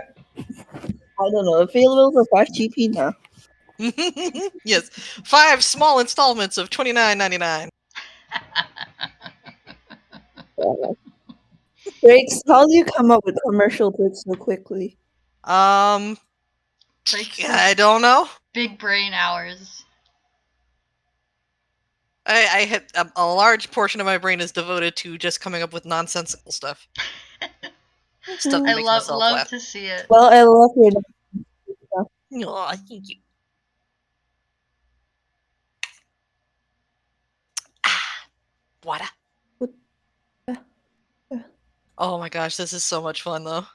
S6: available for 5 GP now.
S3: Yes, 5 small installments of $29.99.
S6: Breaks, how do you come up with commercial breaks so quickly?
S1: Breaks
S3: I don't know.
S1: Big brain hours.
S3: I had a large portion of my brain is devoted to just coming up with nonsensical stuff. Stuff that
S1: I
S3: makes
S1: love
S3: myself laugh.
S1: to see it.
S6: Well, I love your
S3: Aw, thank you. Water. Oh my gosh, this is so much fun though.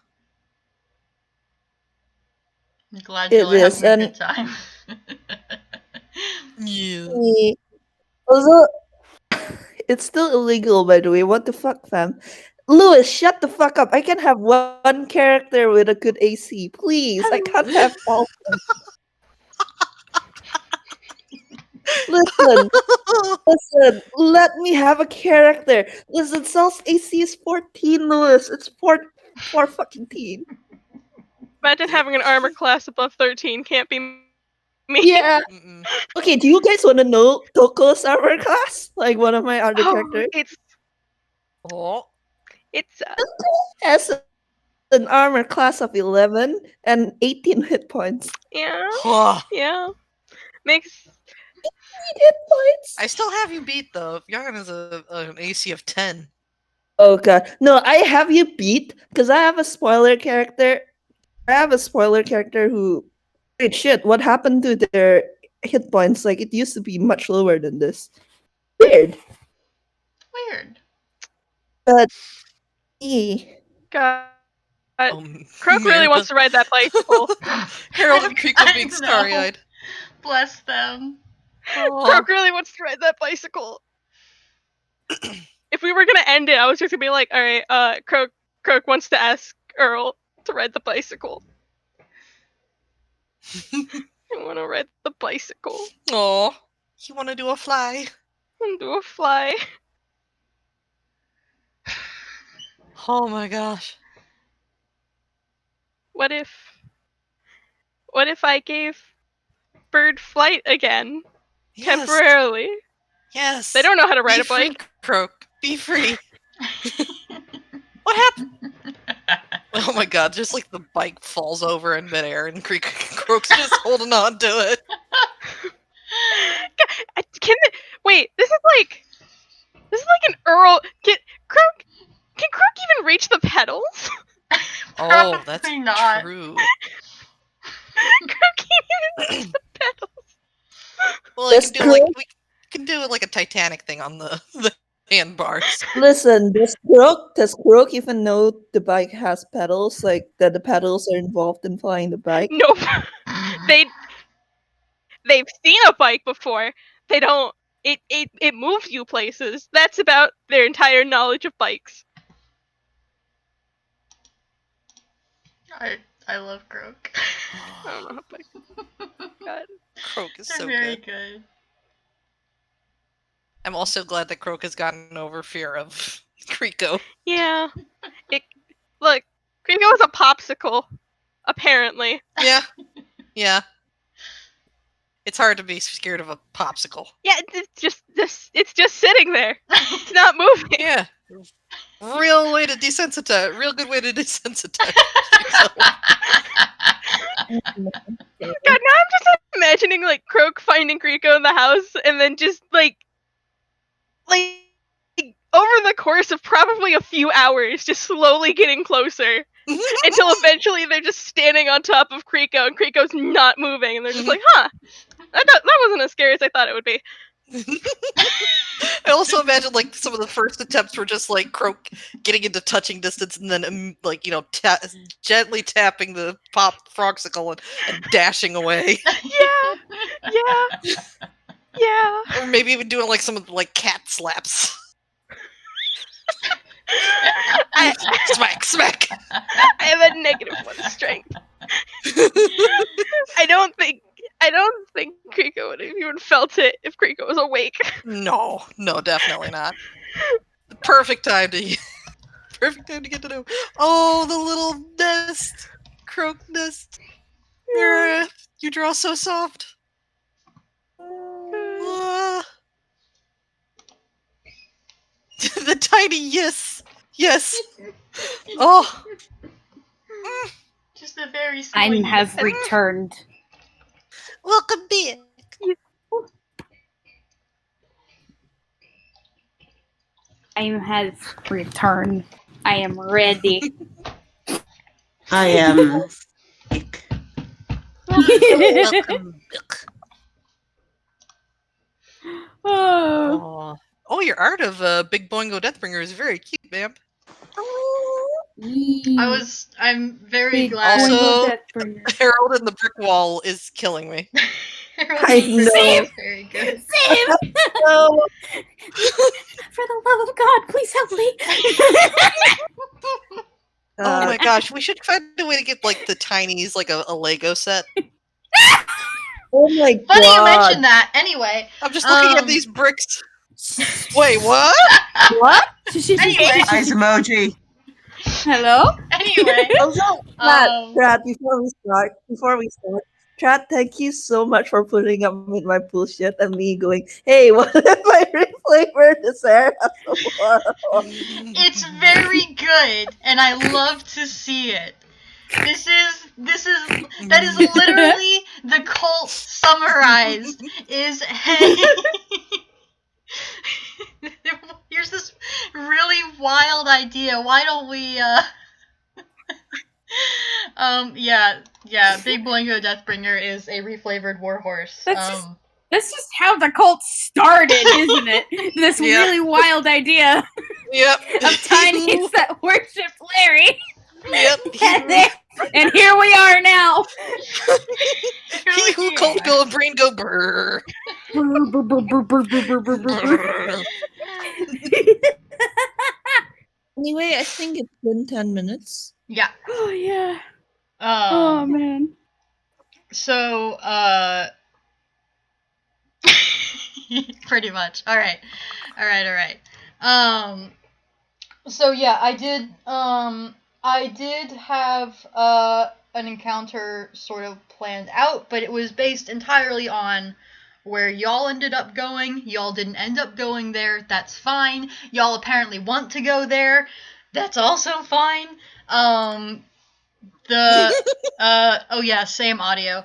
S1: I'm glad
S6: It
S1: you're
S6: is,
S1: having a
S6: and-
S1: good time.
S3: Yeah.
S6: Also, it's still illegal, by the way. What the fuck, fam? Lewis, shut the fuck up. I can have one character with a good AC, please. I can't have all. Listen, let me have a character. Listen, Sal's AC is 14, Lewis. It's 4 fucking teen.
S2: Imagine having an armor class above 13. Can't be me.
S6: Yeah.
S3: Mm-mm.
S6: Okay, do you guys want to know Toko's armor class? Like one of my other characters?
S2: It's
S6: Has an armor class of 11 and 18 hit points.
S2: yeah.
S3: Huh.
S2: Yeah. Makes
S6: 18 hit points?
S3: I still have you beat though. Yagan has an AC of 10.
S6: Oh god. No, I have you beat because I have a spoiler character. I have a spoiler character who wait shit, what happened to their hit points? Like it used to be much lower than this. Weird. But
S2: God. Croak really wants to ride that bicycle.
S3: Harold and Kreeko being
S1: I know.
S3: starry-eyed.
S1: Bless them.
S2: Croak really wants to ride that bicycle. if we were gonna end it, I was just gonna be like, all right, Croak wants to ask Errol to ride the bicycle. I want to ride the bicycle.
S3: Oh, you want to do a fly?
S2: And do a fly.
S3: Oh my gosh.
S2: What if I gave Bird flight again?
S3: Yes.
S2: Temporarily.
S3: Yes.
S2: They don't know how to ride
S3: Be
S2: a bike.
S3: Free, Croak. Be free. What happened? Oh my god, just like the bike falls over in midair and Croak's just holding on to it.
S2: Wait, this is like an Errol. Can Croak even reach the pedals?
S3: Oh, that's
S1: not.
S3: true.
S2: Croak can't even reach the pedals.
S3: Well,
S6: That's
S3: we can do like a Titanic thing on the handbars.
S6: Listen, does Croak even know the bike has pedals? Like that the pedals are involved in flying the bike?
S2: Nope. They've seen a bike before. They don't. It moves you places. That's about their entire knowledge of bikes.
S1: I love Croak.
S2: I don't know how bikes. God.
S3: Croak is
S1: They're
S3: so
S1: very
S3: good.
S1: good.
S3: I'm also glad that Croak has gotten over fear of Kreeko.
S2: Yeah. Look, Kreeko is a popsicle. Apparently.
S3: Yeah. Yeah. It's hard to be scared of a popsicle.
S2: Yeah, it's just sitting there. It's not moving.
S3: Yeah. Real good way to desensitize yourself.
S2: God, now I'm just imagining like Croak finding Kreeko in the house and then just like over the course of probably a few hours, just slowly getting closer until eventually they're just standing on top of Kreeko and Kreeko's not moving and they're just like, huh, that wasn't as scary as I thought it would be.
S3: I also imagine like some of the first attempts were just like Croak getting into touching distance and then like gently tapping the frogsicle and dashing away.
S2: Yeah.
S3: Or maybe even doing like some of the like cat slaps. Smack.
S2: I have a -1 strength. I don't think Kreeko would have even felt it if Kreeko was awake.
S3: No, definitely not. The perfect time to get to know. Oh, the little nest, Croak nest. You draw so soft. The tiny yes. Oh.
S1: Just a very
S4: I
S1: sweet.
S4: have returned.
S3: Welcome back.
S4: I have returned. I am ready.
S5: I am.
S3: Welcome back.
S4: Oh.
S3: Oh, your art of Big Boingo Deathbringer is very cute, Vamp.
S1: I'm very
S4: Big
S1: glad.
S3: Also-
S4: Deathbringer.
S3: Harold in the brick wall is killing me.
S6: I know.
S1: Very good.
S4: Save!
S6: No.
S4: For the love of God, please help me.
S3: Oh my gosh, we should find a way to get like the tinies like a Lego set.
S6: Oh my god.
S1: Funny you mentioned that. Anyway,
S3: I'm just looking at these bricks. Wait, what?
S6: What?
S1: Anyway.
S5: Eyes emoji.
S4: Hello?
S1: anyway.
S6: Also, Brad, before we start, Chad, thank you so much for putting up with my bullshit and me going, hey, what if I reflavor this air as well?
S1: It's very good, and I love to see it. That is literally the cult summarized. Is hey, here's this really wild idea. Why don't we Big Boingo Deathbringer is a reflavored warhorse.
S4: That's just how the cult started, isn't it? This really wild idea
S3: Yep.
S4: of tinies that worship Larry.
S3: Yep.
S4: And here we are now.
S3: He who called Bill and Brain go brr.
S6: Anyway, I think it's been 10 minutes.
S1: Yeah.
S4: Oh yeah. Oh man.
S1: So, pretty much. All right. So yeah, I did have an encounter sort of planned out, but it was based entirely on where y'all ended up going. Y'all didn't end up going there. That's fine. Y'all apparently want to go there. That's also fine. Oh yeah, same audio.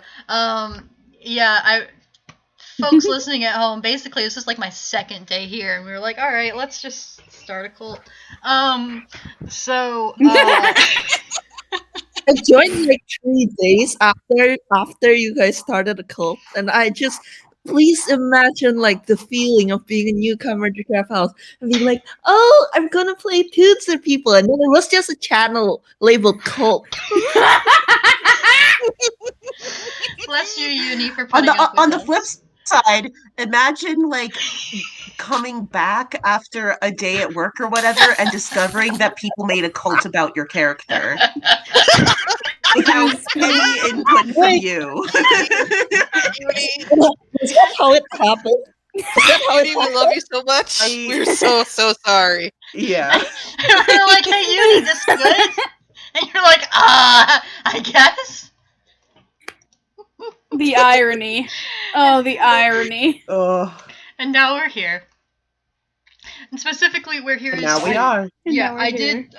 S1: Folks listening at home, basically this is like my second day here, and we were like, all right, let's just start a cult.
S6: I joined like 3 days after you guys started a cult, and I just please imagine like the feeling of being a newcomer to Craft House and being like, oh, I'm gonna play tunes with people, and then it was just a channel labeled cult.
S1: Bless you, Yuni, for
S5: On
S1: putting up with
S5: the
S1: us.
S5: flip side, imagine like coming back after a day at work or whatever and discovering that people made a cult about your character without any input from you.
S6: Is that how it happened?
S3: Yuni, we love you so much. We're so sorry.
S5: Yeah.
S1: We're like, hey, Yuni, this good? And you're like, I guess.
S4: The irony. Oh, the irony.
S1: And now we're here. And specifically, we're here.
S5: And now we are.
S1: Yeah, I did.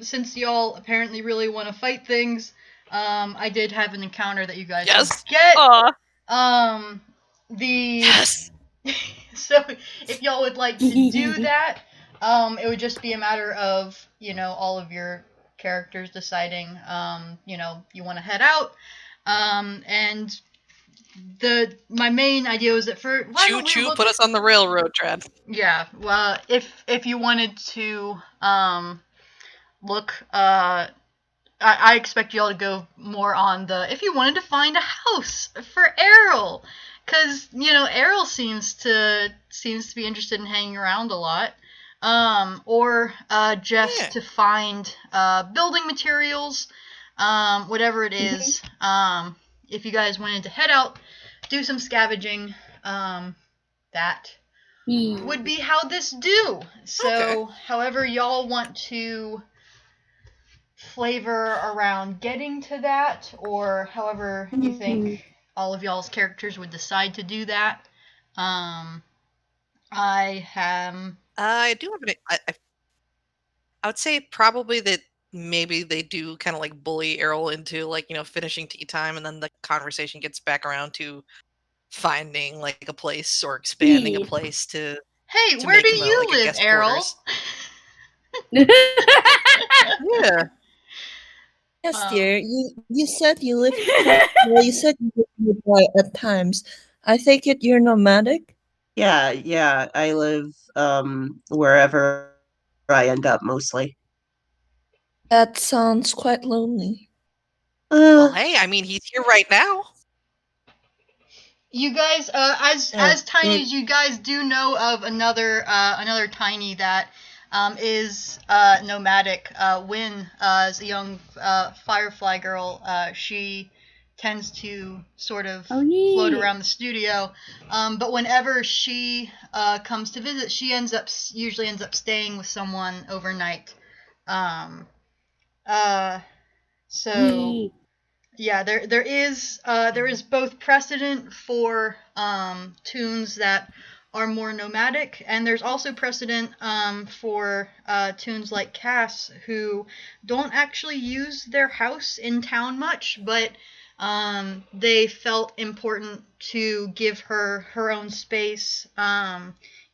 S1: Since y'all apparently really want to fight things, I did have an encounter that you guys could get.
S3: Yes.
S1: So if y'all would like to do that, it would just be a matter of all of your characters deciding you want to head out, and my main idea was that
S3: choo put us on the railroad track.
S1: Yeah, well, if you wanted to look, I expect y'all to go more on if you wanted to find a house for Errol, because Errol seems to be interested in hanging around a lot, or just to find building materials, whatever it is. If you guys wanted to head out, do some scavenging, that would be how this do. So, however y'all want to flavor around getting to that, or however you think all of y'all's characters would decide to do that. I
S3: do have I would say probably that maybe they do kind of like bully Errol into finishing tea time, and then the conversation gets back around to finding like a place or expanding a place to.
S1: Hey, where do you live, Errol?
S3: Yeah.
S6: Yes, dear. You said you live. Well, you said you live nearby at times. I take it you're nomadic.
S5: Yeah. I live wherever I end up mostly.
S6: That sounds quite lonely.
S3: Well, hey, I mean, he's here right now.
S1: You guys, as tiny as you guys do know of another tiny that is nomadic. Wynn, as a young firefly girl, she tends to sort of float around the studio. But whenever she comes to visit, she usually ends up staying with someone overnight. So yeah, there is both precedent for tunes that are more nomadic, and there's also precedent for tunes like Cass, who don't actually use their house in town much, but they felt important to give her her own space,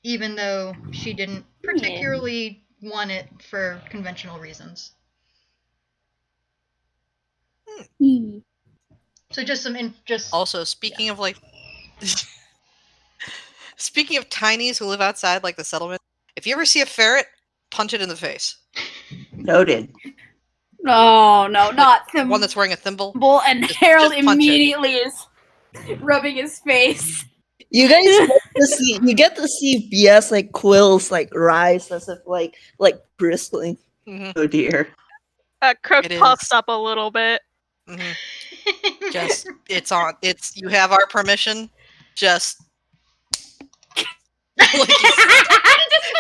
S1: even though she didn't particularly want it for conventional reasons. So
S3: Also, speaking of speaking of tinies who live outside like the settlement, if you ever see a ferret, punch it in the face.
S5: Noted.
S4: No, not
S3: the one that's wearing a thimble.
S4: And Harold immediately is rubbing his face.
S6: You guys get to see BS like quills like rise as if like bristling.
S5: Oh dear.
S2: Croak
S3: It
S2: puffs
S3: is.
S2: up a little bit.
S3: Just, you have our permission. Just. Like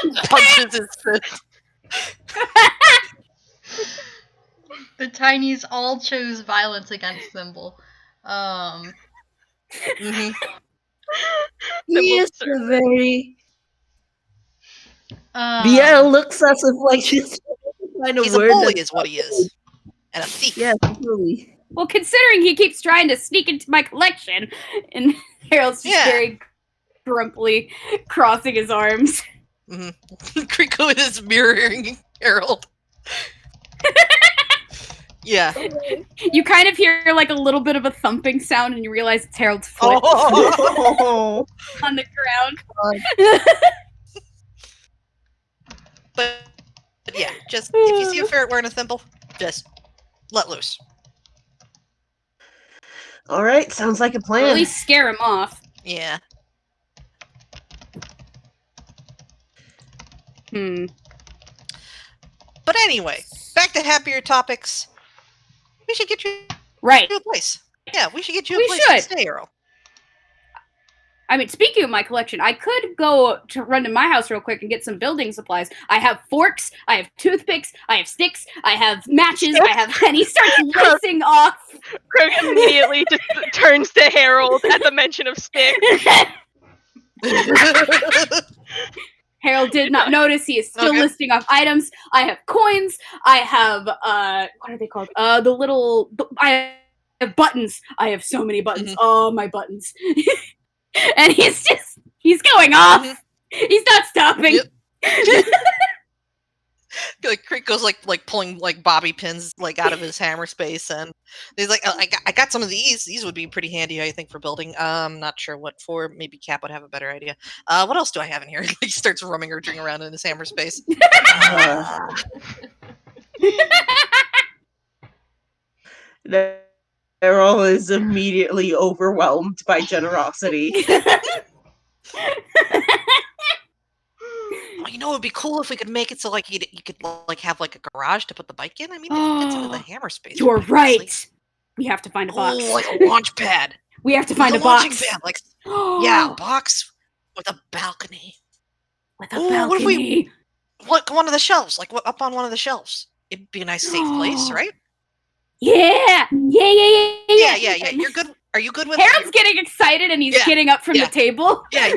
S3: he punches his fist.
S1: The Tinies all chose violence against Thimble.
S6: He is
S2: Thimble
S6: a very.
S1: Um,
S6: Bia looks as if like she's trying to
S3: He's a
S6: word
S3: bully,
S6: that-
S3: is what he is, and a thief.
S6: Yeah, totally.
S4: Well, considering he keeps trying to sneak into my collection, and Harold's just very grumpily crossing his arms.
S3: Kreeko is mirroring Errol. Yeah.
S4: You kind of hear like a little bit of a thumping sound, and you realize it's Harold's foot
S5: Oh.
S4: on the ground.
S3: But yeah, just if you see a ferret wearing a thimble, just let loose.
S5: All right, sounds like a
S4: Or
S5: plan.
S4: at least scare him off.
S3: Yeah. But anyway, back to happier topics. We should get you
S4: Right.
S3: a place. Yeah, we should get you
S4: We
S3: a place
S4: should.
S3: to stay, Errol.
S4: I mean, speaking of my collection, I could go to run to my house real quick and get some building supplies. I have forks, I have toothpicks, I have sticks, I have matches, I have... And he starts listing off.
S2: Croak immediately just turns to Harold at the mention of sticks.
S4: Harold did not notice. He is still listing off items. I have coins. I have, what are they called? I have buttons. I have so many buttons. Oh, my buttons. And he's going off. He's not stopping.
S3: Yep. Like Kreeko's like pulling like bobby pins like out of his hammer space, and he's like, I got some of these. These would be pretty handy, I think, for building. Not sure what for. Maybe Cap would have a better idea. What else do I have in here? He starts rummaging around in his hammer space.
S5: Errol is immediately overwhelmed by generosity.
S3: You know, it'd be cool if we could make it so like you could like have like a garage to put the bike in. I mean, it fits into the hammer space.
S4: You're right.
S3: Honestly.
S4: We have to find a box.
S3: Oh, like a launch pad.
S4: We have to find a
S3: launching
S4: box.
S3: pad, like yeah, a box with a balcony.
S4: With a balcony.
S3: What if we one of the shelves, like up on one of the shelves? It'd be a nice safe place, right?
S4: Yeah.
S3: Yeah. You're good. Are you good with?
S4: Harold's getting excited and he's getting up from the table.
S3: Yeah,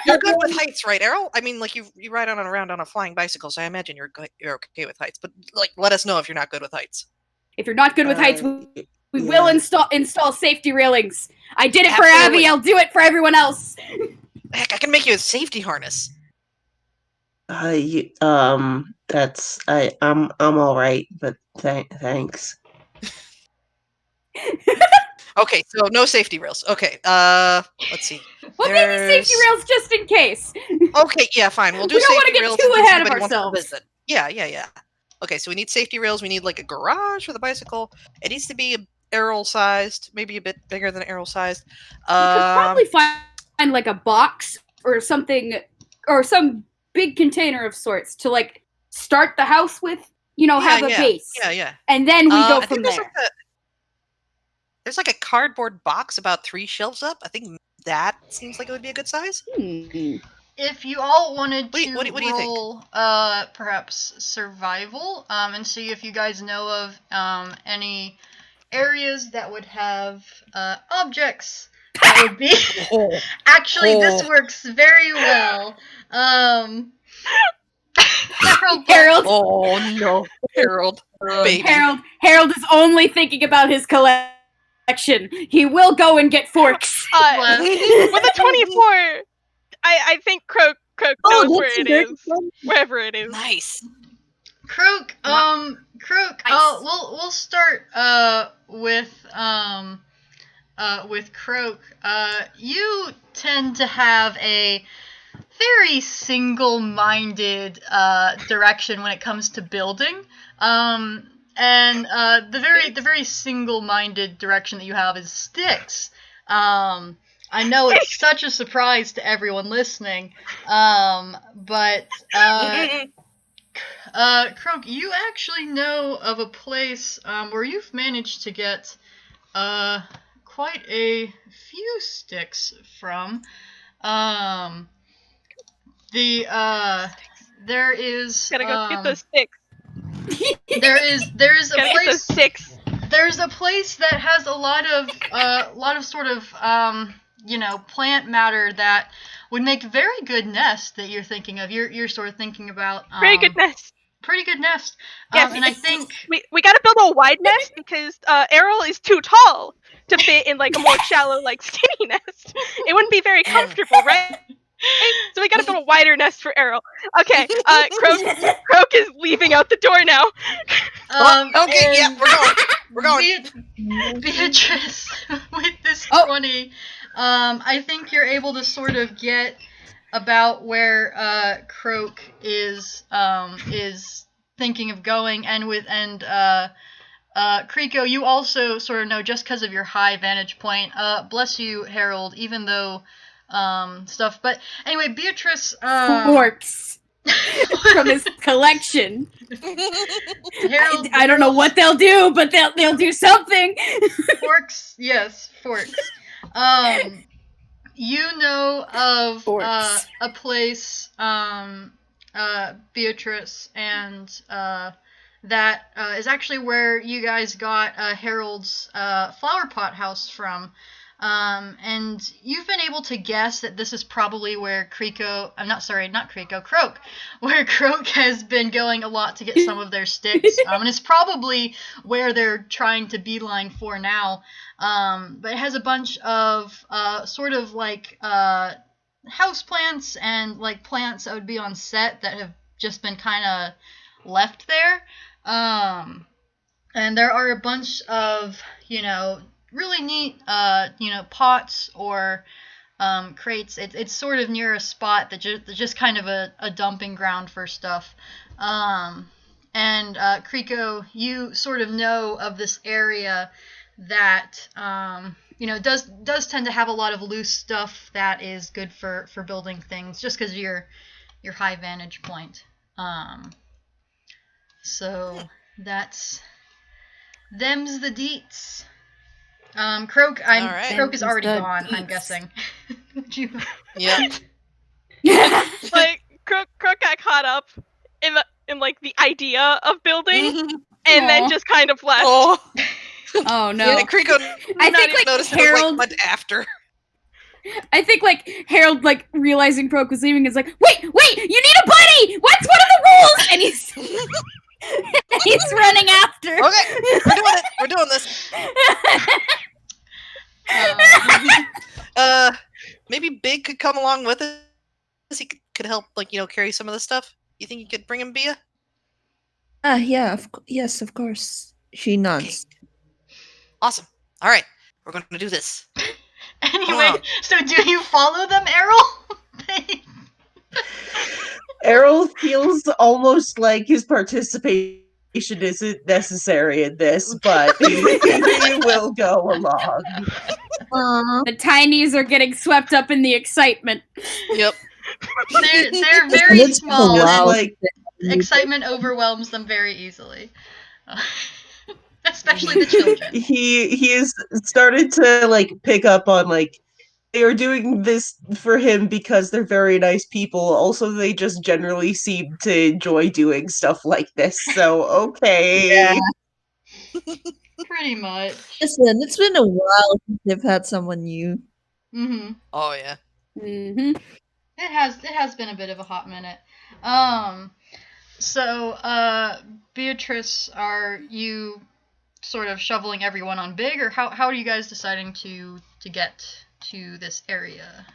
S3: you're good with heights, right, Errol? I mean, like you ride around on a flying bicycle, so I imagine you're okay with heights. But like, let us know if you're not good with heights.
S4: If you're not good with heights, we will install safety railings. I did it for Abby. I'll do it for everyone else.
S3: Heck, I can make you a safety harness.
S5: I'm all right, but thanks.
S3: Okay, so no safety rails. Okay, let's see.
S4: Well, maybe safety rails just in case.
S3: Okay, yeah, fine. We'll do
S4: we don't want to
S3: safety
S4: get
S3: rails
S4: too
S3: in case
S4: ahead of
S3: anybody wants to
S4: ourselves.
S3: visit. Yeah. Okay, so we need safety rails. We need like a garage for the bicycle. It needs to be Errol sized, maybe a bit bigger than Errol sized.
S4: You could probably find like a box or something, or some big container of sorts to like start the house with. Have a base.
S3: Yeah.
S4: And then we go from there.
S3: There's like a cardboard box about 3 shelves up. I think that seems like it would be a good size.
S1: If you all wanted to
S3: what do you
S1: roll, perhaps survival, and see if you guys know of any areas that would have objects that would be. Actually, this works very well.
S4: Harold.
S3: Oh no, Harold. Baby.
S4: Harold is only thinking about his collection. He will go and get forks.
S2: With a 24, I think Croak knows where it is. Wherever it is.
S3: Nice.
S1: Croak, Croak.
S4: Nice.
S1: We'll start with Croak. You tend to have a very single-minded direction when it comes to building. And the very single-minded direction that you have is sticks. I know it's such a surprise to everyone listening, but Croak, you actually know of a place where you've managed to get quite a few sticks from. There is
S2: Gotta go get those sticks.
S1: there is a
S2: Gotta get those
S1: place.
S2: sticks.
S1: There's a place that has a lot of sort of plant matter that would make a very good nest that you're thinking of. You're sort of thinking about
S2: Very good nest.
S1: pretty good nest.
S2: Yes.
S1: And I think
S2: we gotta build a wide nest because Errol is too tall to fit in like a more shallow, like skinny nest. It wouldn't be very comfortable, right? So we gotta build a wider nest for Errol. Okay, Croak is leaving out the door now.
S3: Okay, yeah, we're going.
S1: Beatrice, with this 20, I think you're able to sort of get about where Croak is thinking of going, and Kreeko, you also sort of know just because of your high vantage point. Bless you, Harold, even though stuff. But anyway, Beatrice
S4: Forks from his collection.
S1: Harold,
S4: I don't know what they'll do, but they'll do something.
S1: Forks, yes, forks. You know of a place, Beatrice, and that is actually where you guys got Harold's flower pot house from. And you've been able to guess that this is probably where Kreeko, Croak, where Croak has been going a lot to get some of their sticks. And it's probably where they're trying to beeline for now. But it has a bunch of sort of like house plants and like plants that would be on set that have just been kind of left there. And there are a bunch of, really neat, pots or crates. It's sort of near a spot that just kind of a dumping ground for stuff. And Kreeko, you sort of know of this area that does tend to have a lot of loose stuff that is good for building things, just because of your high vantage point. So that's them's the deets. Croak, Croak is already gone, I'm guessing.
S3: Yep.
S2: Like Croak got caught up in like the idea of building, and then just kind of left.
S4: Oh no!
S3: Yeah, Kreeko,
S4: I think like
S3: noticed
S4: Harold.
S3: It was, like, after.
S4: I think like Harold, like realizing Croak was leaving, is like, wait, you need a buddy. What's one of the rules? And he's running after.
S3: Okay, we're doing this. Maybe Big could come along with us. He could help, like, carry some of the stuff. You think you could bring him, Bia?
S6: Yeah, yes, of course. She nods.
S3: Okay. Awesome. All right, we're going to do this.
S1: Anyway, so do you follow them, Errol?
S5: Errol feels almost like his participation isn't necessary in this, but he will go along.
S4: The tinies are getting swept up in the excitement.
S3: Yep.
S1: They're very small.
S6: Wow.
S1: Excitement overwhelms them very easily. Especially the children.
S5: He has started to like pick up on like they are doing this for him because they're very nice people. Also, they just generally seem to enjoy doing stuff like this. So okay.
S6: Yeah.
S1: Pretty much.
S6: Listen, it's been a while since they've had someone new.
S1: Mm-hmm.
S3: Oh yeah.
S4: Mm-hmm.
S1: It has been a bit of a hot minute. So Beatrice, are you sort of shoveling everyone on Big, or how are you guys deciding to get to this area?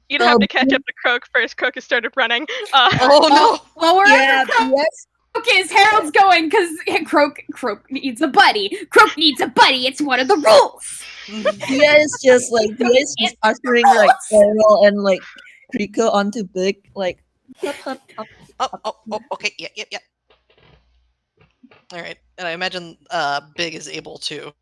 S2: You'd have to catch up to Croak first. Croak has started running.
S3: Oh no!
S4: Well, we're
S6: Yeah,
S4: yes. Okay, as Harold's going, because Croak needs a buddy. Croak needs a buddy. It's one of the rules.
S6: Bia is just ushering like Errol and like Kreeko onto Big, like hop.
S3: Oh, okay, yep. All right, and I imagine Big is able to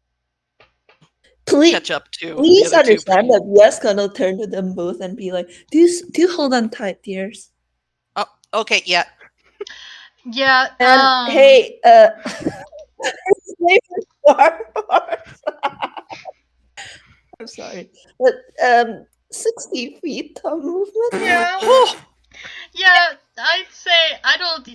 S3: catch up to.
S6: Please
S3: the other
S6: understand that Bia's gonna turn to them both and be like, "Do hold on tight, dears."
S3: Oh, Okay, yeah.
S1: Yeah.
S6: And hey, his name is Star Wars. I'm sorry, but 60 feet of movement.
S1: Yeah.
S3: Oh,
S1: Yeah, I'd say I don't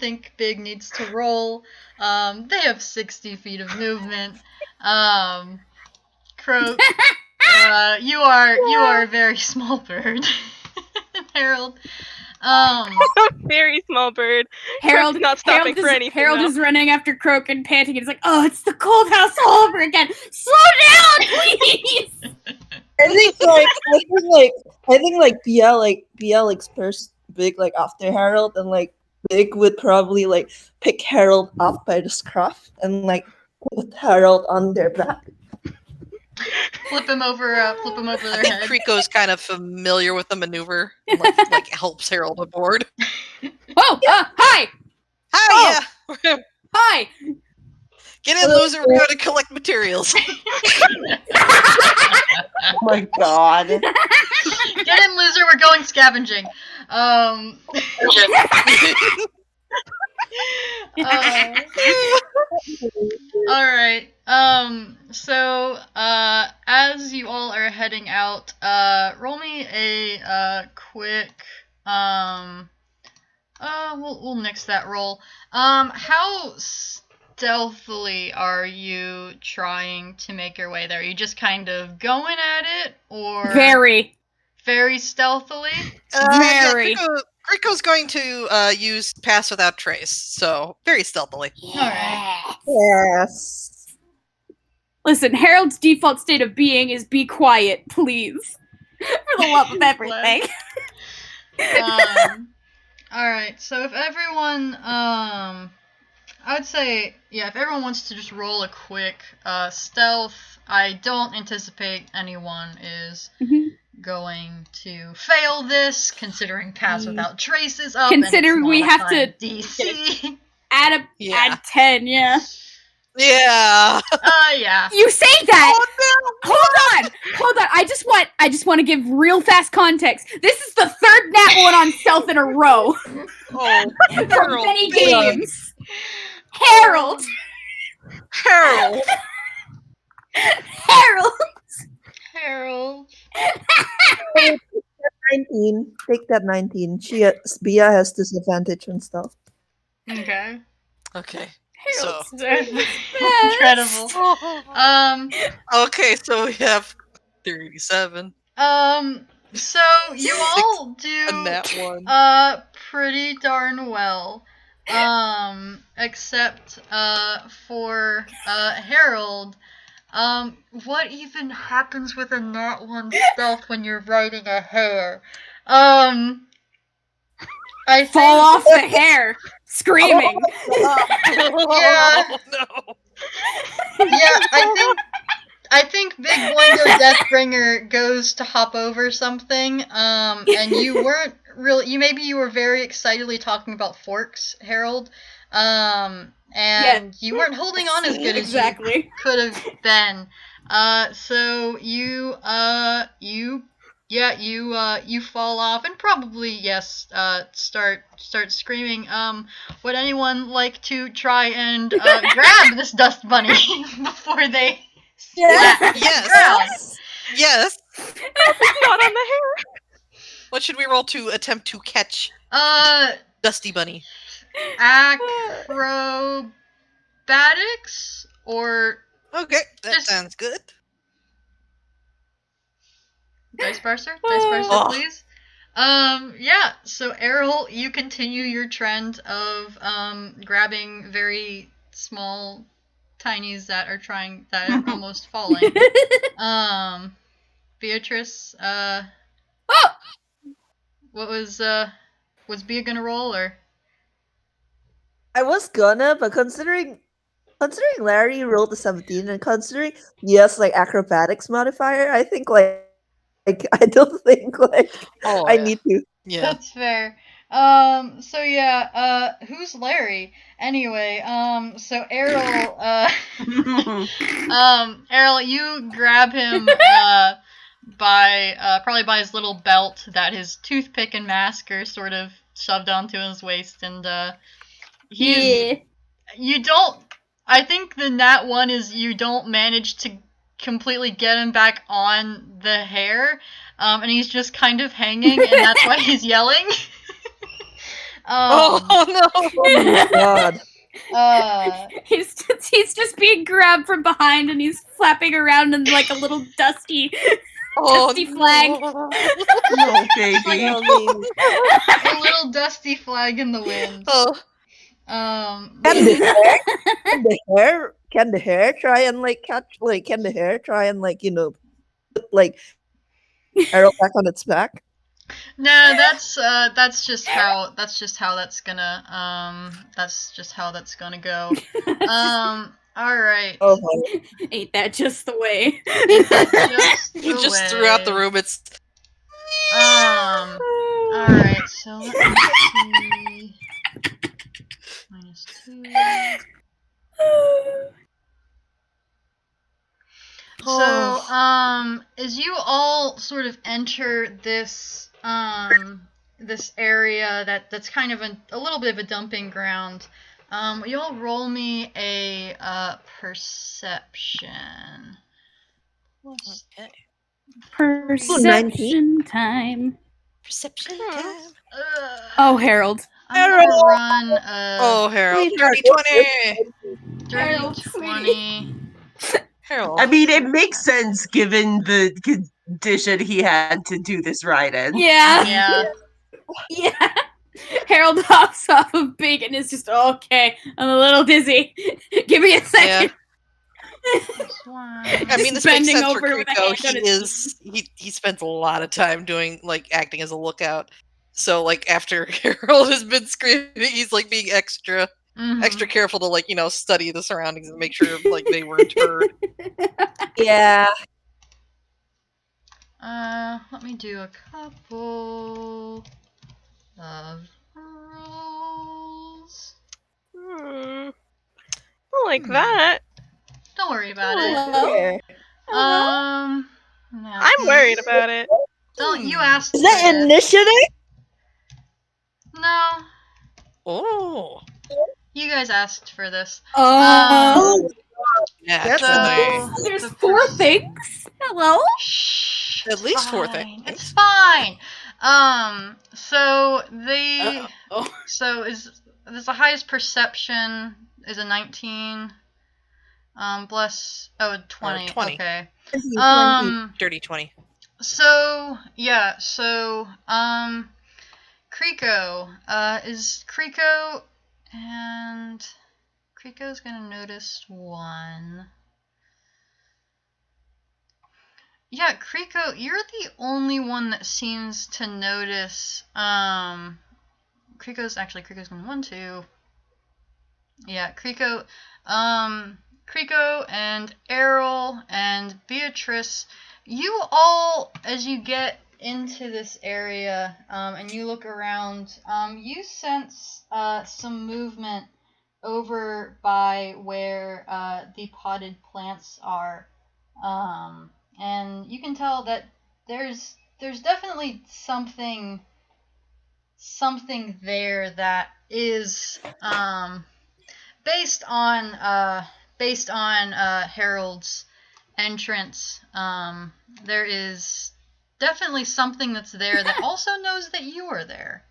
S1: think Big needs to roll. They have 60 feet of movement. Croak, you are a very small bird. Harold.
S2: A very small bird.
S4: Harold,
S2: Croak's not stopping for anything.
S4: Harold
S2: though.
S4: is running after Croak and panting. It's like, oh, it's the cold house all over again. Slow down, please.
S6: I think Bia like spurs Big like after Harold, and like Big would probably like pick Harold up by the scruff and like put Harold on their back.
S1: Flip him over
S3: I
S1: their
S3: think
S1: head.
S3: Kreeko's kind of familiar with the maneuver, and, like helps Harold aboard.
S4: Oh, hi,
S3: Hi, yeah.
S4: hi.
S3: Get in, loser. We're going to collect materials.
S5: Oh my god.
S1: Get in, loser. We're going scavenging. All right. So, as you all are heading out, roll me a quick. We'll nix that roll. How stealthily are you trying to make your way there? Are you just kind of going at it, or
S4: Very
S1: stealthily?
S4: Very.
S3: Yeah, Kreeko's going to use Pass Without Trace, so very stealthily.
S1: Alright.
S6: Yes.
S4: Listen, Harold's default state of being is be quiet, please. For the love of everything.
S1: Alright, so if everyone, I would say, yeah, if everyone wants to just roll a quick stealth, I don't anticipate anyone is going to fail this, considering Pass Without Trace is up.
S4: Considering we have to
S1: DC.
S4: add 10, yeah.
S3: Yeah.
S1: Yeah.
S4: You say that.
S3: Oh, no.
S4: Hold on. I just want to give real fast context. This is the third nat one on stealth in a row
S3: Oh,
S4: for
S3: Harold,
S4: many
S3: baby.
S4: games. Harold.
S3: Harold.
S6: 19. Take that 19. Bia has disadvantage and stuff.
S1: Okay.
S3: Okay.
S4: Harold's
S3: So.
S1: Incredible.
S3: Okay, so we have 37.
S1: So you all do
S3: And that one.
S1: pretty darn well. Except for Harold. What even happens with a nat 1 stealth when you're riding a hare? I
S4: fall off the hair, screaming.
S1: Yeah.
S3: Oh, no.
S1: Yeah, I think Big Boingo Deathbringer goes to hop over something, and you weren't really, you were very excitedly talking about forks, Harold, and you weren't holding on as good as you could have been, so you fall off and probably, yes, start screaming. Would anyone like to try and grab this dust bunny before they
S6: Yeah.
S3: Yes. Yes.
S2: Not on the hair.
S3: What should we roll to attempt to catch Dusty Bunny?
S1: Acrobatics or
S3: Okay, that
S1: Just-
S3: sounds good.
S1: Dice Parser,
S3: Oh.
S1: please. Yeah, so Errol, you continue your trend of grabbing very small tinies that are almost falling. Beatrice, what was Bea gonna roll, or?
S6: I was gonna, but considering Larry rolled a 17 and considering like acrobatics modifier, I think like I don't think I need to.
S3: Yeah.
S1: That's fair. So yeah, who's Larry? Anyway, so Errol, Errol, you grab him, probably by his little belt that his toothpick and mask are sort of shoved onto his waist, and
S4: Yeah.
S1: you don't. I think the nat one is you don't manage to completely get him back on the hair, and he's just kind of hanging, and that's why he's yelling.
S3: Oh no!
S6: Oh my god.
S4: He's just being grabbed from behind and he's flapping around in like a little dusty dusty flag.
S3: No.
S5: No, baby.
S1: A little dusty flag in the wind.
S3: Oh.
S6: Can the hair try and like catch, like, can the hair try and like, put like Errol back on its back?
S1: No, that's just how that's just how that's gonna go. All right.
S6: Oh my.
S4: Ain't that just the way?
S1: Ain't that just
S3: You
S1: the
S3: just
S1: way?
S3: threw out the room. It's
S1: All right. So let me see. -2. So, as you all sort of enter this this area that's kind of a little bit of a dumping ground, you all roll me a perception.
S3: okay.
S4: Perception time.
S3: Perception time.
S4: Oh, Harold.
S1: I'm gonna run
S3: Oh, Harold.
S6: Sweetheart,
S3: Dirty 20.
S1: dirty 20.
S3: Harold.
S5: I mean, it makes sense given the condition he had to do this ride in.
S4: Yeah.
S1: Yeah.
S4: Yeah. Harold hops off of Big and is just okay. I'm a little dizzy. Give me a second.
S3: I mean, this makes
S4: bending
S3: sense for
S4: over with a
S3: Kreeko.
S4: hand on his
S3: He spends a lot of time doing, like, acting as a lookout. So, like, after Harold has been screaming, he's, like, being extra careful to, like, study the surroundings and make sure, like, they weren't heard.
S6: Yeah.
S1: Let me do a couple of rolls.
S2: I like that.
S1: Don't worry about it.
S6: Yeah.
S1: No.
S2: I'm worried about it.
S1: Don't you asked
S6: Is
S1: for
S6: that
S1: this.
S6: initiative?
S1: No,
S3: Oh.
S1: you guys asked for this.
S4: Oh.
S3: Yeah,
S1: So
S4: There's
S1: the
S4: 4
S1: first-
S4: things? Hello?
S1: Shh,
S3: At
S1: it's
S3: least 4
S1: fine.
S3: things.
S1: It's fine. So the
S4: Oh.
S1: so is the highest perception is a 19. Bless 20.
S3: 20.
S1: Okay.
S6: 20.
S3: Dirty 20.
S1: So yeah, so Kreeko is Kreeko, and Kreeko's gonna notice 1. Yeah, Kreeko, you're the only one that seems to notice. Kreeko's gonna 1, 2. Yeah, Kreeko, Kreeko and Errol and Beatrice, you all, as you get into this area, and you look around, you sense some movement over by where the potted plants are, and you can tell that there's definitely something there that is based on Harold's entrance. There is definitely something that's there that also knows that you are there.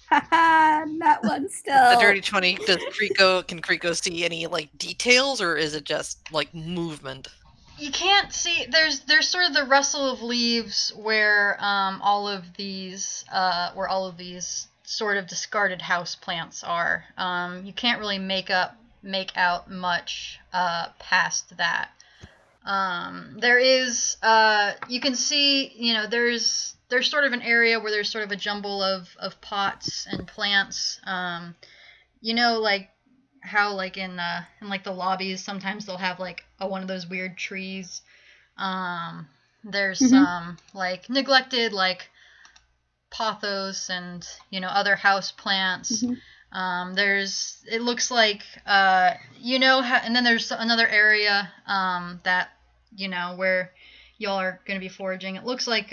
S4: Haha, not one still.
S3: The dirty 20. Can Kreeko see any, like, details, or is it just, like, movement?
S1: You can't see. There's sort of the rustle of leaves where all of these sort of discarded house plants are. You can't really make out much past that. There is you can see, there's sort of an area where there's sort of a jumble of pots and plants. Like how, like, in like the lobbies sometimes they'll have like one of those weird trees. There's some like neglected, like, pothos and other house plants. It looks like, and then there's another area that, where y'all are going to be foraging. It looks like,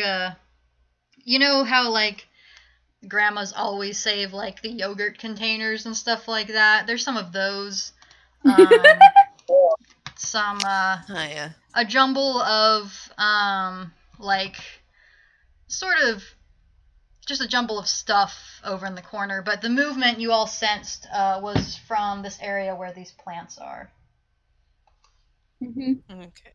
S1: you know how, like, grandmas always save, like, the yogurt containers and stuff like that? There's some of those. Some,
S3: yeah.
S1: a jumble of, like, sort of just a jumble of stuff over in the corner, but the movement you all sensed was from this area where these plants are.
S3: Okay.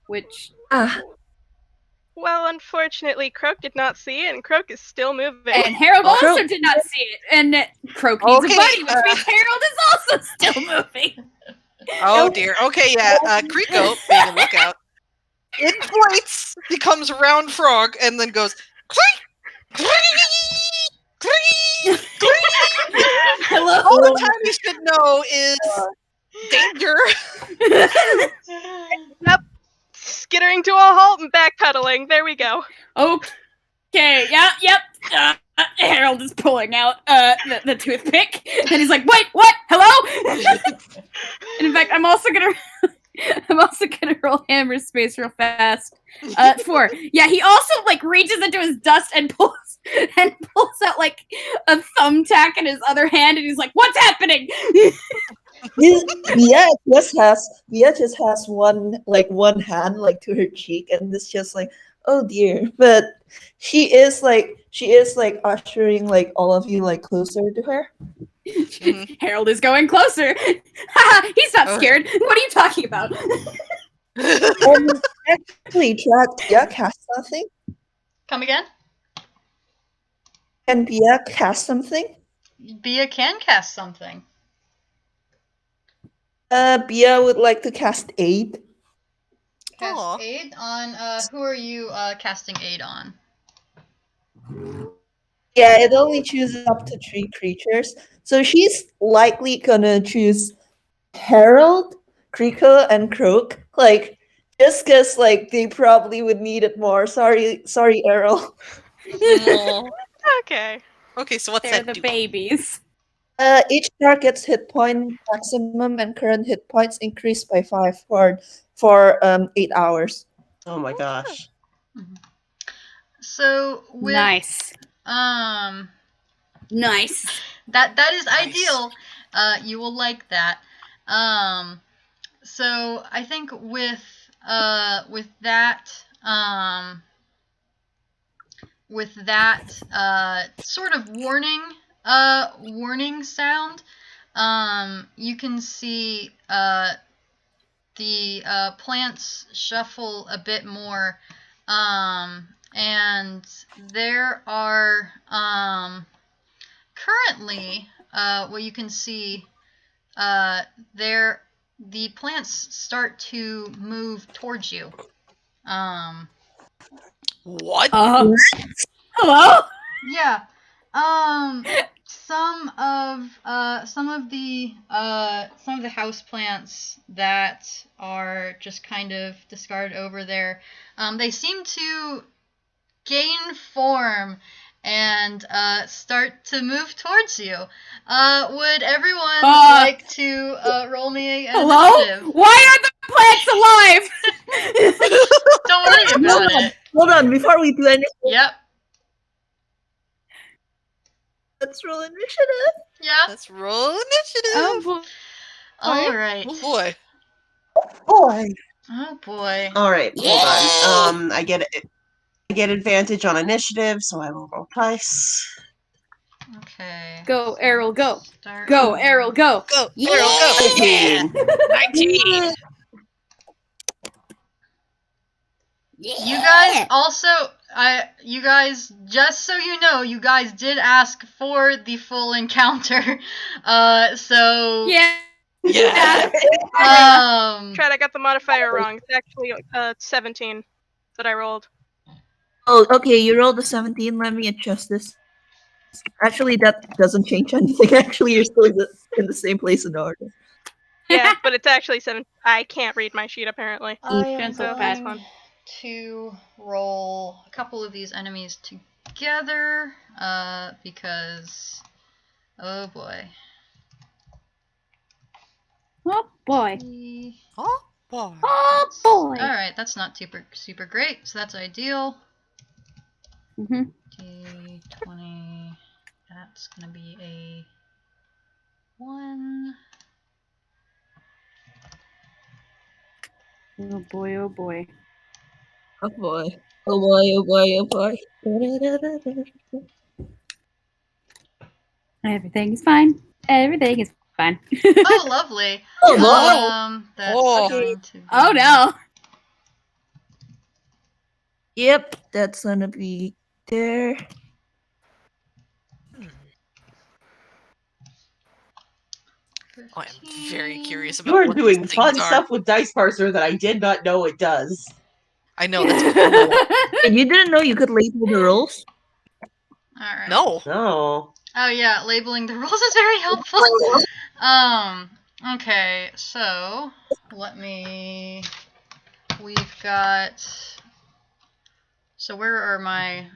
S4: Which
S2: Well, unfortunately, Croak did not see it, and Croak is still moving.
S4: and Harold
S6: Oh,
S4: also
S6: Croak.
S4: did not see it, and Croak needs
S3: Okay,
S4: a buddy, which means Harold is also still moving.
S3: Oh dear. Okay, yeah. Kreeko, being a lookout, inflates, becomes a round frog, and then goes.
S4: Hello.
S3: All the time you should know is danger.
S2: Yep. Skittering to a halt and backpedaling. There we go.
S4: Okay. Yep. Harold is pulling out the toothpick, and he's like, "Wait, what? Hello?" And in fact, I'm also gonna roll hammer space real fast. 4. Yeah, he also like reaches into his dust and pulls out like a thumbtack in his other hand, and he's like, "What's happening?"
S6: Via just has one hand like to her cheek, and it's just like, oh dear. But she is like ushering like all of you like closer to her.
S4: Harold is going closer. Haha, he's not scared. What are you talking about?
S6: Actually, Via cast something.
S1: Come again?
S6: Can Via cast something?
S1: Bia can cast something.
S6: Bia would like to cast aid.
S1: Cast aid on, who are you casting aid on?
S6: Yeah, it only chooses up to 3 creatures. So she's likely gonna choose Harold, Kreeko, and Croak. Like, just because like they probably would need it more. Sorry, Errol.
S2: Okay.
S3: Okay, so what's
S4: They're
S3: that
S4: the
S3: do?
S4: babies.
S6: Each target's hit point maximum and current hit points increased by 5 for 8 hours.
S5: Oh my gosh.
S1: So with
S4: Nice.
S1: that is ideal. You will like that. So I think with that sort of warning sound, you can see the plants shuffle a bit more, and there are currently what you can see the plants start to move towards you.
S3: What?
S4: Hello?
S1: Yeah. Some of the houseplants that are just kind of discarded over there, they seem to gain form and start to move towards you. Would everyone like to roll me an
S4: Hello?
S1: initiative?
S4: Why are the plants alive?
S1: Don't worry about it.
S6: Hold on, before we do anything,
S1: Yep.
S6: let's roll initiative.
S1: Yeah.
S3: Let's roll initiative.
S4: Oh boy.
S1: All right.
S3: Oh boy.
S5: Boy.
S1: Oh boy.
S5: All right, hold on. I get advantage on initiative, so I will roll twice.
S1: Okay.
S4: Go, Errol, go.
S1: Start.
S4: Go, Errol, go.
S3: Go, Errol, go. Yeah. 19.
S1: You guys also, you guys, just so you know, you guys did ask for the full encounter. So.
S4: Yeah.
S3: Yeah.
S2: Tried, I got the modifier wrong. It's actually 17 that I rolled.
S6: Oh, okay, you rolled a 17. Let me adjust this. Actually, that doesn't change anything. Actually, you're still in the same place in order.
S2: Yeah, but it's actually 7. I can't read my sheet apparently.
S1: I am
S4: Gentle
S1: going to roll a couple of these enemies together, because, oh boy.
S4: Oh boy.
S3: Oh boy.
S4: Oh boy.
S1: Alright, that's not super great, so that's ideal.
S4: Mhm.
S1: D20. That's gonna be a 1.
S4: Oh boy. Oh boy.
S6: Oh boy. Oh boy, oh boy, oh boy.
S4: Everything is fine. Everything is fine.
S1: Oh, lovely.
S6: Oh boy.
S1: That's
S3: Oh.
S1: going to be...
S4: Oh no.
S6: Yep, that's gonna be there.
S3: I am very curious
S5: You
S3: about
S5: are
S3: what
S5: doing
S3: these
S5: fun
S3: things are.
S5: stuff with Dice Parser that I did not know it does.
S3: I know, that's cool.
S6: And you didn't know you could label the rules?
S1: Alright.
S3: No.
S5: No.
S1: Oh yeah, labeling the rules is very helpful. Okay, so we've got, so where are my,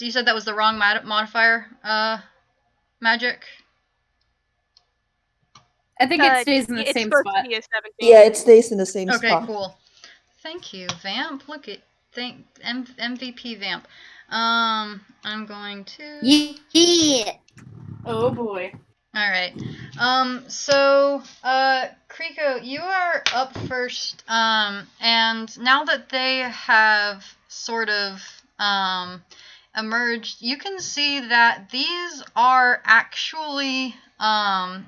S1: you said that was the wrong modifier, magic?
S4: I think it stays in the
S2: it's
S4: same
S2: supposed
S4: spot.
S2: to be a 17.
S6: Yeah, it stays in the same
S1: Okay,
S6: spot.
S1: cool. Thank you, Vamp. Look at, MVP Vamp. I'm going to...
S4: Yeah. Oh boy.
S1: Alright. So, Kreeko, you are up first, and now that they have sort of, emerged, you can see that these are actually,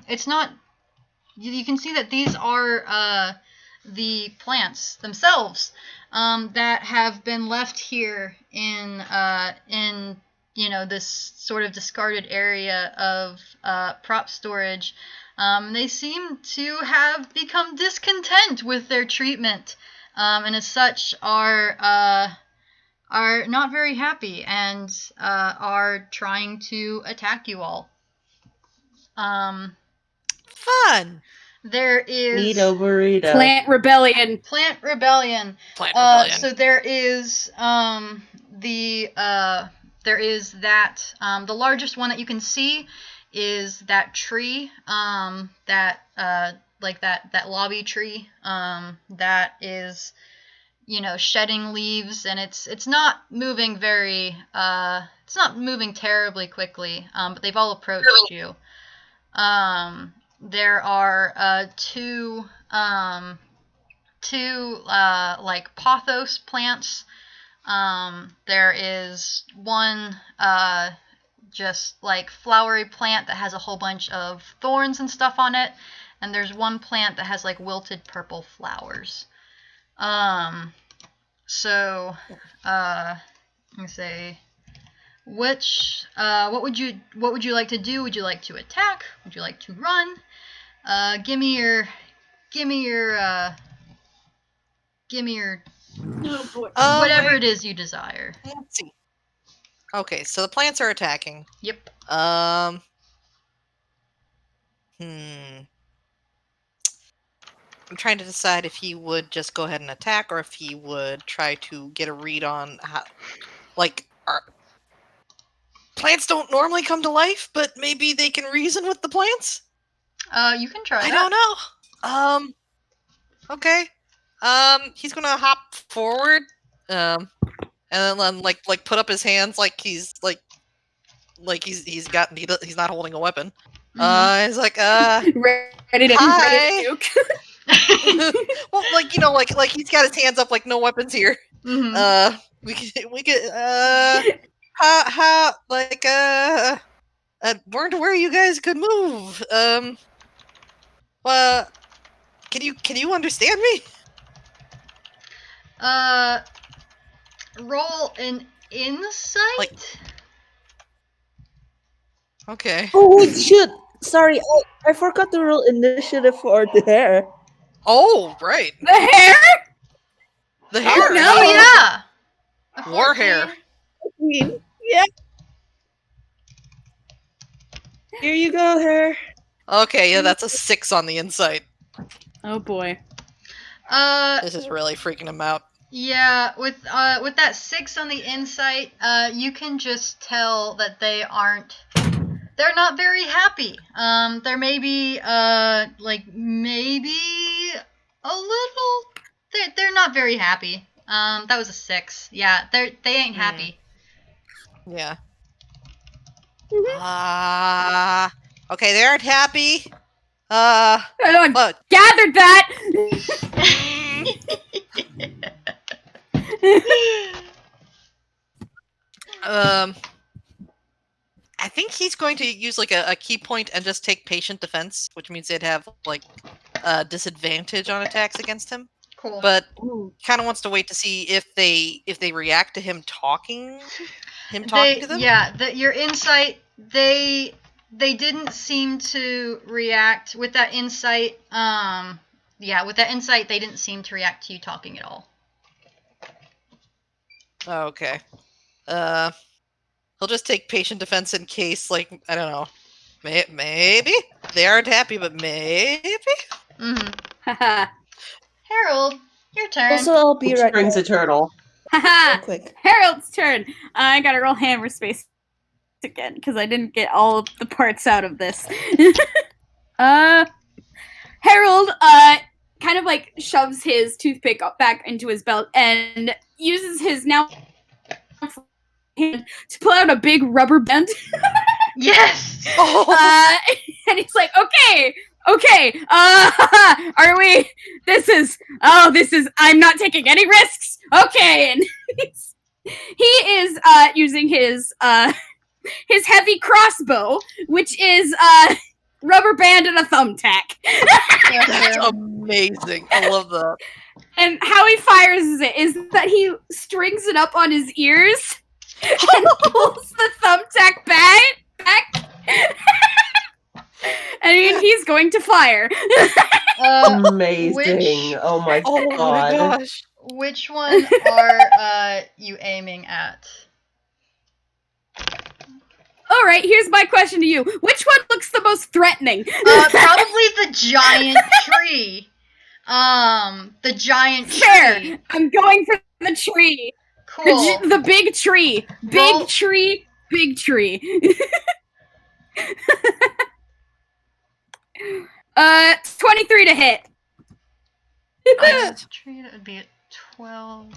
S1: it's not, you can see that these are, the plants themselves, that have been left here in this sort of discarded area of prop storage. They seem to have become discontent with their treatment, and as such are not very happy and are trying to attack you all.
S3: Fun.
S1: There is
S5: Neato burrito.
S4: Plant rebellion.
S1: Plant rebellion.
S3: Plant rebellion.
S1: So there is there is that the largest one that you can see is that tree, that lobby tree, that is, shedding leaves, and it's not moving it's not moving terribly quickly, but they've all approached you. There are two like pothos plants. There is one just like flowery plant that has a whole bunch of thorns and stuff on it, and there's one plant that has like wilted purple flowers. So let me say, what would you like to do? Would you like to attack? Would you like to run? Give me your
S4: Oh boy.
S1: whatever it is you desire.
S3: Let's see. Okay, so the plants are attacking.
S1: Yep.
S3: I'm trying to decide if he would just go ahead and attack, or if he would try to get a read on how, plants don't normally come to life, but maybe they can reason with the plants?
S1: You can try
S3: I
S1: that.
S3: don't know. Okay. He's gonna hop forward, and then like put up his hands like he's he's not holding a weapon.
S1: Mhm.
S3: He's like,
S4: ready to
S3: hi.
S4: nuke.
S3: Well, like he's got his hands up like no weapons here.
S1: Mhm.
S3: We could how weren't aware you guys could move. Well, can you understand me?
S1: Roll an insight.
S3: Okay.
S6: Oh shoot! Sorry, I forgot to roll initiative for the hair.
S3: Oh, right.
S4: The hair?
S3: The hair.
S1: Oh no, yeah. A
S3: War hair.
S1: 14.
S6: Yeah. Here you go, hair.
S3: Okay, yeah, that's a 6 on the insight.
S4: Oh boy.
S3: This is really freaking him out.
S1: Yeah, with that 6 on the insight, you can just tell that they aren't they're not very happy. They're maybe maybe a little. They're not very happy. That was a 6. Yeah, they ain't happy.
S3: Yeah. Okay, they aren't happy.
S4: I
S3: What?
S4: gathered that.
S3: I think he's going to use like a key point and just take patient defense, which means they'd have like disadvantage on attacks against him.
S1: Cool.
S3: But kind of wants to wait to see if they react to him talking to them.
S1: Yeah, your insight. They didn't seem to react with that insight. With that insight, they didn't seem to react to you talking at all.
S3: Oh, okay. He'll just take patient defense in case, like, I don't know. Maybe they aren't happy, but maybe.
S1: Harold, your turn.
S6: Also, I'll be right
S5: Brings a
S6: back.
S5: turtle.
S6: Real quick.
S4: Harold's turn. I gotta roll hammer space again because I didn't get all of the parts out of this. Harold kind of like shoves his toothpick back into his belt and uses his now hand to pull out a big rubber band.
S1: Yes.
S4: And he's like, okay, are we, this is, I'm not taking any risks. Okay. And he is using his heavy crossbow, which is rubber band and a thumbtack.
S3: That's amazing. I love that.
S4: And how he fires it is that he strings it up on his ears and pulls the thumbtack back. And he's going to fire.
S5: Amazing. Oh my god.
S3: Gosh.
S1: Which one are you aiming at?
S4: All right, here's my question to you. Which one looks the most threatening?
S1: Probably the giant tree. The giant
S4: Fair.
S1: tree.
S4: I'm going for the tree.
S1: Cool.
S4: The big tree.
S1: Roll.
S4: Big tree. 23 to hit.
S1: Tree, that would be at 12.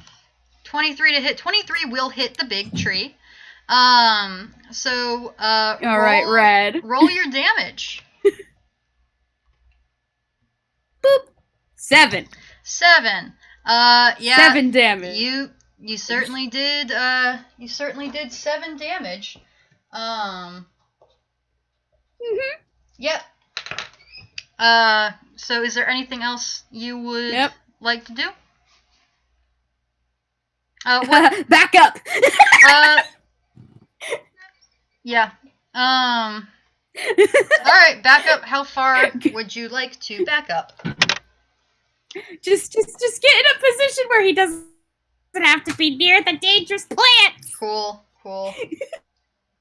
S1: 23 to hit. 23 will hit the big tree.
S4: All right, red.
S1: Roll your damage.
S4: Boop. 7.
S1: 7. Yeah.
S4: 7 damage.
S1: You certainly did. You certainly did 7 damage. Yep. So is there anything else you would like to do? What?
S4: Back up.
S1: Yeah. All right, back up. How far would you like to back up?
S4: Just get in a position where he doesn't have to be near the dangerous plants.
S1: Cool.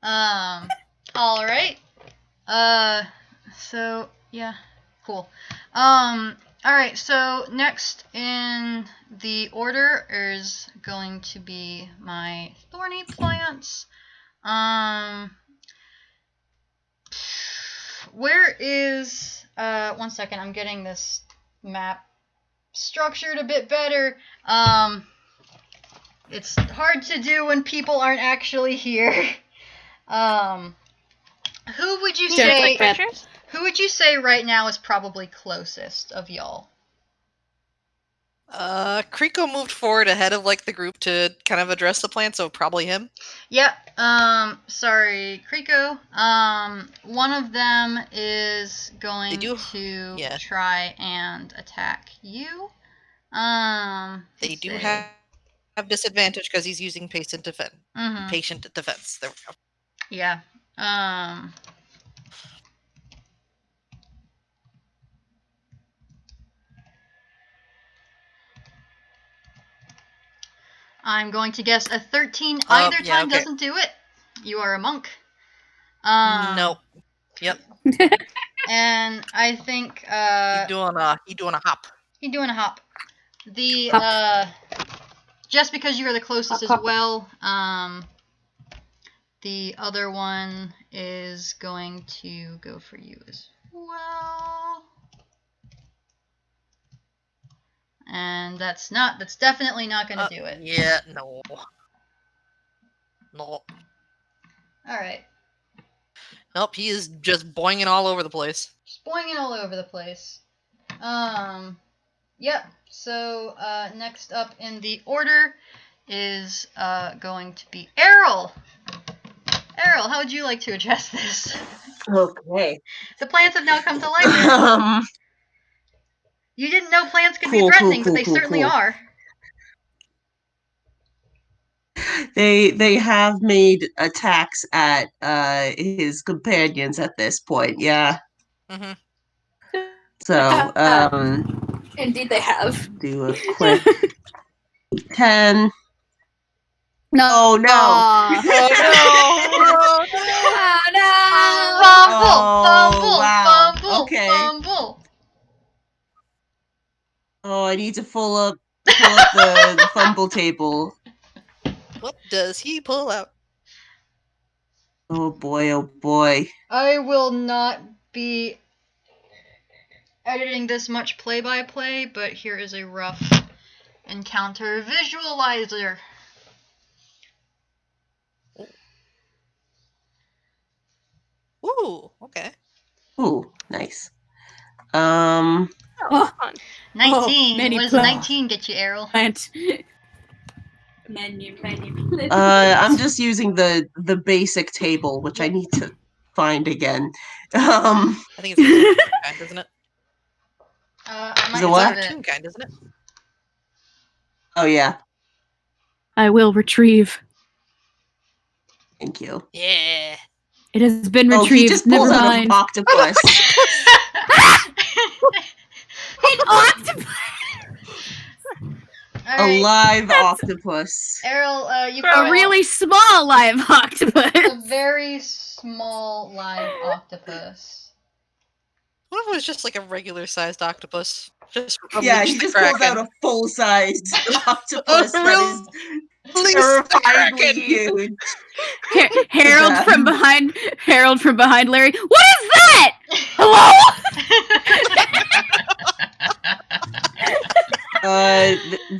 S1: All right. So yeah, cool. All right. So next in the order is going to be my Thorny Plants. Where is 1 second, I'm getting this map structured a bit better. It's hard to do when people aren't actually here. Who would you say right now is probably closest of y'all?
S3: Kreeko moved forward ahead of like the group to kind of address the plan, so probably him.
S1: Yep. Sorry, Kreeko. One of them is going to try and attack you.
S3: They do have disadvantage because he's using patient defense. Patient defense. There we go.
S1: Yeah. I'm going to guess a 13 either time doesn't do it. You are a monk.
S3: Nope. Yep.
S1: And I think
S3: he's doing a hop.
S1: He's doing a hop. The just because you are the closest as well, the other one is going to go for you as well. And that's definitely not going to do it.
S3: Yeah, no. No.
S1: Alright.
S3: Nope, he is just boinging all over the place.
S1: Just boinging all over the place. Yep. So, next up in the order is going to be Errol. Errol, how would you like to address this?
S5: Okay.
S1: The plants have now come to life. You didn't know plants could be threatening, but they certainly are.
S5: They have made attacks at his companions at this point, yeah.
S3: Mm-hmm.
S5: So,
S4: Indeed, they have.
S5: do a quick 10.
S4: No.
S5: Oh no!
S3: Oh no!
S1: Fumble!
S5: wow.
S1: Fumble!
S5: Okay.
S1: Fumble!
S5: Oh, I need to pull up the fumble table.
S3: What does he pull out?
S5: Oh boy, oh boy.
S1: I will not be editing this much play-by-play, but here is a rough encounter visualizer.
S3: Ooh, okay.
S5: Ooh, nice.
S2: Oh, fun.
S1: 19.
S4: many
S1: What does
S4: plants.
S1: 19 get you, Errol?
S4: Plant. Menu.
S5: I'm just using the basic table, which I need to find again.
S3: I think it's Toonkind, isn't it?
S1: I might
S5: The what?
S1: have it.
S3: Toonkind, isn't it?
S5: Oh yeah,
S4: I will retrieve.
S5: thank you.
S3: Yeah.
S4: It has been
S5: Oh,
S4: retrieved.
S5: he just
S4: Never
S5: pulls out
S4: mind.
S5: an octopus.
S4: An octopus.
S1: All
S5: A
S1: right,
S5: live octopus.
S1: Errol, you
S2: A
S1: caught
S4: A really small live
S1: a
S4: octopus.
S1: very small live octopus.
S3: What if it was just like a regular sized octopus? Just
S5: Yeah,
S3: release
S5: he
S3: the
S5: just pulls out
S3: Kraken.
S5: a full-sized octopus that is
S3: Release the
S5: terrifyingly
S3: Kraken!
S5: huge.
S4: Harold
S5: Yeah.
S4: from behind. Harold from behind Larry. What is that? Hello?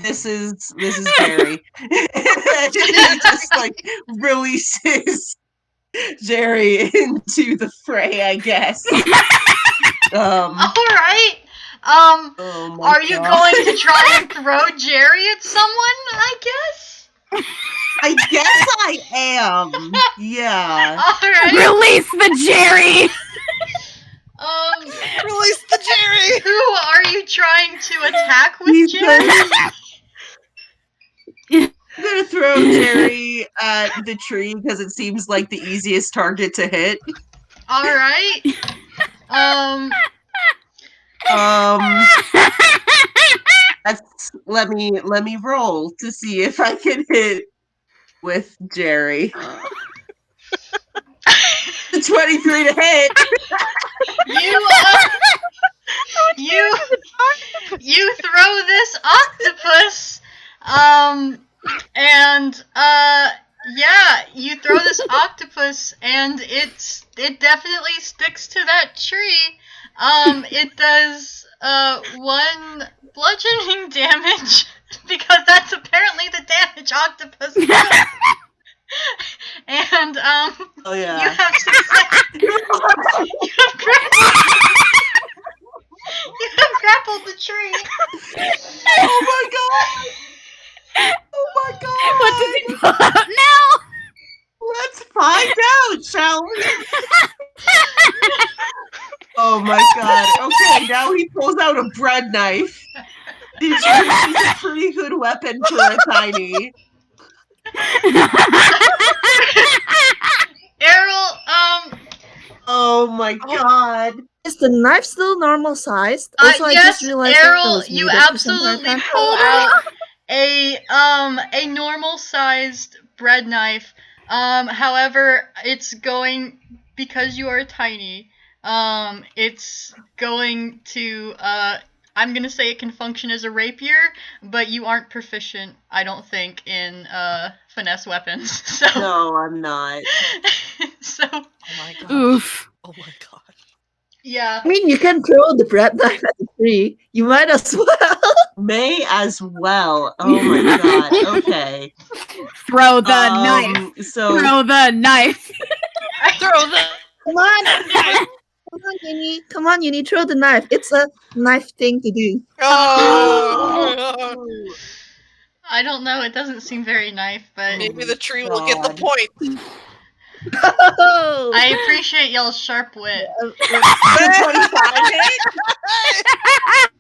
S5: This is Jerry. He just like releases Jerry into the fray, I guess.
S1: All right.
S5: Oh my
S1: Are you
S5: God.
S1: going to try and throw Jerry at someone? I guess.
S5: I guess I am. Yeah.
S1: All right.
S4: Release the Jerry.
S3: Release the Jerry!
S1: Who are you trying to attack with
S5: He's
S1: Jerry?
S5: I'm gonna throw Jerry at the tree because it seems like the easiest target to hit.
S1: All right.
S5: Let me roll to see if I can hit with Jerry. 23 to hit.
S1: You throw this octopus, and yeah, you throw this octopus, and it definitely sticks to that tree. It does 1 bludgeoning damage because that's apparently the damage octopus does. And
S5: Oh yeah.
S1: you have success. You have grappled the tree.
S5: Oh my God! Oh my God!
S4: What does he pull out now?
S5: Let's find out, shall we? Oh my God! Okay, now he pulls out a bread knife, which is a pretty good weapon for a tiny.
S1: Errol,
S5: Oh my God!
S6: Is the knife still normal sized? Also, I
S1: yes,
S6: just realized that I
S1: Errol,
S6: was
S1: you
S6: muted for some
S1: absolutely
S6: time.
S1: pull out a normal sized bread knife. However, it's going, because you are tiny, it's going to I'm gonna say it can function as a rapier, but you aren't proficient, I don't think, in finesse weapons. So
S5: No, I'm not.
S1: So
S3: Oh my god.
S4: Oof.
S3: Oh my god.
S1: yeah.
S6: I mean, you can throw the bread knife at the tree. You might as well.
S5: May as well. Oh my god. Okay.
S4: Throw the knife.
S5: So
S4: Throw the knife.
S3: Throw the
S6: Come on. Come on, Yuni. Come on, Yuni. Throw the knife. It's a knife thing to do.
S3: Oh.
S1: I don't know. It doesn't seem very nice, but
S3: Maybe the tree will get the
S5: God.
S3: point.
S6: Oh!
S1: I appreciate y'all's sharp wit.
S5: 25 hit?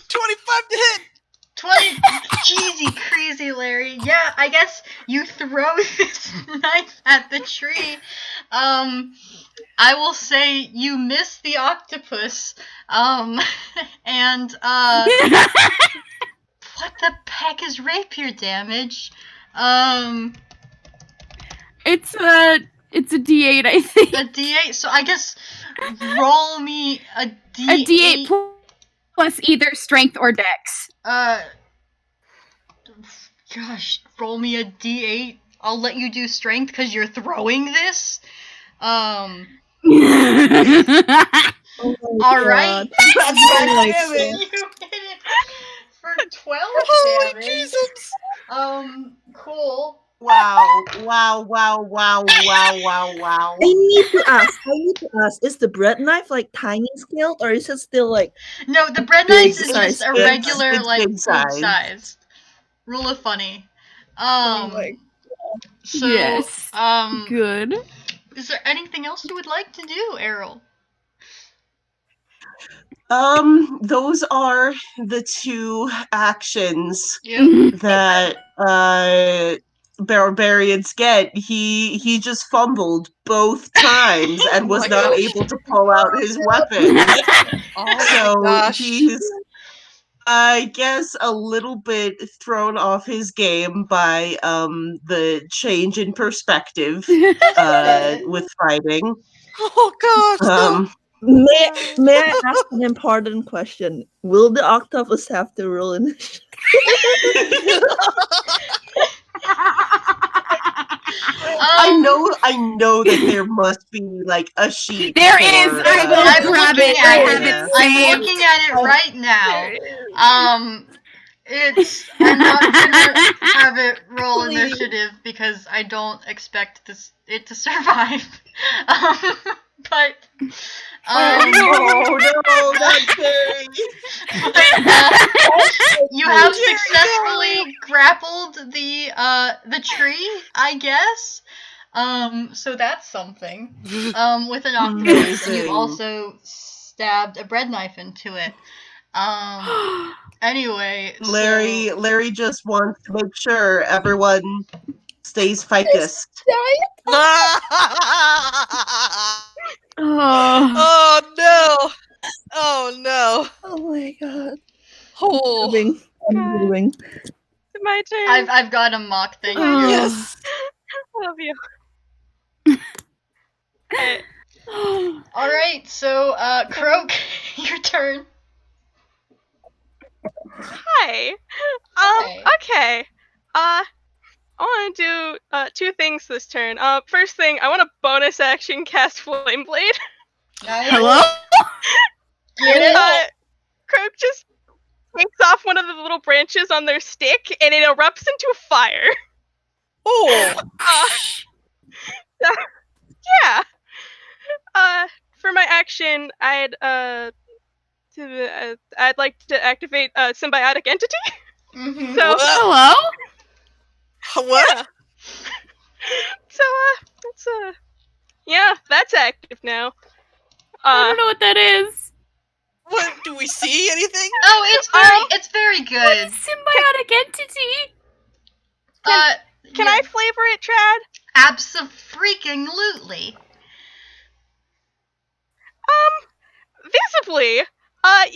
S3: 25 to hit.
S1: 20. Jeezy crazy, Larry. Yeah, I guess you throw this knife at the tree. I will say you miss the octopus. And what the heck is rapier damage?
S4: It's a D8, I think.
S1: A D8. So I guess roll me a D8.
S4: A D8 plus either strength or dex.
S1: Gosh, roll me a D8. I'll let you do strength because you're throwing this.
S6: Oh
S1: All right.
S5: That's
S6: my
S5: damage.
S1: You hit it for 12
S3: Holy
S1: damage.
S3: Jesus.
S1: Cool.
S5: Wow.
S6: I need to ask, is the bread knife like tiny scaled or is it still like
S1: No, the bread
S6: Big
S1: knife is
S6: size.
S1: just a
S5: It's-
S1: regular,
S5: it's
S1: like,
S5: big
S1: food
S5: size.
S1: size. Rule of funny.
S6: oh my
S1: So,
S4: Yes. Good.
S1: is there anything else you would like to do, Errol?
S5: Those are the two actions
S1: Yep.
S5: that barbarians get. He just fumbled both times and was
S3: my
S5: not
S3: gosh.
S5: able to pull out his weapon.
S3: Oh
S5: So
S3: my gosh.
S5: he's, I guess, a little bit thrown off his game by the change in perspective with fighting.
S3: Oh gosh. No.
S6: May I ask an important question? Will the octopus have to roll initiative?
S5: I know that there must be like a sheet.
S4: There
S5: for,
S4: is. I will
S1: I'm
S4: grab
S1: looking
S4: it.
S1: at
S4: I
S1: it.
S4: have it
S1: I'm
S4: saved.
S1: looking at it right now. I'm not gonna have it roll
S6: Please.
S1: initiative because I don't expect it to survive. But
S5: Oh no, not Terry.
S1: you have successfully grappled the tree, I guess. So that's something. With an octopus, and you've
S5: Amazing.
S1: also stabbed a bread knife into it. Anyway,
S5: Larry just wants to make sure everyone stays focused.
S4: Oh.
S3: Oh no. Oh no.
S6: Oh my god.
S3: Oh.
S6: I'm moving.
S2: My turn.
S1: I've got a mock thing.
S4: Oh.
S3: Yes.
S2: I love you.
S1: All right, so Croak, your turn.
S2: Hi. Okay. I want to do two things this turn. First thing, I want to bonus action cast Flame Blade.
S1: Nice.
S4: Hello?
S1: Get it?
S2: Croak just takes off one of the little branches on their stick, and it erupts into a fire.
S3: Oh.
S2: Yeah. For my action, I'd like to activate Symbiotic Entity.
S1: Mm-hmm.
S2: So
S4: Hello?
S3: What?
S2: So that's yeah, that's active now.
S4: I don't know what that is.
S3: What? Do we see anything?
S1: Oh, it's very
S4: What
S1: good.
S4: is symbiotic entity?
S2: Can I flavor it, Trad?
S1: Abso-freaking-lutely.
S2: Visibly, you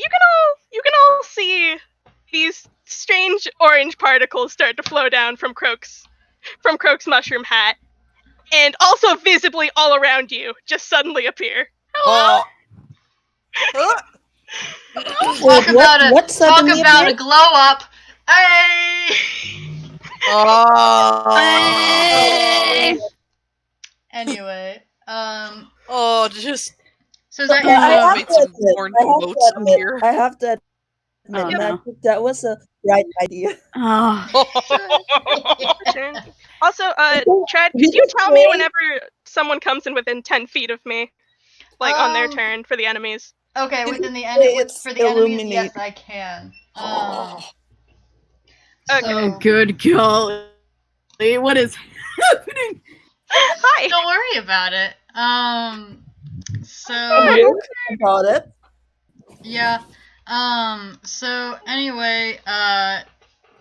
S2: can all see these strange orange particles start to flow down from Croak's mushroom hat, and also visibly all around you just suddenly appear.
S3: Oh.
S1: Talk about a glow up. Hey!
S3: Oh.
S4: Hey!
S3: Oh, just
S1: So is that
S6: Okay, I have
S3: made
S6: to
S3: some
S6: admit,
S3: orange
S6: I have to
S3: emotes
S6: admit,
S3: here.
S6: I have to admit,
S4: Oh, no.
S6: Magic, that was a right idea.
S4: Oh.
S2: Turn. Also, Chad,
S6: You
S2: could you
S6: just
S2: tell me
S6: say-
S2: whenever someone comes in within 10 feet of me, like on their
S1: Um,
S2: turn for the enemies?
S1: Okay,
S6: You
S1: within the
S6: say it's
S1: for the enemies,
S6: illuminate.
S1: yes, I can.
S2: Okay.
S4: Oh, good golly. What is happening?
S2: Hi.
S1: Don't worry about it. So
S6: About it.
S1: yeah. So anyway,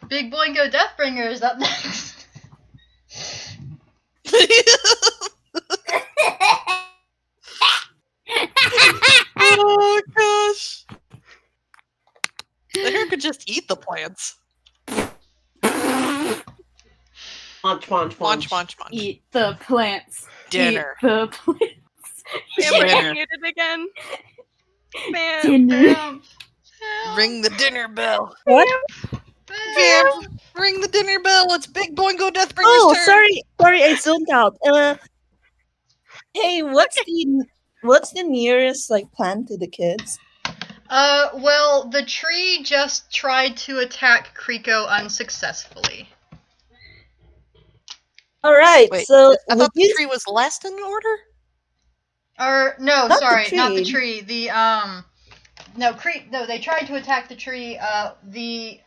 S1: Big Boingo Deathbringer is up next.
S3: Oh gosh. The hair could just eat the plants.
S5: Munch, munch,
S3: Munch,
S5: munch.
S3: munch, munch.
S4: Eat the plants.
S3: Dinner.
S4: Eat the plants.
S2: Am I
S3: Dinner.
S2: muted again? Man.
S4: Dinner.
S1: Vamp.
S3: Ring the dinner bell.
S6: What?
S3: Vamp, ring the dinner bell. It's Big Boingo Deathbringer's
S6: Oh,
S3: turn.
S6: sorry, I zoned out. Hey, what's the nearest like plant to the kids?
S1: Well, the tree just tried to attack Kreeko unsuccessfully.
S6: All right,
S3: Wait,
S6: so
S3: I
S6: would
S3: thought the
S6: you
S3: tree was last in order.
S1: Or no,
S6: Not the
S1: sorry, not the
S6: tree.
S1: tree. The no, they tried to attack the tree. The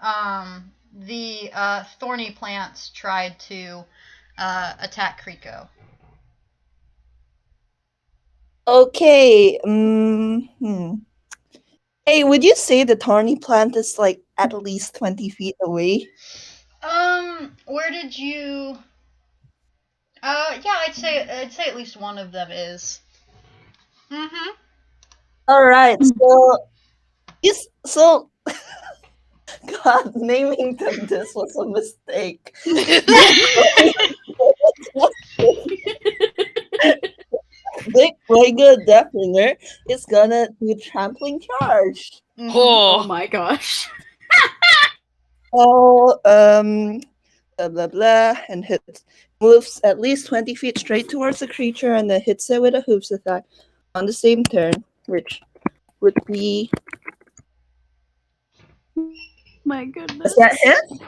S1: Thorny Plants tried to attack Kreeko.
S6: Okay. Hey, would you say the Thorny Plant is like at least 20 feet away?
S1: Where did you? Yeah, I'd say at least one of them is. Mm-hmm.
S6: All right, so God, naming them this was a mistake. Big Boingo Deathbringer is gonna do trampling charge.
S1: Mm-hmm.
S4: Oh my gosh.
S6: Oh, blah blah blah, and moves at least 20 feet straight towards the creature, and then hits it with a hooves attack on the same turn, which would be.
S4: My goodness.
S6: Does that hit?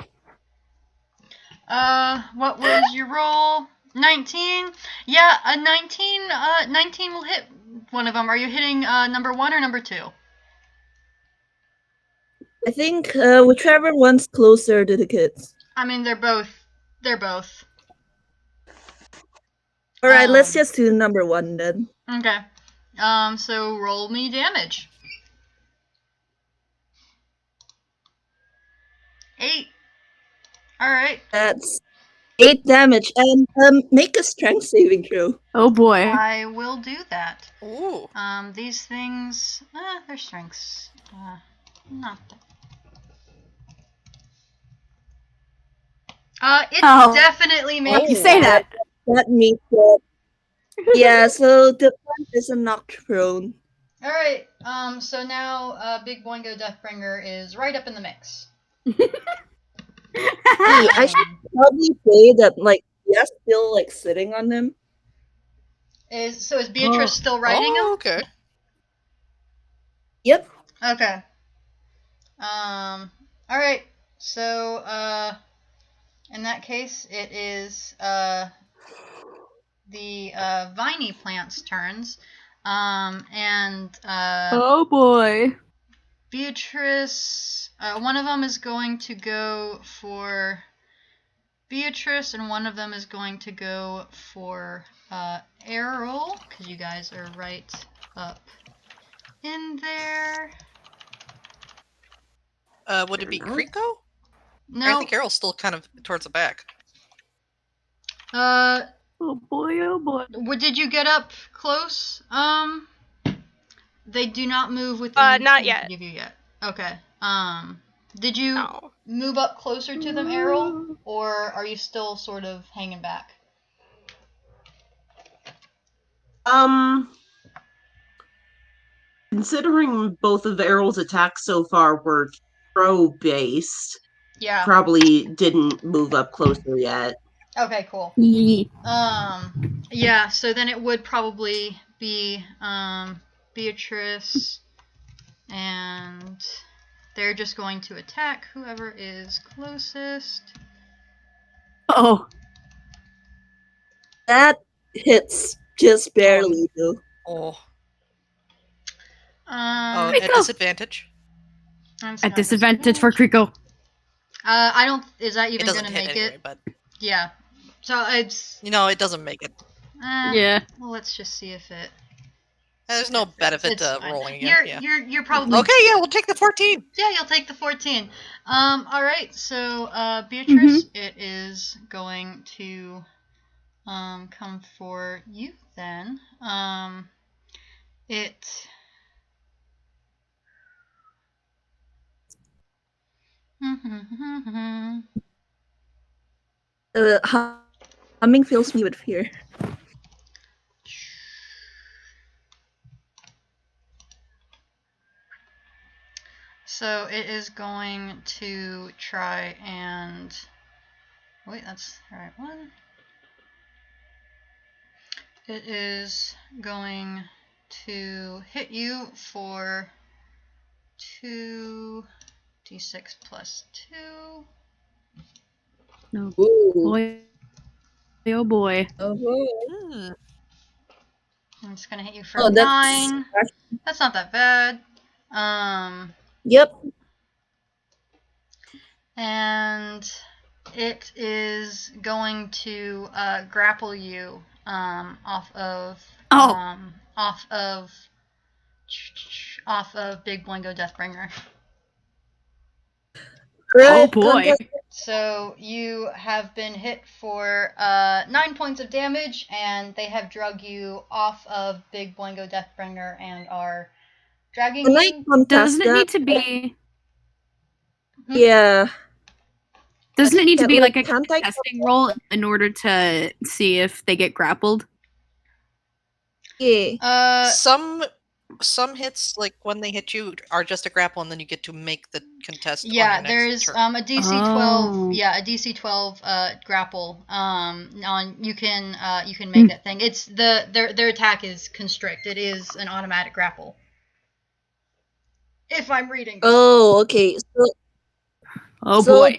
S1: What was your roll? 19? Yeah, a 19, 19 will hit one of them. Are you hitting, number 1 or number 2?
S6: I think whichever one's closer to the kids.
S1: I mean, they're both.
S6: All right, let's
S1: Um,
S6: just do number one then.
S1: Okay. So roll me damage. 8. Alright.
S6: That's 8 damage, and make a strength saving throw.
S4: Oh boy.
S1: I will do that.
S3: Ooh.
S1: These things, their strengths, not that. It's
S4: Oh.
S1: definitely
S4: Why
S1: makes
S4: you say that?
S6: That means that. Yeah, so the plant isn't knocked prone.
S1: Alright, so now, Big Boingo Deathbringer is right up in the mix.
S6: Hey, I should probably say that, like, yeah, still, like, sitting on them.
S1: Is Beatrice still riding him?
S3: Okay.
S6: Yep.
S1: Okay. Alright, so, in that case, it is, the, Viney Plant's turns.
S4: Oh boy.
S1: Beatrice, one of them is going to go for Beatrice, and one of them is going to go for Errol, because you guys are right up in there.
S3: Would it be Kreeko?
S1: No.
S3: I think Errol's still kind of towards the back.
S4: Oh boy, oh boy.
S1: Did you get up close? They do not move within
S2: Not
S1: 10
S2: yet.
S1: feet of you yet. Okay. Did you
S2: No.
S1: move up closer to them, Errol, or are you still sort of hanging back?
S5: Considering both of Errol's attacks so far were throw-based,
S1: Yeah.
S5: probably didn't move up closer yet.
S1: Okay, cool.
S4: Yee.
S1: Yeah, so then it would probably be Beatrice, and they're just going to attack whoever is closest.
S4: Oh.
S6: That hits just barely, though.
S3: Oh.
S1: Um,
S3: At disadvantage.
S4: At disadvantage for Kreeko.
S1: I don't. Is that
S3: It
S1: even
S3: doesn't
S1: gonna
S3: hit
S1: make
S3: anyway,
S1: it?
S3: but
S1: Yeah. So it's.
S3: it doesn't make it.
S4: Yeah.
S1: Well, let's just see if it.
S3: There's no benefit
S1: It's
S3: to
S1: fine.
S3: rolling again.
S1: You're probably.
S3: Okay, yeah, we'll take the 14.
S1: Yeah, you'll take the 14. All right. So, Beatrice, it is going to come for you then. It.
S6: Humming fills me with fear.
S1: So it is going to try and wait. That's the right one. It is going to hit you for 2d6 plus 2.
S4: No.
S6: Ooh.
S4: Boy. Oh boy.
S6: Oh.
S1: I'm just gonna hit you for 9. That's not that bad.
S6: Yep.
S1: And it is going to grapple you off of Big Blingo Deathbringer.
S4: Oh boy.
S1: So you have been hit for 9 points of damage, and they have drug you off of Big Blingo Deathbringer and are dragging you.
S4: Doesn't it need to be?
S6: Yeah.
S4: Doesn't it need to be like a
S6: can't I
S4: testing roll in order to see if they get grappled?
S6: Yeah.
S3: Some hits, like when they hit you, are just a grapple, and then you get to make the contest.
S1: Yeah,
S3: on your
S1: there's
S3: next turn.
S1: a DC 12.
S4: Oh.
S1: Yeah, a DC 12 grapple. You can make that thing. It's their attack is constrict. It is an automatic grapple. If I'm reading.
S6: Oh, okay.
S4: Oh boy.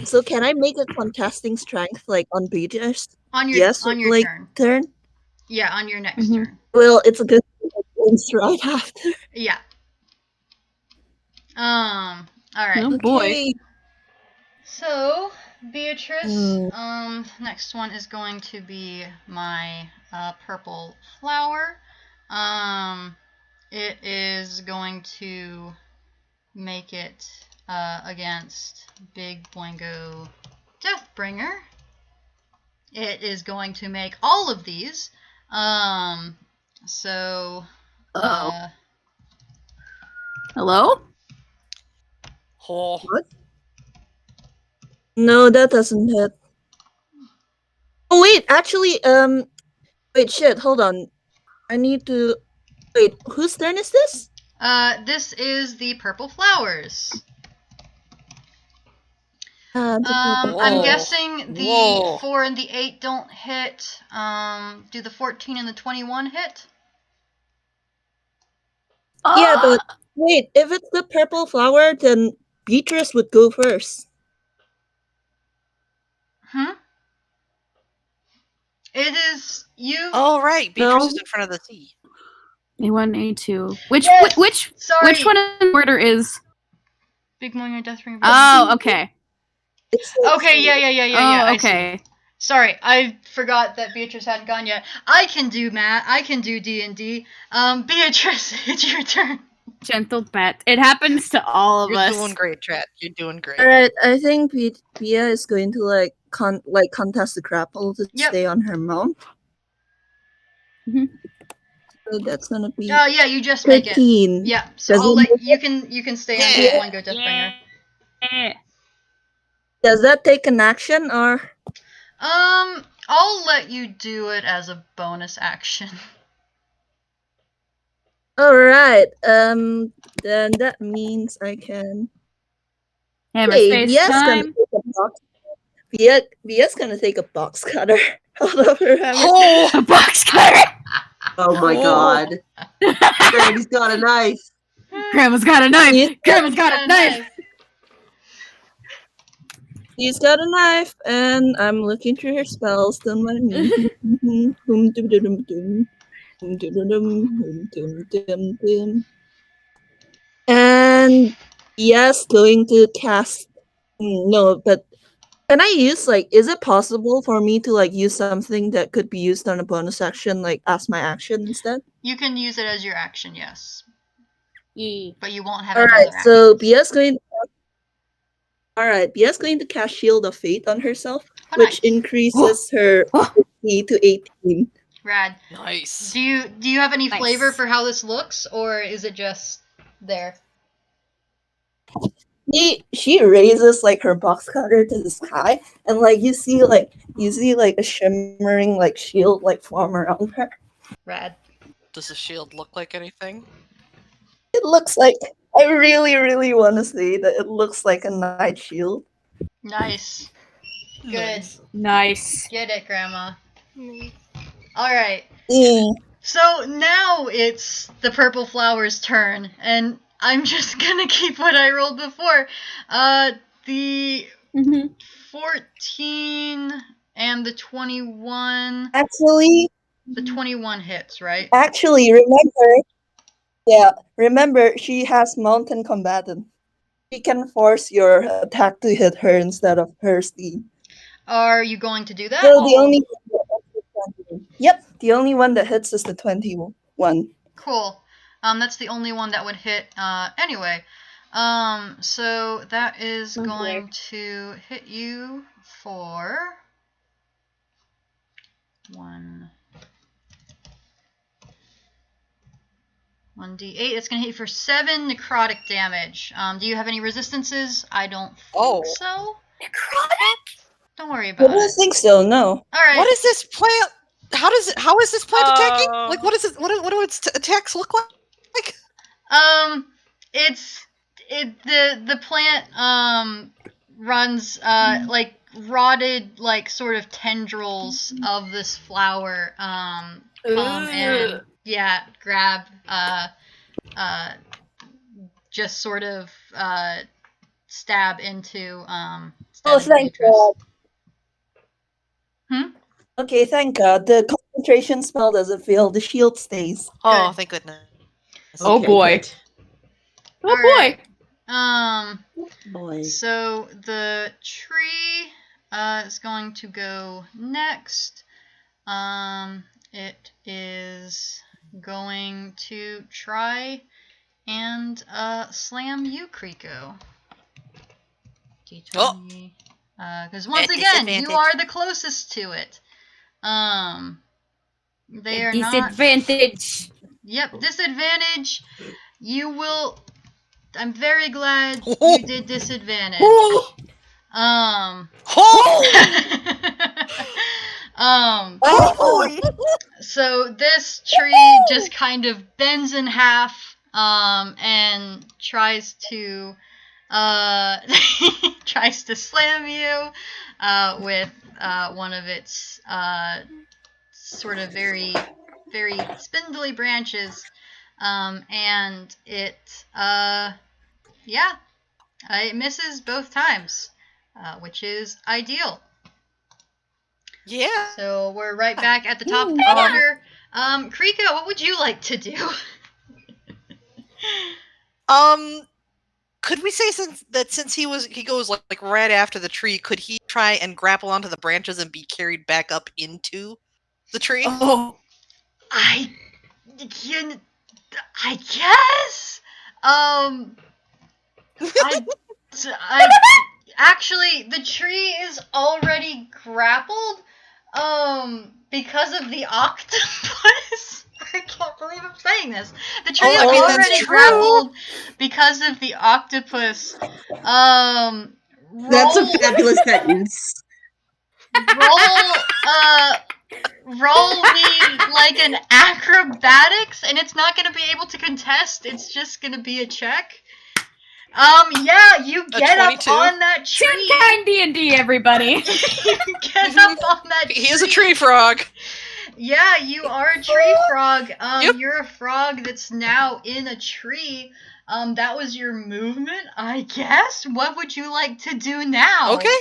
S6: So can I make a contesting strength like on Beatrice?
S1: On your
S6: turn?
S1: Yeah, on your next turn.
S6: Well, it's a good thing right after.
S1: Yeah. All right.
S4: Oh boy.
S1: So, Beatrice, next one is going to be my purple flower. It is going to make it against Big Blingo Deathbringer. It is going to make all of these. So.
S4: Hello?
S3: Oh.
S6: What? No, that doesn't hit. Oh wait, actually, wait, shit, hold on. I need to. Wait, whose turn is this?
S1: This is the purple flowers.
S6: I'm
S1: guessing the 4 and the 8 don't hit. Do the 14 and the 21 hit?
S6: Yeah, but wait, if it's the purple flower, then Beatrice would go first.
S1: It is you.
S3: Oh right, Beatrice is in front of the T.
S4: A1, A2. Which one in order is?
S1: Big Blingo Deathbringer.
S4: Oh, okay.
S1: Okay, yeah.
S4: Oh, okay.
S1: Sorry, I forgot that Beatrice hadn't gone yet. I can do math. I can do D&D. Beatrice, it's your turn.
S4: Gentle pet. It happens to all of us.
S3: You're doing great, Trat. You're doing great.
S6: Alright, I think Pia is going to contest the grapple to stay on her mount. So that's gonna be.
S1: Oh yeah, you just
S6: 13.
S1: Make it. Yeah, so I'll let you can stay on Big Blingo Deathbringer.
S4: Yeah.
S6: Does that take an action or?
S1: I'll let you do it as a bonus action.
S6: Alright, then that means I can.
S4: Via's
S6: gonna take a box cutter out of her hammer.
S4: A box cutter!
S5: Oh my god. Granny's got a knife.
S4: Grandma's got a knife. Grandma's got a knife.
S6: She's got a knife, and I'm looking through her spells. And yes, going to cast. No, but can I use is it possible for me to use something that could be used on a bonus action, as my action instead?
S1: You can use it as your action, yes. But you won't have
S6: All
S1: any
S6: right,
S1: other
S6: so
S1: actions.
S6: Bia's going. All right, Bia's going to cast Shield of Fate on herself, which increases her AC to 18.
S1: Rad.
S3: Nice.
S1: Do you have any flavor for how this looks, or is it just there?
S6: She raises her box cutter to the sky, and you see a shimmering shield form around her.
S1: Rad.
S3: Does the shield look like anything?
S6: It looks like, I really, really want to say that it looks like a night shield.
S1: Nice. Good.
S4: Nice.
S1: Get it, Grandma. Alright.
S6: Mm.
S1: So now it's the purple flower's turn, and I'm just gonna keep what I rolled before. The 14 and the 21.
S6: Actually,
S1: the 21 hits, right?
S6: Actually, remember, she has Mountain Combatant. She can force your attack to hit her instead of her speed.
S1: Are you going to do that?
S6: So the only one that hits is the 21.
S1: Cool. That's the only one that would hit anyway. So that is going to hit you for 1d8. It's going to hit you for 7 necrotic damage. Do you have any resistances? I don't think so.
S4: Necrotic?
S1: Don't worry about it.
S6: I don't think so, no.
S1: Alright.
S3: What is this plant? How is this plant attacking? What is it? What do its attacks look like?
S1: The plant runs rotted sort of tendrils of this flower come and grab just sort of stab into
S6: Thank
S1: Beatrice.
S6: God. Okay, thank God. The concentration spell doesn't fail. The shield stays.
S3: Oh, thank goodness.
S4: Oh boy.
S5: Good.
S4: Oh boy.
S5: Boy.
S1: So the tree is going to go next. It is going to try and slam you, Kreeko. D20. Because once again, you are the closest to it. They are
S4: disadvantage.
S1: Yep, disadvantage. You will. I'm very glad you did disadvantage. So this tree just kind of bends in half, and tries to slam you, with one of its sort of very, very spindly branches, and it it misses both times, which is ideal.
S3: Yeah.
S1: So we're right back at the top of the order. Kreeko, what would you like to do?
S3: Could we say since he goes like right after the tree, could he try and grapple onto the branches and be carried back up into the tree?
S1: Oh, I guess. I actually, the tree is already grappled, because of the octopus. I can't believe I'm saying this. The tree is already grappled because of the octopus.
S5: That's a fabulous sentence.
S1: Roll me like an acrobatics, and it's not going to be able to contest. It's just going to be a check. You get up on that tree.
S4: Toonkind D&D, everybody.
S1: You get up on that tree.
S3: He is a tree frog.
S1: Yeah, you are a tree frog.
S3: Yep.
S1: You're a frog that's now in a tree. That was your movement, I guess. What would you like to do now?
S3: Okay.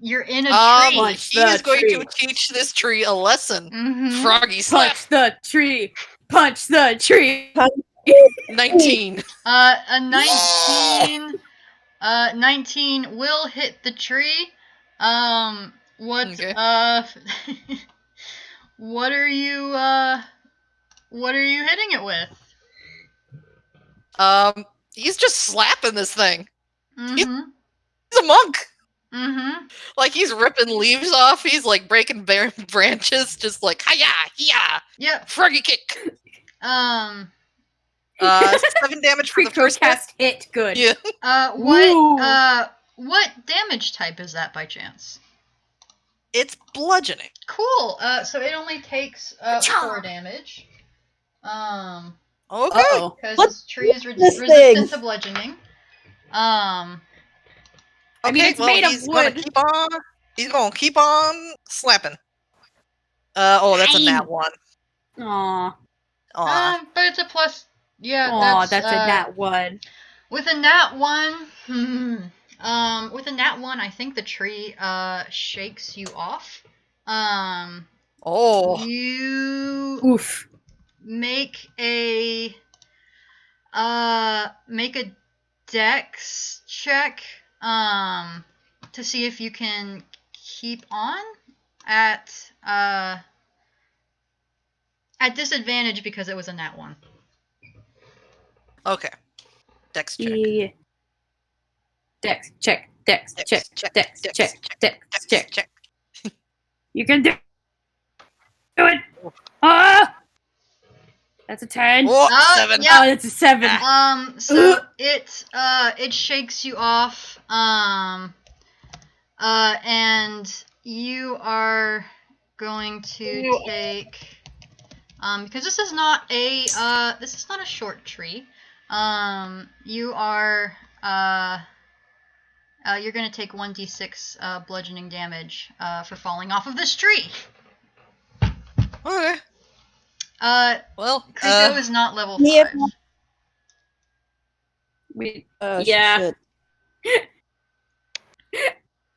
S1: You're in a tree.
S3: He is going to teach this tree a lesson.
S1: Mm-hmm.
S3: Froggy slap.
S4: Punch the tree. Punch the tree.
S3: 19.
S1: A 19. 19 will hit the tree. What?
S3: Okay.
S1: What are you? What are you hitting it with?
S3: He's just slapping this thing.
S1: Mm-hmm.
S3: He's a monk.
S1: Mm-hmm.
S3: Like, he's ripping leaves off. He's, like, breaking branches. Just like, hiya, hiya.
S1: Yep.
S3: Froggy kick. 7 damage for the
S4: Kreeko
S3: first hit.
S4: cast hit. Good.
S3: Yeah.
S1: What damage type is that by chance?
S3: It's bludgeoning.
S1: Cool. So it only takes 4 damage.
S3: Okay.
S4: Uh-oh.
S1: Because
S6: What
S1: this tree is
S6: this
S1: resistant
S6: thing?
S1: to bludgeoning.
S4: I mean,
S3: Okay,
S4: it's
S3: well,
S4: made of
S3: he's gonna
S4: wood.
S3: he's gonna keep on slapping. That's a nat 1.
S4: Aw.
S3: Aw.
S1: But it's a plus. Yeah,
S4: Aw, that's a nat 1.
S1: With a nat 1, with a nat 1, I think the tree shakes you off.
S3: Oh.
S1: You
S4: Oof.
S1: make a dex check to see if you can keep on at disadvantage because it was a nat 1.
S3: Okay. Dex check.
S4: Yeah. Dex check. Dex check. Dex check. Dex check. You can do it. Ah! That's a 10.
S3: Oh, 7.
S1: Yeah.
S4: Oh, that's a 7.
S1: So it shakes you off. And you are going to take because this is not a short tree. You are you're gonna take 1d6 bludgeoning damage for falling off of this tree.
S3: Okay. Well,
S1: Kreeko is not level 5.
S6: Yeah.
S4: Yeah.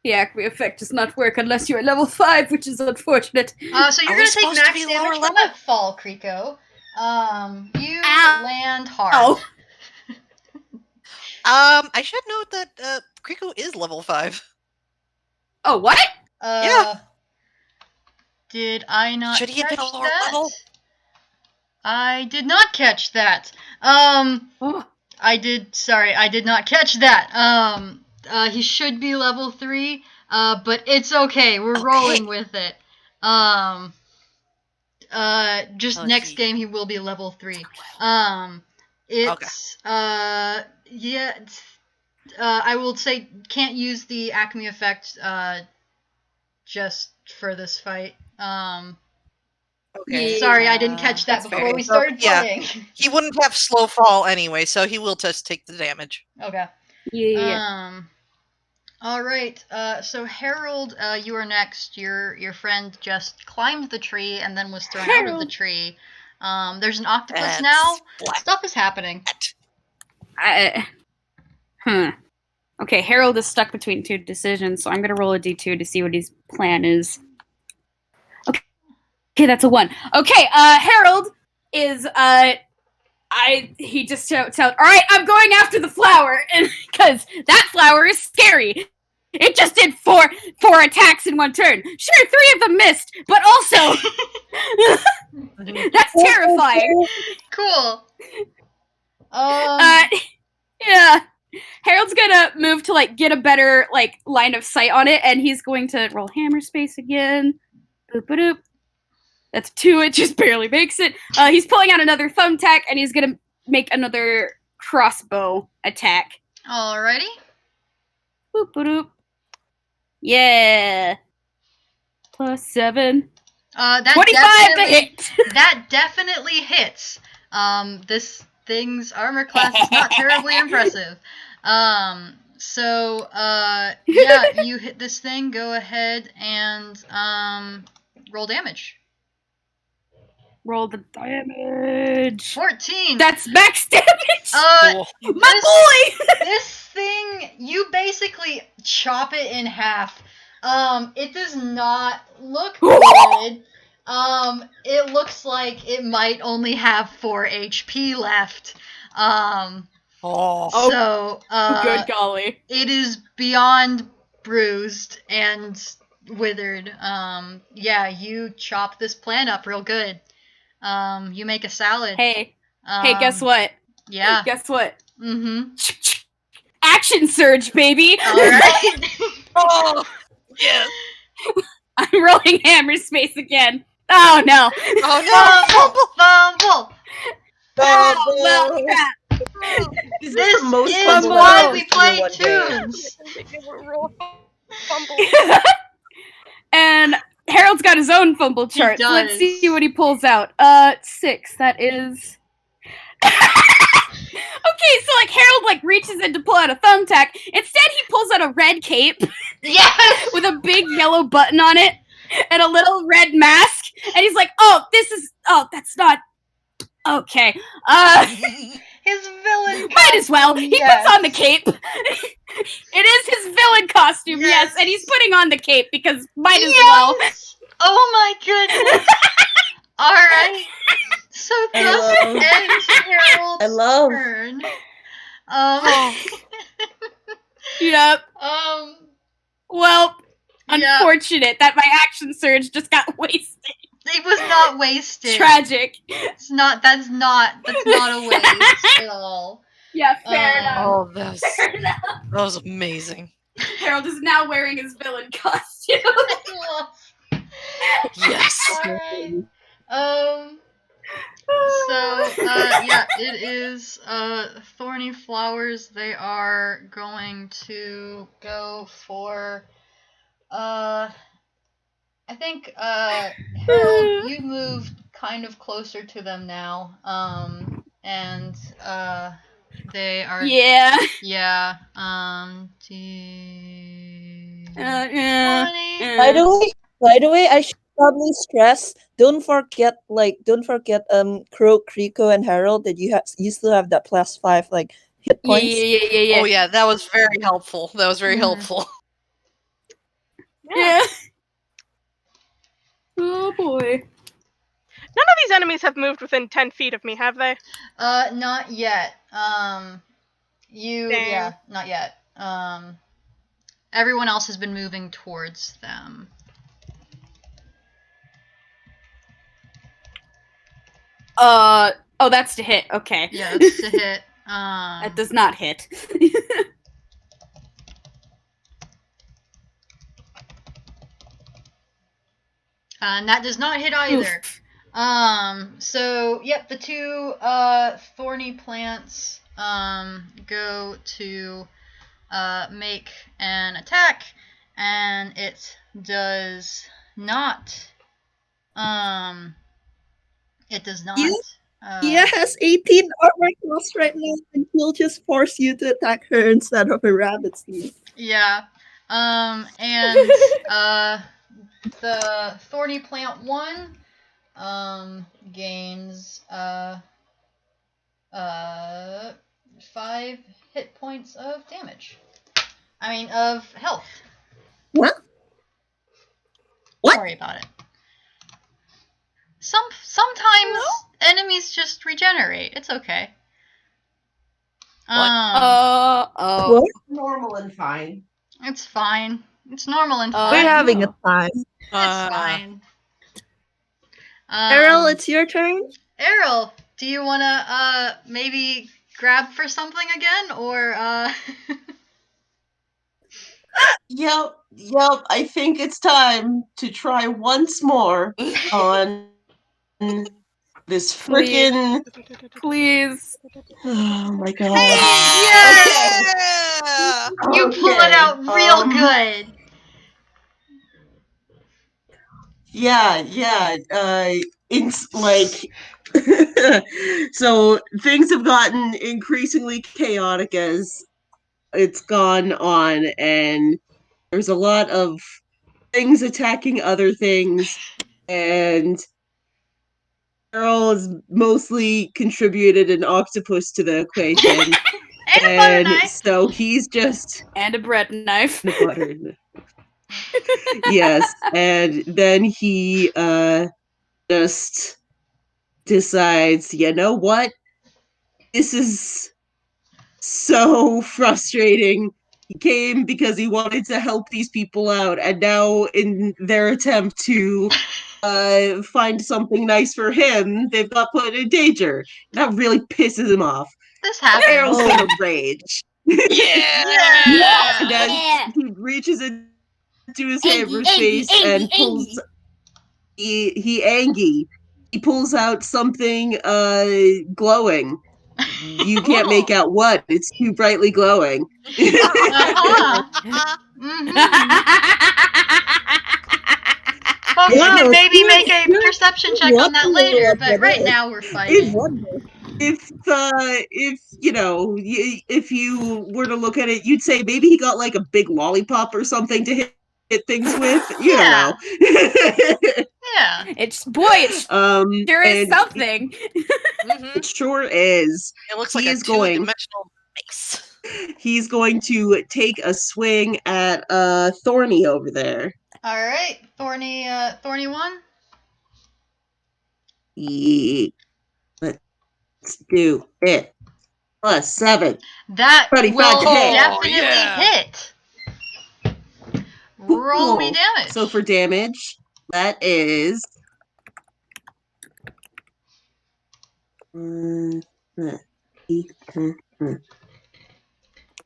S4: The Acme effect does not work unless you're level 5, which is unfortunate.
S1: So you're
S3: Are
S1: gonna
S3: we
S1: take
S3: supposed to
S1: max
S3: be
S1: damage
S3: lower
S1: from
S3: level?
S1: that fall, Kreeko. You
S4: Ow.
S1: land hard.
S4: Oh.
S3: I should note that Kreeko is level 5.
S4: Oh, what?
S3: Yeah.
S1: Did I not
S3: Should he have
S1: catch
S3: been a lower
S1: that?
S3: level?
S1: I did not catch that.
S4: Oh.
S1: I did not catch that. He should be level 3. But it's okay. We're rolling with it. Just next
S3: gee.
S1: game he will be level 3. It's yeah. I will say can't use the Acme effect just for this fight.
S3: Okay.
S1: Sorry, I didn't catch that
S4: That's
S1: before
S4: fair.
S1: we started
S3: Yeah.
S1: playing.
S3: He wouldn't have slow fall anyway, so he will just take the damage.
S1: Okay.
S4: Yeah.
S1: All right. So Harold, you are next. Your friend just climbed the tree and then was thrown out of the tree. There's an octopus
S3: And
S1: now.
S3: splat.
S1: Stuff is happening.
S4: Okay, Harold is stuck between 2 decisions, so I'm gonna roll a d2 to see what his plan is. Okay, that's a 1. Okay, Harold is he just shouts out, "All right, I'm going after the flower," and because that flower is scary. It just did four attacks in 1 turn. Sure, 3 of them missed, but also that's terrifying.
S1: Cool.
S4: Yeah. Harold's gonna move to get a better line of sight on it, and he's going to roll hammer space again. Boop boop. That's 2. It just barely makes it. He's pulling out another thumbtack, and he's gonna make another crossbow attack.
S1: Alrighty.
S4: Boop boop. Yeah. +7.
S1: That
S4: 25 to hit.
S1: That definitely hits. This thing's armor class is not terribly impressive. So yeah, you hit this thing. Go ahead and roll damage.
S4: Roll the damage.
S1: 14.
S4: That's max damage.
S3: Cool.
S4: My boy.
S1: This thing, you basically chop it in half. It does not look good. It looks like it might only have 4 HP left. So,
S4: Good golly.
S1: it is beyond bruised and withered. Yeah, you chop this plant up real good. You make a salad.
S4: Hey, guess what?
S1: Yeah.
S4: Guess what?
S1: Mm-hmm.
S4: Action surge, baby.
S1: All right.
S3: Oh, yes.
S4: I'm rolling hammer space again. Oh no.
S1: Fumble.
S4: Oh, well, crap.
S5: Is
S1: This
S5: the most
S1: is
S5: fumble
S1: why
S5: I've
S1: we
S5: ever
S1: play
S5: seen in one game?
S1: tunes.
S2: Fumble.
S4: And Harold's got his own fumble
S1: He
S4: chart. So let's
S1: does.
S4: see what he pulls out. 6. That is. Okay, so like Harold like reaches in to pull out a thumbtack. Instead, he pulls out a red cape
S1: Yes.
S4: with a big yellow button on it and a little red mask. And he's like, that's not okay.
S1: His villain.
S4: Might as well. He
S1: Yes.
S4: puts on the cape. It is his villain costume, yes, and he's putting on the cape because might as well.
S1: Yes. Oh my goodness. All right. So this ends Harold's
S6: I love.
S1: turn.
S4: Yep. Well,
S1: Yeah.
S4: unfortunate that my action surge just got wasted.
S1: It was not wasted.
S4: Tragic.
S1: It's not. That's not a waste at all.
S4: Yeah, fair enough.
S3: Oh, that
S4: Fair enough.
S3: was amazing.
S4: Harold is now wearing his villain costume.
S3: Yes.
S1: Alright. So, yeah, it is, Thorny Flowers. They are going to go for, I think, Harold, you moved kind of closer to them now, and, they are,
S4: Yeah.
S1: yeah,
S4: Yeah.
S1: 20.
S6: By the way, I should probably stress. Don't forget, Croak, Kreeko, and Errol that you still have that +5 hit points.
S4: Yeah.
S3: Oh yeah, that was very helpful. That was very
S1: Mhm.
S3: helpful.
S4: Yeah. Oh boy.
S2: None of these enemies have moved within 10 feet of me, have they?
S1: Not yet.
S2: Dang.
S1: Yeah, not yet. Everyone else has been moving towards them.
S4: Oh, that's to hit. Okay.
S1: Yeah, that's to hit.
S4: That does not hit.
S1: And that does not hit either. So, yep, the two, Thorny Plants, go to, make an attack, and it does not, it does not.
S6: He has 18 armor class right now, and he'll just force you to attack her instead of a rabbit steed.
S1: Yeah. And the Thorny Plant 1 gains 5 hit points of damage. I mean, of health.
S6: What? What?
S1: Sorry about it. Sometimes enemies just regenerate. It's okay.
S6: What?
S5: Normal and fine.
S1: It's fine. It's normal and fine.
S6: We're having a time.
S1: It's fine.
S6: Errol, it's your turn.
S1: Errol, do you wanna maybe grab for something again, or
S5: Yep. I think it's time to try once more on this freaking.
S4: Please.
S5: Oh my god.
S1: Yes!
S3: Yeah!
S1: You pull it out real good.
S5: Yeah. It's like. So things have gotten increasingly chaotic as it's gone on, and there's a lot of things attacking other things, and Errol has mostly contributed an octopus to the equation.
S1: And a butter knife.
S5: So he's just
S4: And a bread knife.
S5: the butter. Yes, and then he just decides, you know what? This is so frustrating. He came because he wanted to help these people out, and now in their attempt to find something nice for him, they've got put in danger. That really pisses him off.
S1: This happens.
S5: Errol's gonna rage.
S3: Yeah.
S5: And then he reaches into his hammer face and pulls. He Angie. He pulls out something glowing. You can't make out what. It's too brightly glowing.
S1: Uh-huh. Folks,
S6: Wow,
S1: we can maybe
S6: you're-
S1: make a
S6: you're
S1: perception check on that
S6: wondering
S1: later,
S6: what
S1: but
S6: that
S1: right
S6: is.
S1: now we're fighting.
S5: if you know, if you were to look at it, you'd say maybe he got like a big lollipop or something to hit things with. You don't know.
S1: Yeah.
S4: It sure is
S5: and
S4: something.
S5: It sure is.
S3: It looks
S5: He
S3: like a
S5: is going-
S3: two-dimensional mace.
S5: He's going to take a swing at Thorny over there.
S1: All right, Thorny 1.
S5: Yeah. Let's do it. +7.
S1: That
S5: 35
S1: will
S5: to hit.
S1: definitely
S3: Yeah.
S1: hit. Roll me
S5: Cool.
S1: damage.
S5: So for damage, that is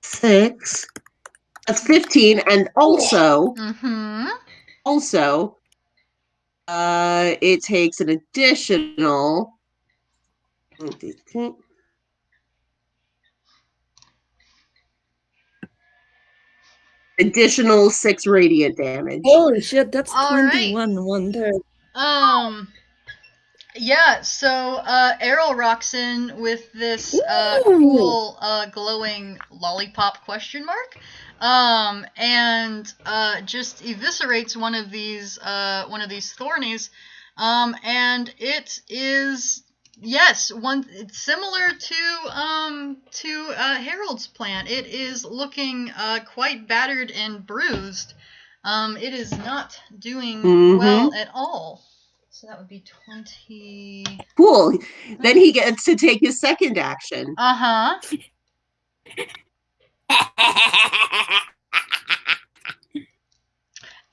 S5: 6. That's 15, and also it takes an additional additional 6 radiant damage.
S6: Holy shit, that's
S1: All right.
S6: 21 1/3.
S1: Yeah, so Errol rocks in with this cool glowing lollipop question mark. And just eviscerates one of these thornies. And it is it's similar to Harold's plant. It is looking quite battered and bruised. It is not doing well at all. So that would be 20.
S5: Cool. Then he gets to take his second action.
S1: Uh-huh.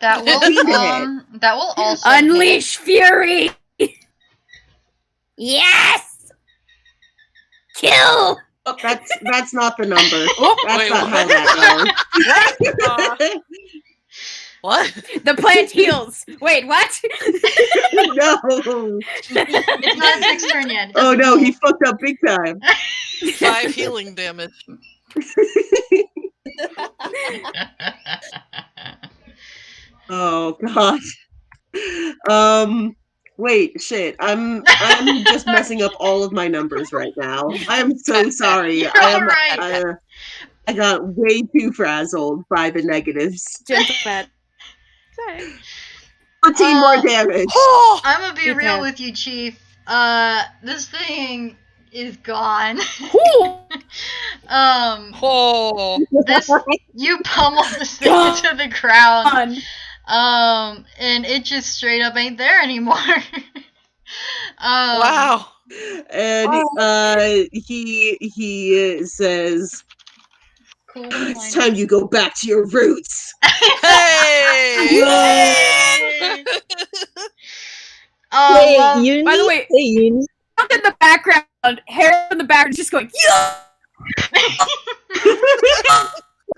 S1: That will also
S4: Unleash fury. Yes. Kill.
S5: Oh, that's not the number. That's
S3: Wait,
S5: not
S3: what?
S5: how that goes.
S3: What?
S4: The plant heals. Wait, what?
S5: No.
S1: It's not a 6 turn yet. It
S5: Oh
S1: doesn't
S5: no,
S1: heal.
S5: he fucked up big time.
S3: 5 healing damage.
S5: Oh god. Wait, shit. I'm just messing up all of my numbers right now. I'm so sorry.
S1: You're all right.
S5: I got way too frazzled by the negatives.
S4: Gentle pet.
S5: 14 more damage.
S3: Oh!
S1: I'm gonna be real
S4: Okay.
S1: with you, Chief. This thing is gone.
S3: Oh!
S1: This you pummeled this thing into the ground. And it just straight up ain't there anymore.
S3: Wow!
S5: And he says,
S1: Cool.
S5: "It's time you go back to your roots."
S3: Hey!
S1: Yay!
S6: Hey,
S1: Well,
S6: Yuni.
S4: by the way-
S6: Hey, Yuni.
S4: Up in the background, hair in the background, just going. Yeah!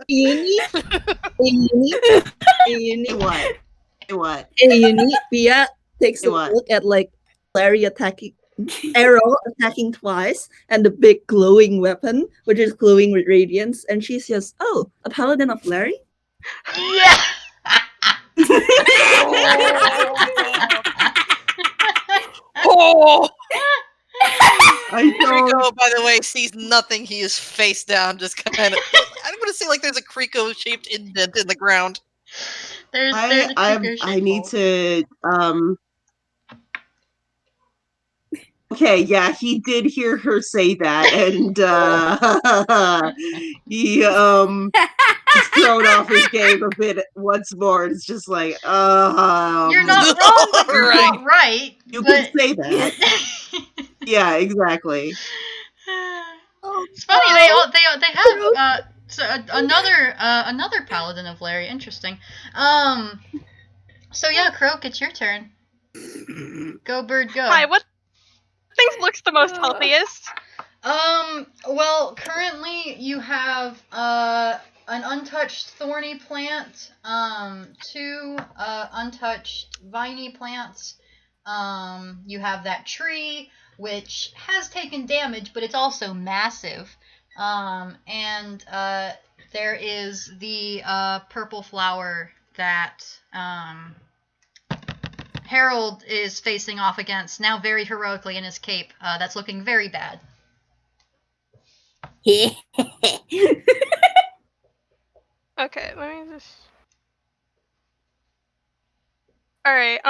S6: Yuni. Hey, Yuni. Hey, Yuni.
S5: What? What?
S6: Hey, Yuni. Bia takes a
S5: What?
S6: look at like Larry attacking Errol attacking twice, and the big glowing weapon, which is glowing with radiance, and she says, "Oh, a paladin of Larry."
S1: yeah.
S3: Oh!
S5: I don't.
S3: Kreeko, by the way, sees nothing. He is face down, just kind of. I'm gonna say like there's a Kreeko-shaped indent in the ground.
S1: There's a
S5: I
S1: Kreeko
S5: need
S1: shape
S5: to Okay, yeah, he did hear her say that, and he is thrown off his game a bit once more. It's just like,
S1: You're not wrong, but you're
S3: Right.
S1: not right.
S5: You
S1: but...
S5: can say that. Yeah, exactly.
S1: It's funny they have another paladin of Larry. Interesting. So yeah, Croak, it's your turn. Go bird, go.
S2: Hi, what things looks the most healthiest?
S1: Well, currently you have an untouched thorny plant, 2 untouched viney plants. You have that tree, which has taken damage, but it's also massive. And there is the purple flower that Harold is facing off against, now very heroically in his cape. That's looking very bad.
S2: Okay, let me just. Alright,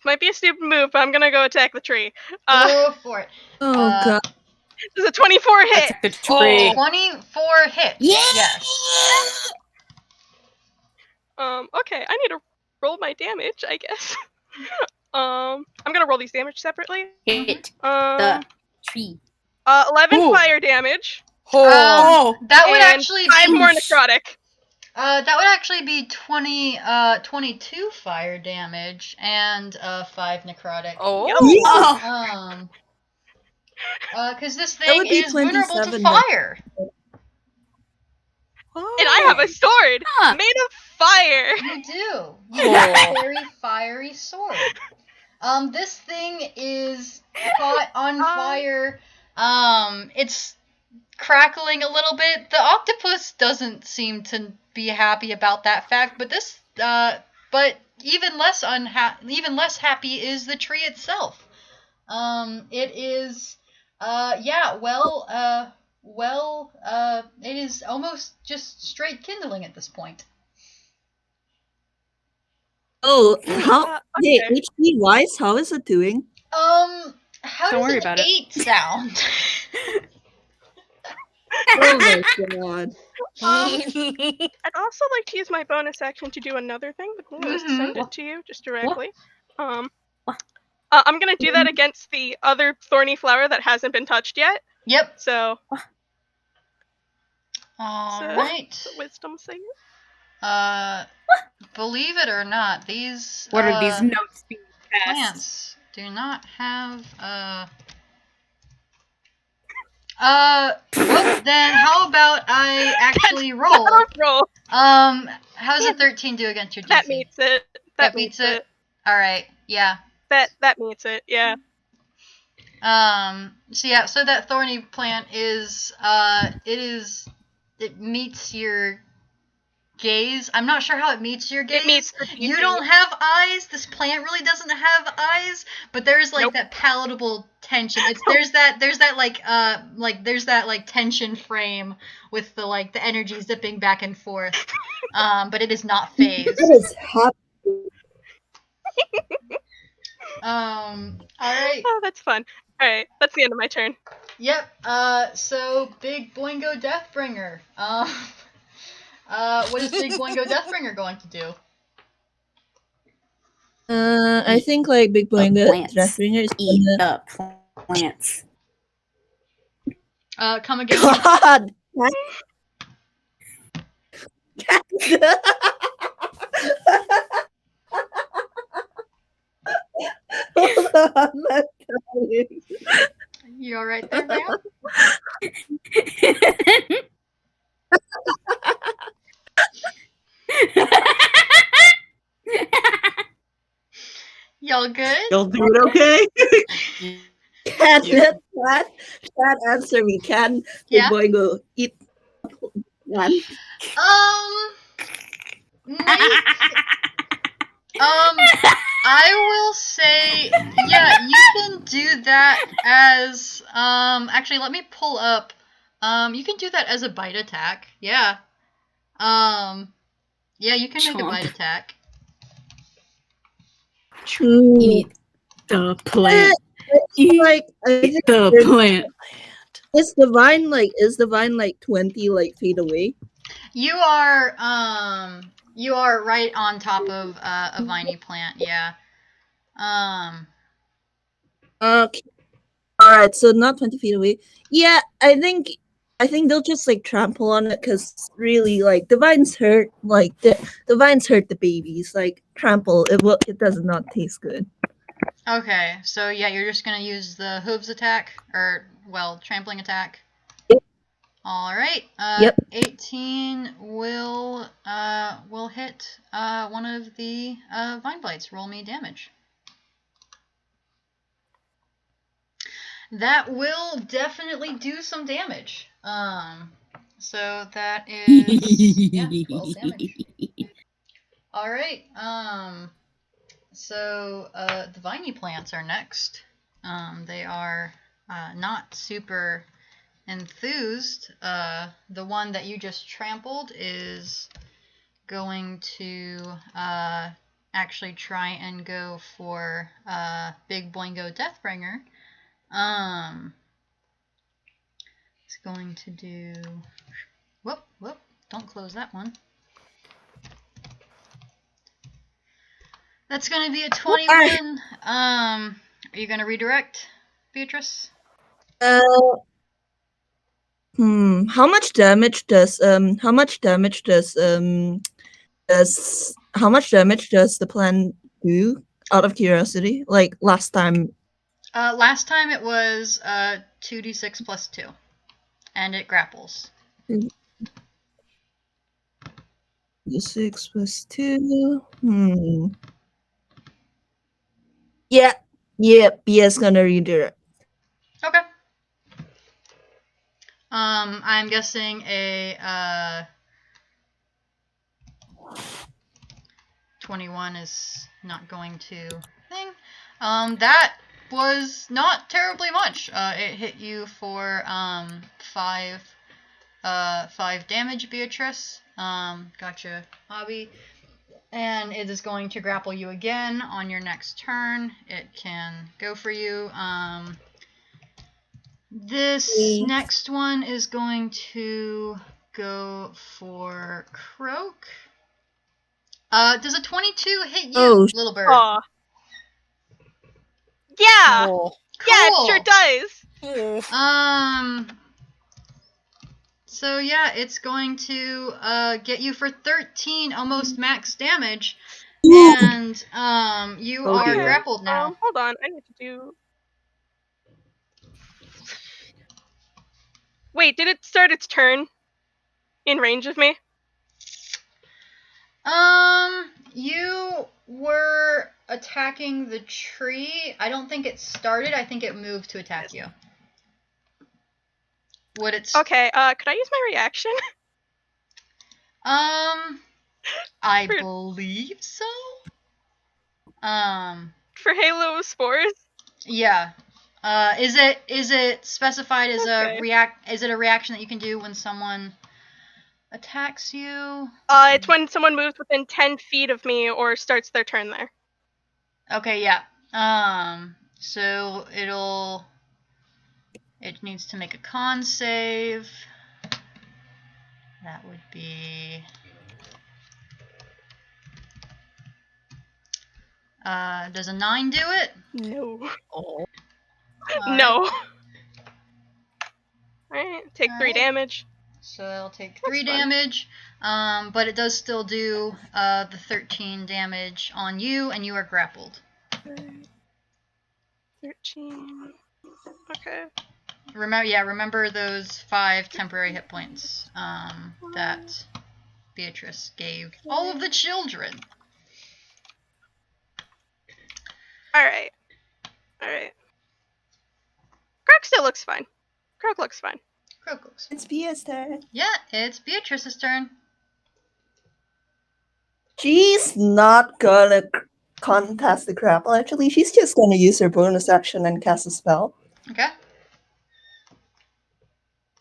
S2: might be a stupid move, but I'm gonna go attack the tree.
S1: Go for it.
S6: Oh god.
S2: This is a 24 hit.
S4: That's a tree.
S1: 24 hits. Yes.
S2: Okay, I need to roll my damage, I guess. I'm gonna roll these damage separately.
S4: Hit the tree.
S2: 11
S4: Ooh.
S2: fire damage.
S1: That would
S2: and
S1: actually
S2: 5
S1: be
S2: more necrotic.
S1: that would actually be 22 fire damage and 5 necrotic.
S3: Oh.
S1: Because this
S6: That
S1: thing
S6: would be
S1: is vulnerable to
S6: 27,
S1: fire.
S2: And I have a sword made of fire.
S1: You do. You have a very fiery sword. This thing is caught on fire. It's crackling a little bit. The octopus doesn't seem to be happy about that fact, but but even less happy is the tree itself. It is it is almost just straight kindling at this point.
S6: Oh, how
S2: Okay.
S6: HP wise, how is it doing?
S1: How
S4: Don't
S1: does
S4: worry
S1: an
S4: about it.
S1: 8 sound?
S6: Oh my god.
S2: I'd also like to use my bonus action to do another thing, but I'm going to send it to you just directly. I'm going to do that against the other thorny flower that hasn't been touched yet.
S1: Yep.
S2: So.
S1: Alright.
S2: Wisdom save.
S1: Believe it or not, these
S4: What are these notes being passed?
S1: plants do not have well, then how about I actually roll?
S2: Roll.
S1: How's a 13 do against your DC?
S2: That meets it.
S1: That beats it. All right. Yeah.
S2: That meets it. Yeah.
S1: So that thorny plant is it meets your gaze. I'm not sure how it meets your gaze.
S2: It meets the
S1: You
S2: DC.
S1: don't have eyes. This plant really doesn't have eyes, but there's like that palatable tension. There's that tension frame with the energy zipping back and forth. But it is not phased.
S6: What is happening?
S1: All right.
S2: Oh, that's fun. All right, that's the end of my turn.
S1: Yep. So Big Boingo Deathbringer. What is Big Boingo Deathbringer going to do?
S6: I think like Big Boingo Deathbringer is
S4: Eat
S6: gonna...
S4: the plants.
S1: Come again.
S6: God! Hold on, let's
S1: You alright there, Vamp? Y'all good?
S5: You'll do it okay?
S6: Can answer me. Can Big Boingo eat one?
S1: I will say, yeah, you can do that as, actually, let me pull up, you can do that as a bite attack, yeah. Yeah, you can make a bite attack.
S4: Eat the plant.
S6: Like, I think
S4: The plant.
S6: is the vine like 20 like feet away?
S1: You are right on top of a viney plant. Yeah.
S6: Okay. Alright, so not 20 feet away. Yeah, I think they'll just like trample on it because really like the vines hurt the vines hurt the babies. Like trample, it does not taste good.
S1: Okay, so yeah, you're just gonna use the hooves attack, or well, trampling attack.
S6: Yep.
S1: All right.
S6: Yep.
S1: 18 will hit one of the vine blights. Roll me damage. That will definitely do some damage. So that is 12 damage. All right. So the viney plants are next. They are not super enthused. The one that you just trampled is going to actually try and go for Big Boingo Deathbringer. It's going to do. Whoop! Don't close that one. That's going to be a 21. Are you going to redirect, Beatrice?
S6: How much damage does the plant do? Out of curiosity, like last time.
S1: Last time it was 2d6 plus 2, and it grapples.
S6: 6 plus 2. Yeah. Bia's gonna redirect.
S1: Okay. I'm guessing a 21 is not going to thing. That was not terribly much. It hit you for 5 damage, Beatrice. Gotcha, Hobby. And it is going to grapple you again on your next turn. It can go for you. This next one is going to go for Croak. Does a 22 hit you, little bird?
S2: Aw. Yeah.
S3: Oh.
S1: Cool.
S2: Yeah, it sure does.
S3: Oh.
S1: So yeah, it's going to get you for 13, almost max damage, and you are grappled now.
S2: Hold on, I need to do. Wait, did it start its turn in range of me?
S1: You were attacking the tree. I don't think it started. I think it moved to attack you. Would it?
S2: Okay. Could I use my reaction?
S1: I believe so.
S2: For Halo Spores.
S1: Yeah. Is it specified as a Is it a reaction that you can do when someone attacks you?
S2: It's when someone moves within 10 feet of me or starts their turn there.
S1: Okay, yeah. So it needs to make a con save. That would be does a 9 do it?
S2: No.
S3: Oh.
S2: No. Alright, take 3 damage.
S1: So it'll take 3 damage, but it does still do the 13 damage on you, and you are grappled.
S2: 13. Okay.
S1: Remember those 5 temporary hit points that Beatrice gave all of the children.
S2: Alright. Croak still looks fine. Croak looks fine.
S1: Croak looks fine.
S6: It's Bia's turn.
S1: Yeah, it's Beatrice's turn.
S6: She's not gonna contest the grapple, actually. She's just gonna use her bonus action and cast a spell.
S1: Okay.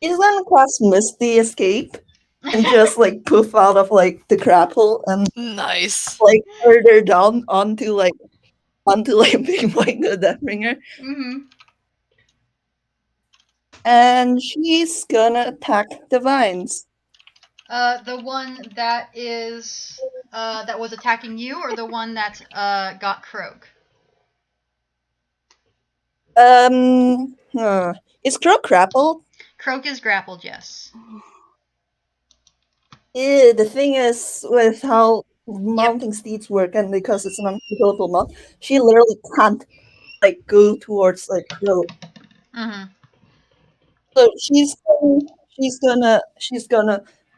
S6: She's gonna cast Misty Escape and just like poof out of like the grapple and
S3: Nice.
S6: like further down onto Big Boingo Deathbringer.
S1: Mm-hmm.
S6: And she's gonna attack the vines.
S1: The one that is that was attacking you, or the one that got Croak?
S6: Is Croak grappled?
S1: Croak is grappled, yes.
S6: The thing is, with how mounting steeds work, and because it's an uncontrollable mount, she literally can't go towards Croak.
S1: Mm-hmm.
S6: So she's gonna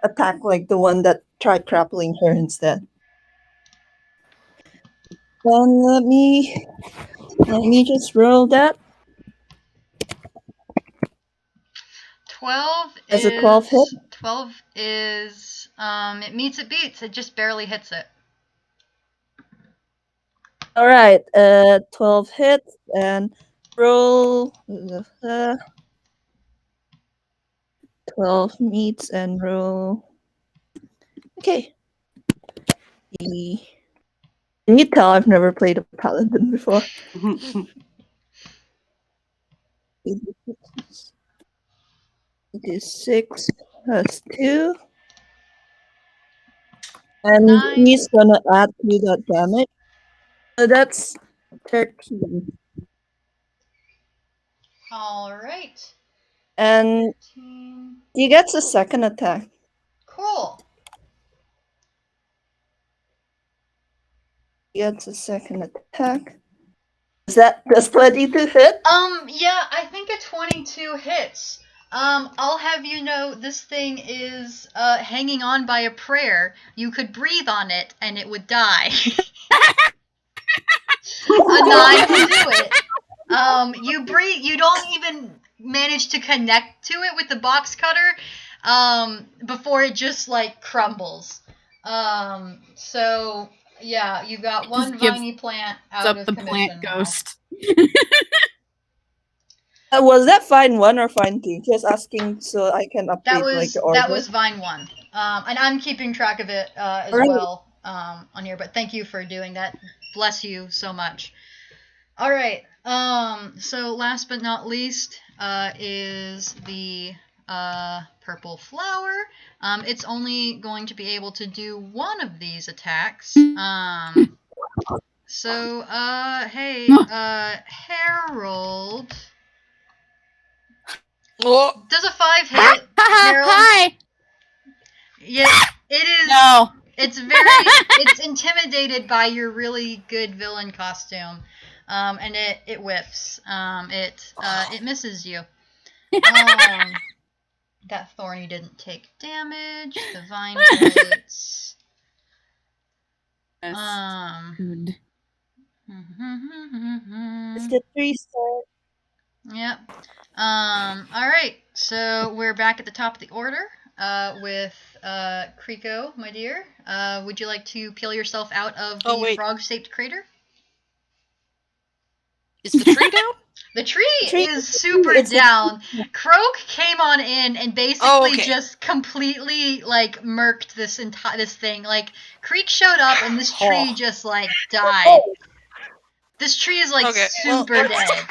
S6: attack the one that tried grappling her instead. Then let me just roll that.
S1: 12
S6: As
S1: is
S6: a 12 hit?
S1: 12 is it meets, it beats, it just barely hits it.
S6: All right, 12 hits and roll 12 meets and roll. Okay. Can you tell I've never played a paladin before? It is 6 plus 2. And
S1: 9.
S6: he's gonna add to that damage. So that's 13.
S1: All right.
S6: And
S1: 13.
S6: he gets a second attack.
S1: Cool.
S6: He gets a second attack. Does 22 hit?
S1: Yeah, I think a 22 hits. I'll have you know this thing is hanging on by a prayer. You could breathe on it and it would die. A 9 will do it. You breathe. You don't even manage to connect to it with the box cutter. Before it just crumbles. So yeah, you got one viney plant out of
S4: the
S1: commission
S4: plant
S1: now.
S4: ghost.
S6: Was that Vine 1 or Vine 2? Just asking so I can update the order.
S1: That was Vine 1. And I'm keeping track of it as
S6: Right.
S1: well on here, but thank you for doing that. Bless you so much. All right. So last but not least is the purple flower. It's only going to be able to do one of these attacks. So hey, Harold.
S3: Oh,
S1: Does a 5 hit? Harold?
S4: Hi.
S1: Yeah, it is.
S4: No.
S1: It's it's intimidated by your really good villain costume, and it whiffs. It misses you. That Thorny didn't take damage. The vine bites.
S4: Good.
S6: It's the 3-star.
S1: Yep. All right. So we're back at the top of the order. With Kreeko, my dear. Would you like to peel yourself out of the frog-shaped crater?
S3: Is the tree down?
S1: The tree is super down. Croak came on in and basically just completely murked this thing. Creek showed up and this tree just died. This tree is super dead.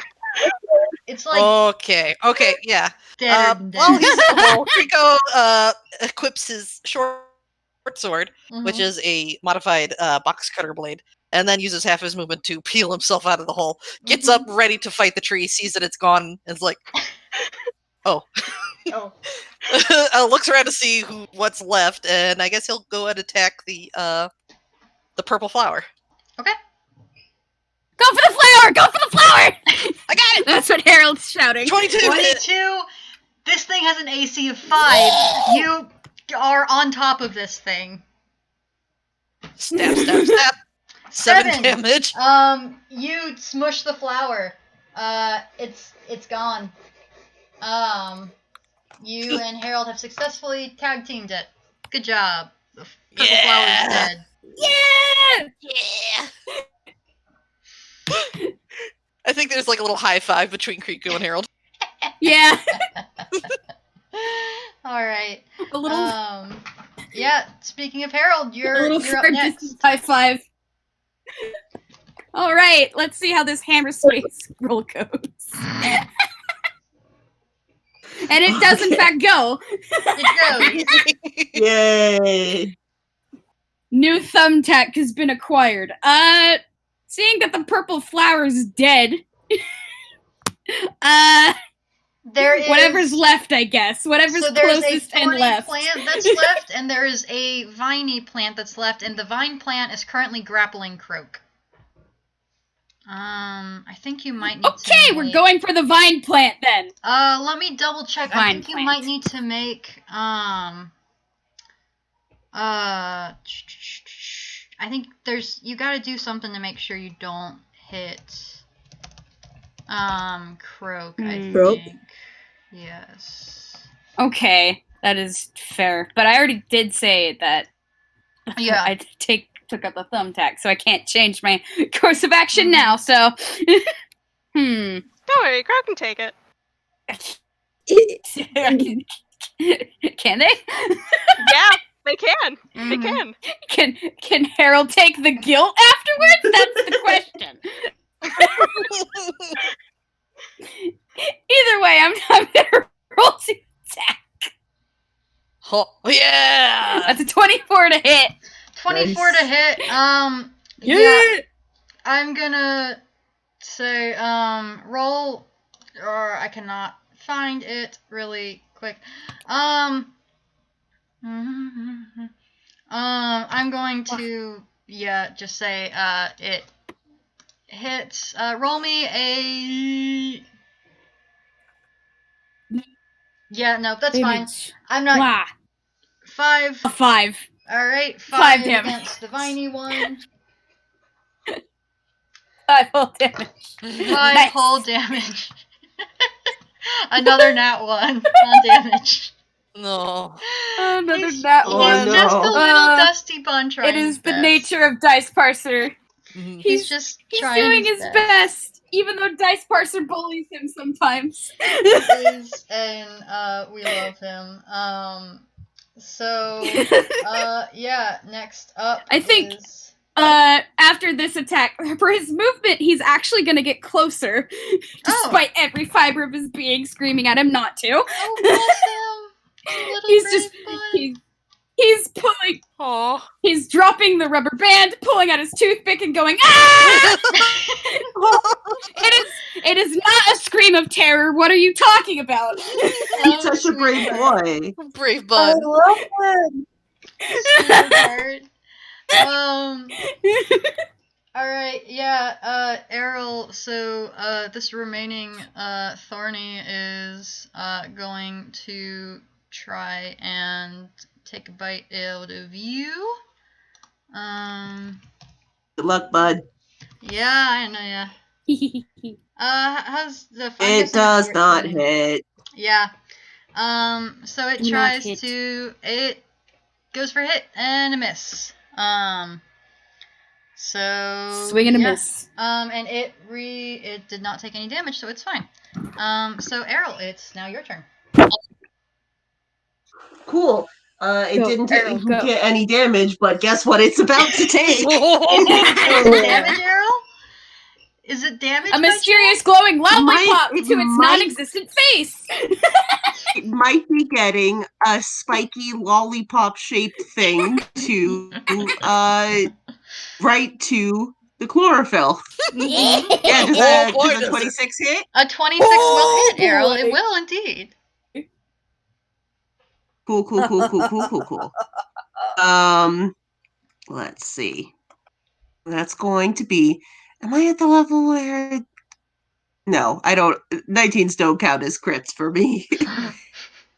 S1: It's
S3: okay, yeah.
S1: Dead than dead.
S3: Well, Kreeko equips his short sword, which is a modified box cutter blade, and then uses half his movement to peel himself out of the hole. Gets up, ready to fight the tree, sees that it's gone, and is like, oh. Looks around to see what's left, and I guess he'll go and attack the purple flower.
S1: Okay.
S4: Go for the flower! Go for the flower!
S3: I got it!
S4: That's what Harold's shouting.
S1: 22! This thing has an AC of 5. You are on top of this thing.
S3: Stab, stab, stab. 7 damage.
S1: You smush the flower. It's gone. You and Harold have successfully tag teamed it. Good job. The purple flower is dead.
S4: Yeah!
S3: Yeah! I think there's a little high five between Kreeko and Harold.
S4: Yeah.
S1: All right.
S4: A little.
S1: Yeah. Speaking of Harold, you're up next.
S4: High five. All right. Let's see how this hammer space roll goes. And it does, in fact, go.
S1: It goes.
S5: Yay!
S4: New thumbtack has been acquired. Seeing that the purple flower is dead,
S1: There is
S4: whatever's left, I guess. Whatever's
S1: so there's
S4: closest
S1: a
S4: and
S1: thorny
S4: left.
S1: plant that's left, and there is a viney plant that's left, and the vine plant is currently grappling Croak. I think you might need to
S4: Okay, we're going for the vine plant then.
S1: let me double check. I
S4: Vine
S1: think you
S4: plant.
S1: might need to make I think you gotta do something to make sure you don't hit Croak, I
S6: Croak?
S1: think. Yes.
S4: Okay, that is fair. But I already did say that
S1: Yeah.
S4: I took up the thumbtack, so I can't change my course of action now, so
S2: Don't worry, Croak can take it.
S4: Can they?
S2: Yeah, they can. They
S1: Mhm.
S2: can.
S4: Can Harold take the guilt afterwards? That's the question. Either way, I'm gonna roll to attack.
S3: Oh, yeah!
S4: That's a 24 to hit.
S1: 24 to hit.
S4: Yeah.
S1: I'm gonna say, roll, or I cannot find it really quick. I'm going to, just say, it hits, roll me a, no, that's fine.
S4: Damage.
S1: I'm not,
S4: Blah.
S1: 5,
S4: A 5.
S1: alright,
S4: 5
S1: 5
S4: damage.
S1: against the viney one.
S4: 5 full damage.
S1: 5
S4: Nice.
S1: whole damage. Another nat 1 on damage.
S3: No.
S4: Another
S1: He's
S4: nat
S1: just
S5: one.
S1: a little dusty bun trying
S4: It is
S1: his
S4: the
S1: best.
S4: nature of Dice Parser.
S3: Mhm.
S1: He's just
S4: He's
S1: trying
S4: doing his best, even though Dice Parser bullies him sometimes.
S1: He is, and we love him. So next up
S4: I think-
S1: is
S4: After this attack, for his movement, he's actually gonna get closer, despite every fiber of his being screaming at him not to.
S1: Oh, bless him. Little
S4: He's
S1: brave
S4: just
S1: bud.
S4: he's pulling.
S3: Aw.
S4: He's dropping the rubber band, pulling out his toothpick, and going ah! It is not a scream of terror. What are you talking about?
S5: He's such a brave boy.
S3: Brave
S6: I
S3: bud.
S6: love him.
S1: Sweetheart. Alright, Errol, so, this remaining, Thorny is, going to try and take a bite out of you.
S5: Good luck, bud.
S1: Yeah, I know, yeah. How's the
S5: It does not hit.
S1: Yeah. So it
S4: Do not
S1: tries
S4: hit.
S1: it goes for a hit and a miss. So
S4: Swing and a miss.
S1: and it did not take any damage, so it's fine. So Errol, it's now your turn.
S5: Cool. It
S4: Go,
S5: didn't
S4: Errol, go.
S5: get any damage, but guess what it's about to take?
S1: Is it damage, Errol? Is it damage?
S4: A mysterious glowing lollipop
S5: It
S4: to its
S5: might-
S4: non-existent face.
S5: It might be getting a spiky lollipop-shaped thing to, right to the chlorophyll. Yeah, does
S3: Oh, boy,
S5: a
S3: does it.
S5: 26 hit?
S1: A 26 will
S4: Oh,
S1: hit, Errol. It
S4: boy.
S1: will indeed.
S5: Cool. Let's see. That's going to be. Am I at the level where? No, I don't. 19s don't count as crits for me.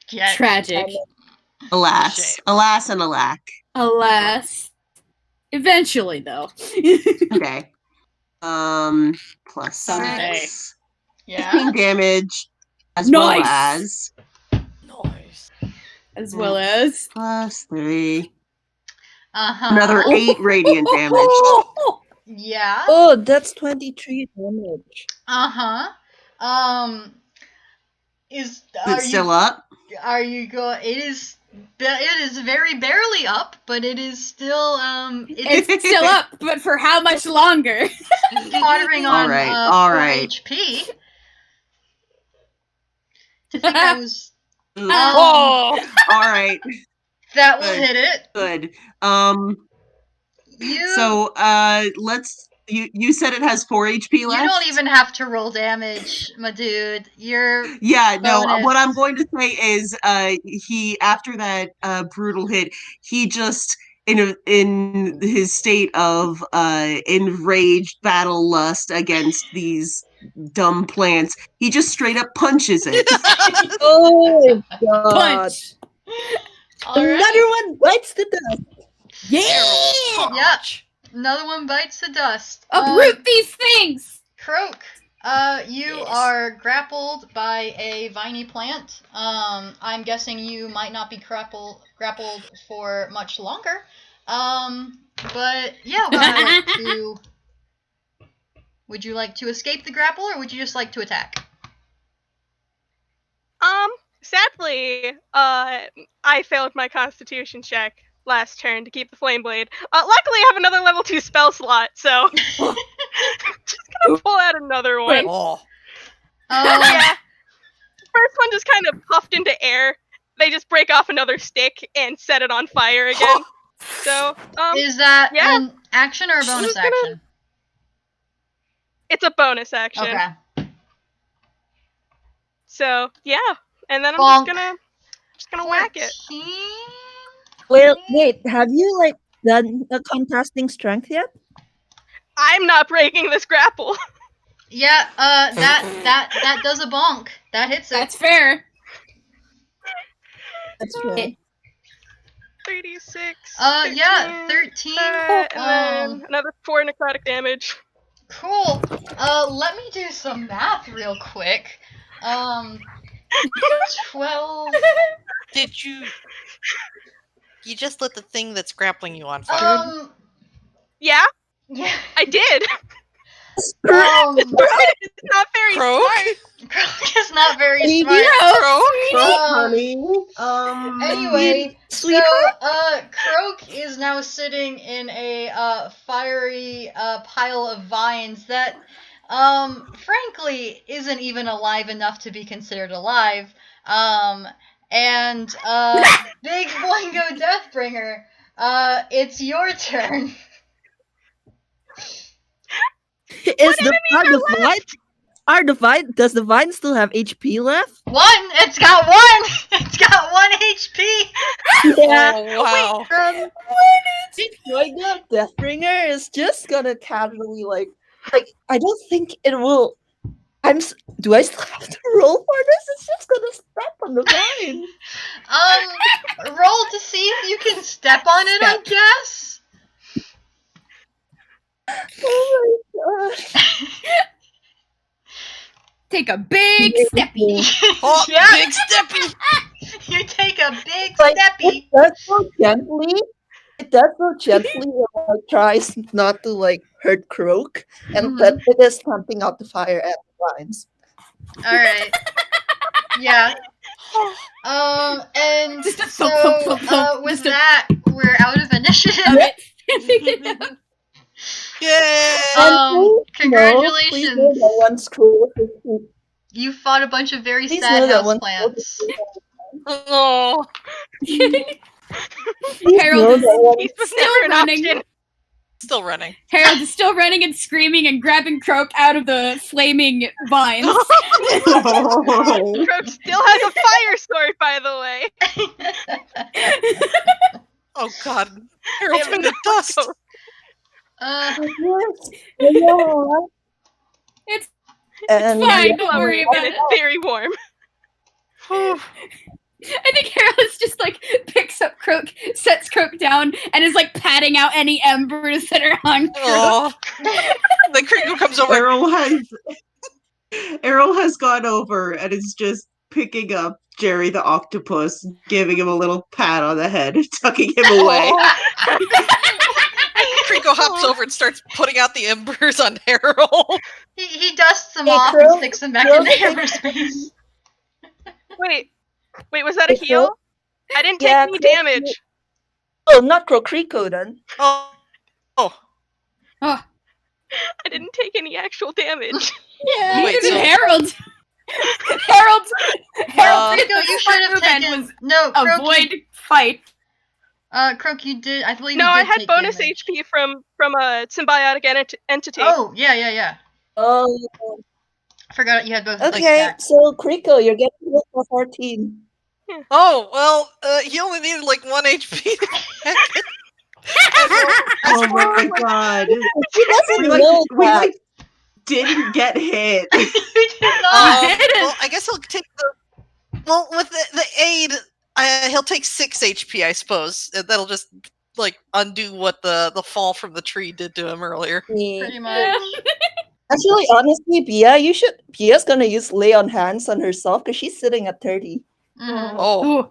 S1: Yeah.
S4: Tragic.
S5: Alas,
S3: Shame.
S5: alas, and alack.
S4: Alas. Eventually, though.
S5: Okay. Plus
S4: Someday.
S5: 6.
S1: Yeah.
S5: 15 damage, as well
S4: Nice.
S5: as
S3: Nice.
S4: As well as
S5: plus 3.
S1: Uh-huh.
S5: Another 8 radiant damage.
S1: Yeah.
S6: Oh, that's 23 damage.
S1: Uh-huh. Is
S5: It's still up.
S1: Are you going? It is very barely up, but it is still
S4: It's still up, but for how much longer?
S1: tottering on
S5: All right,
S1: 4
S5: all right.
S1: HP. To think I was
S3: Oh!
S5: All right.
S1: That will
S5: Good.
S1: hit it.
S5: Good.
S1: You
S5: So let's. You said it has 4 HP
S1: you
S5: left.
S1: don't even have to roll damage, my dude. You're
S5: Yeah, no.
S1: bonus.
S5: What I'm going to say is, he after that brutal hit, he just in his state of enraged battle lust against these dumb plants, he just straight up punches it.
S6: Oh my god.
S4: Punch.
S1: All right.
S6: Another one bites the dust.
S4: Yeah.
S1: Yeah. Another one bites the dust.
S4: Uproot these things.
S1: Croak, you
S3: Yes.
S1: are grappled by a viney plant. I'm guessing you might not be grappled for much longer. But yeah, would you like to escape the grapple, or would you just like to attack?
S2: Sadly, I failed my Constitution check last turn to keep the flame blade. Luckily, I have another level 2 spell slot, so just gonna pull out another one.
S4: Wait.
S3: Oh.
S2: Yeah. First one just kind of puffed into air. They just break off another stick and set it on fire again. So,
S1: Is that
S2: yeah.
S1: an action or a bonus
S2: just gonna-
S1: action?
S2: it's a bonus action.
S1: Okay.
S2: So, yeah. And then I'm
S1: Bonk.
S2: just gonna whack it.
S1: 14?
S6: Wait, have you like done a contesting strength yet?
S2: I'm not breaking this grapple.
S1: Yeah, that does a bonk. That hits it.
S4: That's fair.
S6: That's right.
S2: 3d6.
S1: Yeah, 13.
S2: And then another 4 necrotic damage.
S1: Cool. Let me do some math real quick. 12.
S3: Did you? You just lit the thing that's grappling you on fire.
S2: Yeah,
S1: Yeah.
S2: I did.
S1: It's
S2: Not very
S3: Croak?
S2: smart.
S1: Croak is not very
S6: Baby
S1: smart.
S3: Croak?
S1: Anyway,
S6: Sweetheart?
S1: so Croak is now sitting in a fiery pile of vines that frankly isn't even alive enough to be considered alive. And Big Boingo Deathbringer, it's your turn.
S6: Does the vine still have HP left?
S1: It's got one! It's got 1 HP!
S3: Oh wow!
S6: Boingo Deathbringer is just gonna casually like I don't think it will. Do I still have to roll for this? It's just gonna step on the vine.
S1: Roll to see if you can step on it, I guess.
S6: Oh my god.
S4: Take a big steppy.
S3: Oh,
S1: Yeah.
S3: big steppy!
S1: You take a big
S6: Like,
S1: steppy.
S6: it does so gently. It does so gently and like, tries not to like hurt Croak, and but it is pumping out the fire at the vines.
S1: Alright. Yeah. And
S4: Just a
S1: so,
S4: thump, thump, thump, thump.
S1: with
S4: Just a-
S1: that, we're out of initiative.
S3: Yay!
S1: Congratulations.
S6: Please know that once Croak is
S1: You fought a bunch of very
S6: Please
S1: sad
S6: know that
S1: house
S6: one-
S1: plants.
S3: Oh,
S4: Harold is
S2: He's
S4: still
S2: never an
S4: running.
S2: option.
S3: still running.
S4: Harold is still running and screaming and grabbing Croak out of the flaming vines.
S2: Croak still has a fire sword, by the way.
S3: Oh god, Harold's been to dust.
S4: It's
S6: And
S4: fine. Don't worry about
S2: And
S4: it.
S2: it's very warm.
S4: I think Harold is just like picks up Croak, sets Croak down, and is like patting out any embers that are on Croak.
S3: Oh, the Kreeko comes over.
S5: Errol has gone over and is just picking up Jerry the octopus, giving him a little pat on the head, tucking him away.
S3: Kreeko hops over and starts putting out the embers on Errol.
S1: He dusts them
S6: Hey,
S1: off
S6: Croak,
S1: and sticks them back
S6: Croak,
S1: in the hammerspace.
S2: Wait, was that a
S6: Hey,
S2: heal?
S6: Croak?
S2: I didn't take
S6: Yeah,
S2: any
S6: Croak-
S2: damage.
S6: Oh, not Kreeko then.
S3: Oh,
S2: I didn't take any actual damage.
S4: Yeah,
S3: Wait,
S4: neither did
S3: so-
S4: Harold. Harold did
S1: Kreeko,
S4: the
S1: you
S4: smart
S1: should have
S4: move and
S1: taken.
S4: was
S1: No, Croak,
S4: avoid fight.
S1: Croak, you did. I believe
S2: No,
S1: you
S2: I
S1: did
S2: had
S1: take
S2: bonus
S1: damage.
S2: HP from a symbiotic entity.
S1: Oh, yeah.
S6: Oh,
S1: Forgot you had both
S6: okay.
S1: stacks.
S6: So Kreeko, you're getting hit for 14.
S3: Oh, well, he only needed like 1 HP to get it.
S5: Oh my god.
S6: He doesn't
S5: We
S6: know that.
S5: didn't get hit.
S1: You did not.
S4: didn't.
S3: Well, I guess he'll take the. Well, with the aid, he'll take 6 HP, I suppose. That'll just like undo what the fall from the tree did to him earlier.
S1: Pretty much.
S6: Actually, honestly, Bia's gonna use lay on hands on herself because she's sitting at 30.
S1: Mhm.
S3: Oh,
S4: Ooh.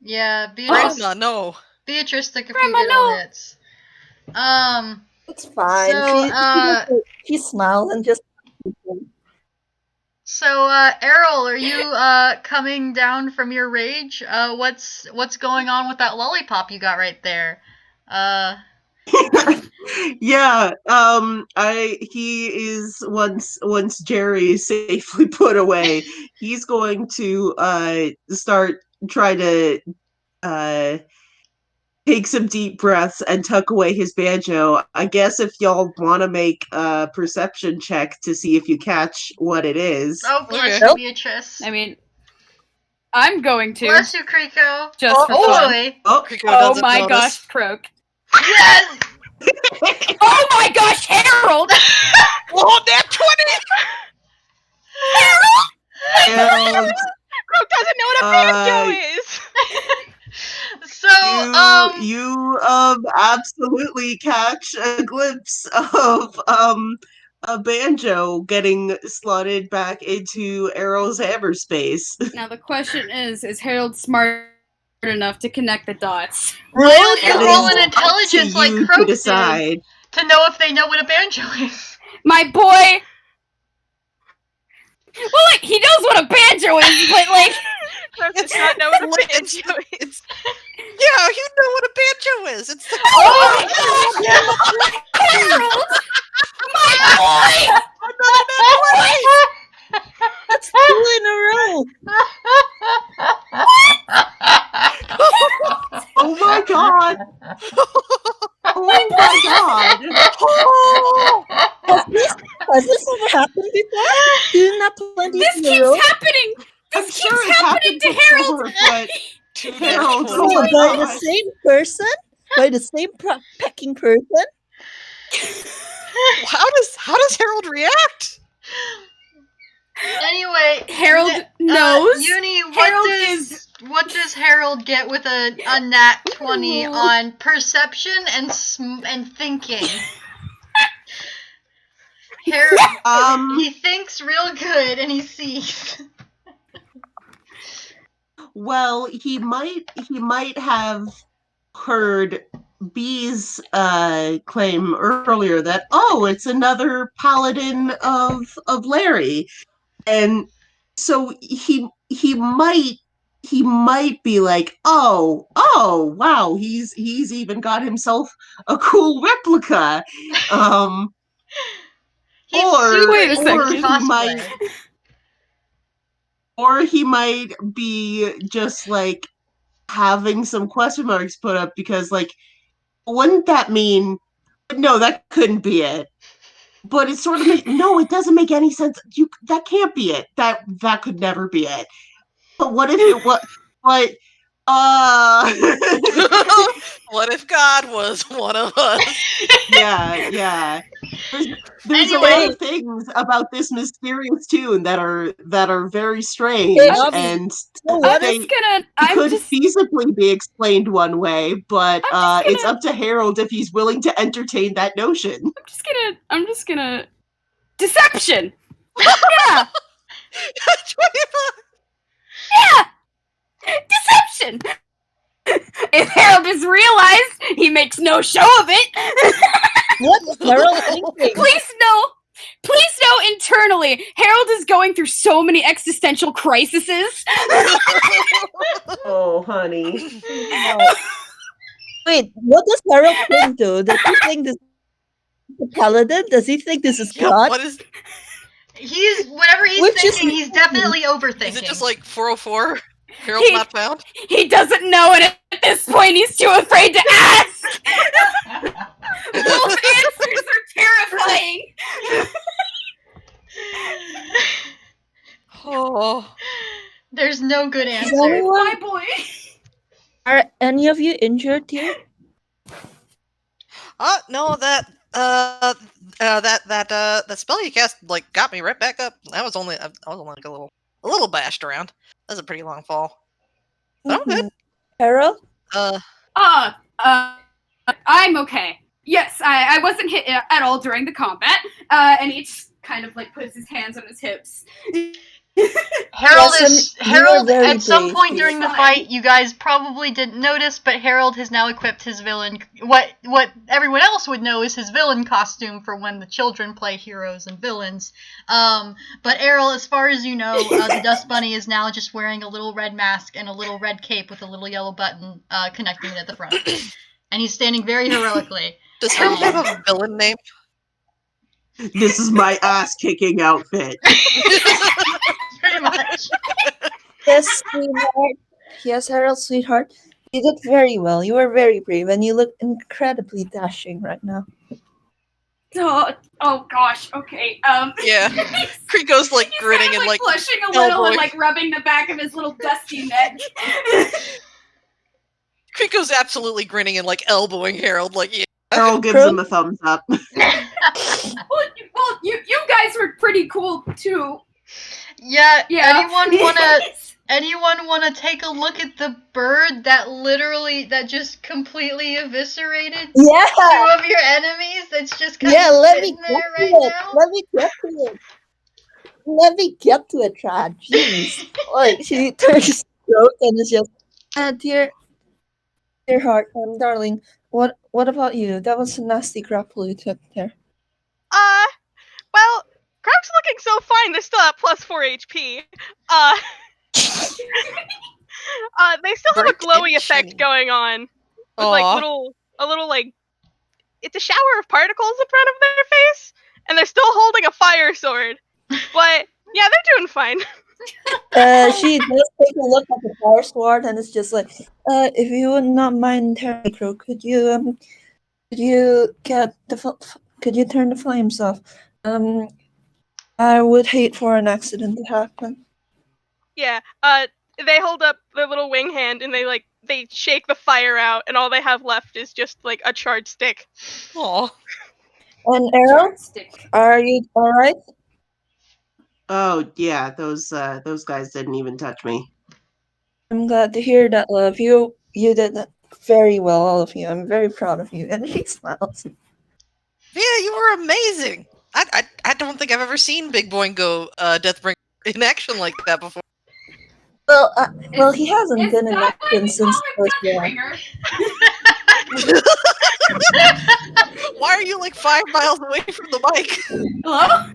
S1: Yeah, Beatrice.
S3: Grandma, no.
S1: Beatrice took a few
S4: Grandma,
S1: good
S4: no.
S1: old hits.
S6: It's fine.
S1: So,
S6: she smiles and just.
S1: So, Errol, are you coming down from your rage? What's going on with that lollipop you got right there?
S5: Yeah, he is once Jerry is safely put away, he's going to start try to take some deep breaths and tuck away his banjo. I guess if y'all want to make a perception check to see if you catch what it is.
S1: Oh, bless
S3: Okay.
S1: you, Beatrice.
S4: I mean, I'm going to.
S1: Bless you, Kreeko.
S4: Just for
S1: Oh,
S4: fun.
S1: boy.
S5: Oh,
S3: Kreeko
S4: Oh
S3: doesn't
S4: my
S3: notice.
S4: gosh, Croak.
S1: Yes!
S4: Oh my gosh, Harold!
S3: Oh, that 20!
S5: and
S2: Croak doesn't know what a banjo is.
S1: So,
S5: you absolutely catch a glimpse of a banjo getting slotted back into Errol's hammer space.
S4: Now the question is Harold smart enough to connect the dots?
S1: why don't you
S5: That
S1: roll
S5: is
S1: an
S5: up
S1: intelligence
S5: to
S1: like
S5: you
S1: Croak
S5: to
S1: did
S5: decide.
S1: to know if they know what a banjo is?
S4: My boy! Well, like, he knows what a banjo is, but, like...
S2: Croak does not know what a
S3: It's-
S2: banjo is.
S3: Yeah, you know what a banjo is. It's the
S4: Oh my gosh! Harold! My boy!
S6: That's 2 in a row.
S5: Oh my god! Oh my god!
S6: Has this ever happened before? Doing that 20
S4: This
S6: in a
S4: keeps
S6: row?
S4: happening!
S5: I'm
S4: This
S5: sure
S4: keeps
S5: it's
S4: happening
S5: happened
S4: to Harold!
S5: before, but
S3: two
S5: Harold,
S3: natural
S5: oh
S6: Oh,
S5: my
S6: by the
S5: god.
S6: same person? By the same pecking person?
S3: How does Harold react?
S1: Anyway,
S4: Harold knows.
S1: Uni,
S4: Harold
S1: what does Harold get with a nat 20 on perception and thinking? Harold, he thinks real good and he sees.
S5: Well, he might have heard B's claim earlier that it's another paladin of Larry, and so he might be like, oh wow, he's even got himself a cool replica,
S1: He's
S5: or
S1: super
S4: Wait a
S1: into
S4: second.
S1: cosplay.
S5: or he might be just like having some question marks put up because, like, wouldn't that mean? No, that couldn't be it. But it sort of no, it doesn't make any sense. That can't be it. That could never be it. But what if it was? But
S3: What if God was one of us?
S5: yeah. There's a lot of things about this mysterious tune that are very strange,
S6: Abby,
S5: and
S6: what
S5: they
S4: I'm
S5: could
S4: just
S5: feasibly be explained one way, but
S4: I'm just
S5: it's
S4: gonna-
S5: up to Harold if he's willing to entertain that notion.
S4: I'm just gonna deception. Yeah,
S3: 25.
S4: deception. If Harold is realized, he makes no show of it.
S6: What is Harold thinking?
S4: Please know internally, Harold is going through so many existential crises.
S5: Oh, honey.
S6: Wait, what does Harold think, though? Does he think this is a paladin? Does he think this is
S3: Yeah,
S6: God?
S3: what is?
S1: He's whatever he's
S6: Which is
S1: thinking. He's definitely overthinking.
S3: Is it just like 404? Harold's not found?
S4: He doesn't know, and at this point, he's too afraid to ask. Both answers are terrifying.
S3: Oh.
S1: There's no good answer.
S4: My boy.
S6: Are any of you injured here?
S3: No, that spell you cast like got me right back up. I was only like a little bashed around. That was a pretty long fall. But I'm good.
S6: Errol?
S4: I'm okay. Yes, I wasn't hit at all during the combat. And he just kind of like puts his hands on his hips.
S1: Harold
S6: Harold,
S1: at some point
S4: He's
S1: during the
S4: fine.
S1: fight, you guys probably didn't notice, but Harold has now equipped his villain. What everyone else would know is his villain costume for when the children play heroes and villains. But Errol, as far as you know, the Dust Bunny is now just wearing a little red mask and a little red cape with a little yellow button connecting it at the front, and he's standing very heroically.
S3: Does Harold have a villain name?
S5: This is my ass-kicking outfit.
S1: Pretty much.
S6: Yes, sweetheart. Yes, Harold, sweetheart. You did very well. You were very brave, and you look incredibly dashing right now.
S4: Oh gosh, okay.
S3: Yeah. Kreeko's like
S4: he's
S3: grinning
S4: kind of,
S3: and like
S4: blushing a little
S3: elbowing.
S4: and like rubbing the back of his little dusty neck.
S3: Kreeko's absolutely grinning and like elbowing Harold. Like, yeah.
S5: Errol gives him a thumbs up.
S4: Well, you guys were pretty cool too.
S1: Yeah.
S4: Yeah.
S1: Anyone wanna take a look at the bird that just completely eviscerated
S6: Yeah!
S1: two of your enemies? That's just kind
S6: Yeah,
S1: of
S6: let me
S1: sitting
S6: get
S1: there
S6: to
S1: right
S6: it.
S1: now.
S6: Let me get to it. Let me get to it, Chad. Jeez. Like, she turns throat and is just, dear heart, darling, what about you? That was a nasty grapple you took there.
S2: Well, Croak's looking so fine. They're still at plus 4 HP. They still have a
S3: Burnt
S2: glowy
S3: and
S2: effect
S3: shiny.
S2: going on. With like
S3: Aw.
S2: a little like, it's a shower of particles in front of their face, and they're still holding a fire sword. But yeah, they're doing fine.
S6: She does take a look at the fire sword and it's just like, if you would not mind, Croak, could you get could you turn the flames off? I would hate for an accident to happen.
S2: Yeah. They hold up their little wing hand and they shake the fire out, and all they have left is just like a charred stick.
S3: Aw.
S6: And Errol, are you alright?
S5: Oh yeah, those guys didn't even touch me.
S6: I'm glad to hear that, love. You did that very well, all of you. I'm very proud of you. And she smiles.
S3: Yeah, you were amazing. I don't think I've ever seen Big Boingo Deathbringer in action like that before.
S6: Well, he hasn't been in action since the first year.
S3: Why are you like 5 miles away from the mic?
S4: Hello?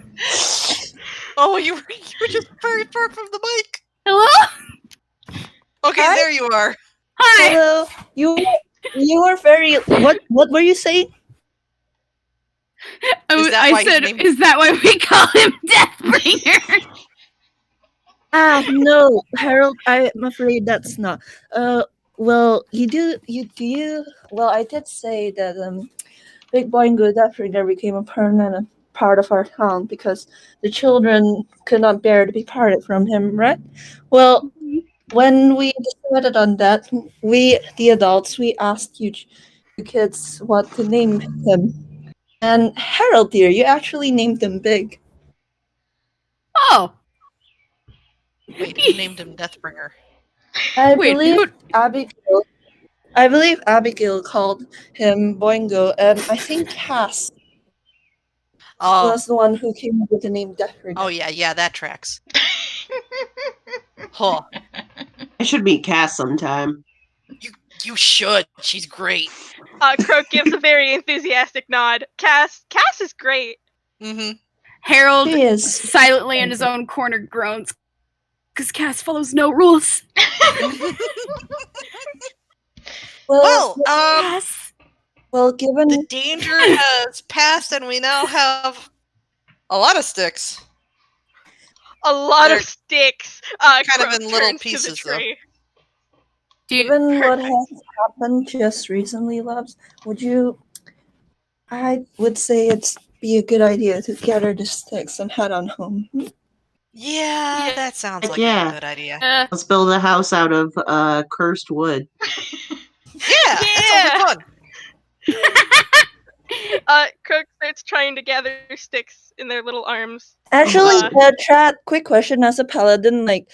S3: Oh, you were just very far from the mic.
S4: Hello?
S3: Okay,
S6: Hi.
S3: there you are.
S4: Hi.
S6: Hello. You were very. What were you saying?
S3: Is that
S4: I
S3: why his
S4: said,
S3: name-
S4: is that why we call him Deathbringer?
S6: No, Harold. I'm afraid that's not. Well, Well, I did say that Big Boingo Deathbringer became a permanent part of our town because the children could not bear to be parted from him, right? Well, when we decided on that, we, the adults, we asked you kids what to name him. And Harold, dear, you actually named him Big.
S4: Oh.
S3: Wait, who named him Deathbringer?
S6: I
S4: Wait,
S6: believe Abigail called him Boingo, and I think Cass
S3: Oh,
S6: was the one who came up with the name Deathbringer.
S3: oh yeah, that tracks. Huh.
S5: I should meet Cass sometime.
S3: You should. She's great.
S2: Croak gives a very enthusiastic nod. Cass is great.
S3: Mm-hmm.
S4: Harold
S6: He is.
S4: silently in his own corner groans because Cass follows no rules.
S3: Well,
S4: Cass.
S6: Well, given
S3: the danger has passed, and we now have a lot of sticks.
S2: a lot
S3: They're
S2: of sticks.
S3: kind of
S2: Croak
S3: in little
S2: turns to
S3: pieces,
S2: the
S3: though.
S2: tree.
S6: Given what
S2: Perfect.
S6: has happened just recently, Labs, I would say it's be a good idea to gather the sticks and head on home.
S3: Yeah, that sounds like
S5: Yeah.
S3: a good idea.
S5: Let's build a house out of cursed wood.
S3: Yeah, that sounds like fun.
S2: Croak starts trying to gather sticks in their little arms.
S6: Actually,
S2: Uh,
S6: Chad, quick question. As a paladin, like,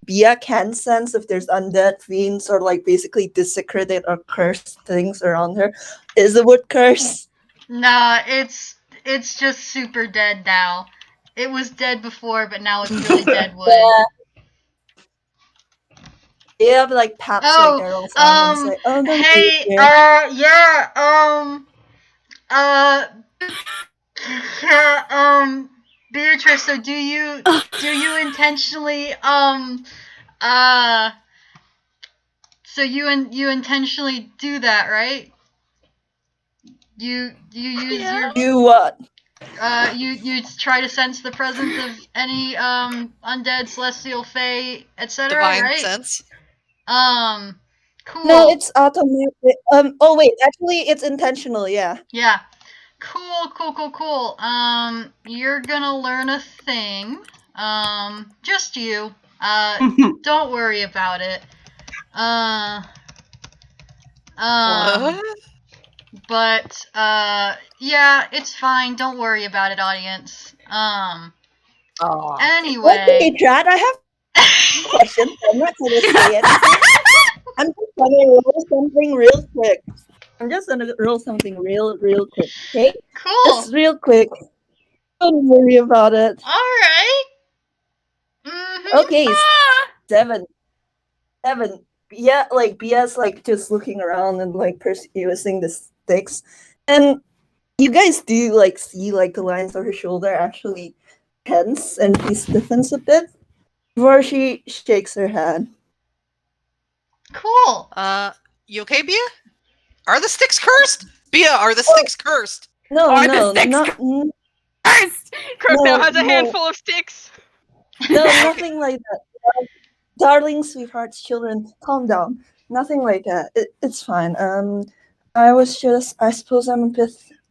S6: Bia can sense if there's undead fiends or, like, basically desecrated or cursed things around her. Is the wood cursed?
S1: Nah, it's just super dead now. It was dead before, but now it's really dead wood.
S6: Yeah. They have, like, paps
S1: Oh,
S6: like Errol's on and say, oh, don't
S1: hey,
S6: be scared.
S1: Beatrice, so do you intentionally, so you intentionally do that, right? You use your
S6: You what?
S1: you try to sense the presence of any undead, celestial, fae, etc.
S3: Divine
S1: right?
S3: sense.
S1: Cool.
S6: No, it's automatic. Oh wait, actually, it's intentional. Yeah.
S1: Yeah. Cool. You're gonna learn a thing. Just you. Don't worry about it.
S3: What?
S1: But yeah, it's fine. Don't worry about it, audience. Anyway.
S6: Okay, Chad, I have a question. I'm not gonna say anything. I'm just gonna roll something real quick. Real quick. Okay?
S1: Cool.
S6: Just real quick. Don't worry about it.
S1: All right. Mhm.
S6: Okay, 7. Yeah, like Bia's like just looking around and like pursuing the sticks, and you guys do like see like the lines of her shoulder actually tense and she stiffens a bit before she shakes her head.
S1: Cool.
S3: You okay, Bia? Are the sticks cursed? Bia, are the sticks cursed?
S6: No,
S4: Are the
S6: no,
S4: sticks
S6: not
S4: Cursed!
S2: Croak
S6: No,
S2: now has a
S6: no.
S2: handful of sticks.
S6: no, nothing like that. Darling, sweethearts, children, calm down. Nothing like that. It's fine. I suppose I'm a bit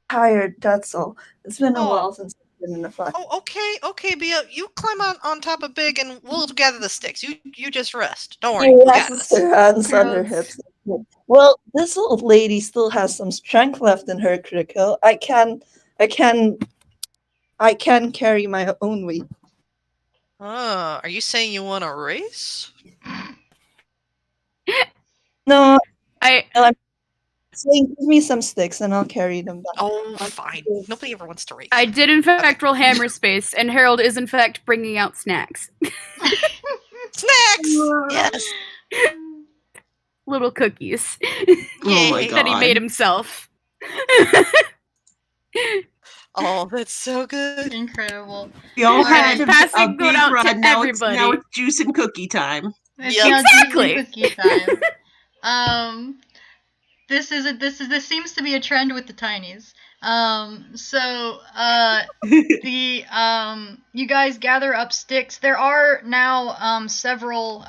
S6: tired. That's all. It's been a
S3: Oh.
S6: while since I've been in the flat.
S3: Oh, okay, Bia. You climb on top of Big, and we'll gather the sticks. You just rest. Don't worry,
S6: She
S3: we got
S6: rests
S3: this.
S6: her hands on her
S4: Gross.
S6: hips. Well, this old lady still has some strength left in her, Kreeko. I can carry my own weight.
S3: Are you saying you want a race?
S6: No,
S4: I
S6: I'm saying give me some sticks and I'll carry them back.
S3: Oh, fine. Nobody ever wants to race.
S4: did in fact roll hammer space, and Harold is in fact bringing out snacks.
S3: Snacks! Yes!
S4: Little cookies
S5: Oh my
S3: Yay.
S4: that he
S5: god.
S4: made himself.
S3: Oh, that's so good.
S1: Incredible.
S5: We all
S1: Alright,
S5: had
S4: passing
S5: a
S4: it
S5: big
S4: out to
S5: run. Now
S4: everybody.
S5: it's juice and cookie time.
S1: It's
S3: Yep.
S1: now
S4: Exactly.
S1: Cookie time. This seems to be a trend with the tinies. You guys gather up sticks. There are now several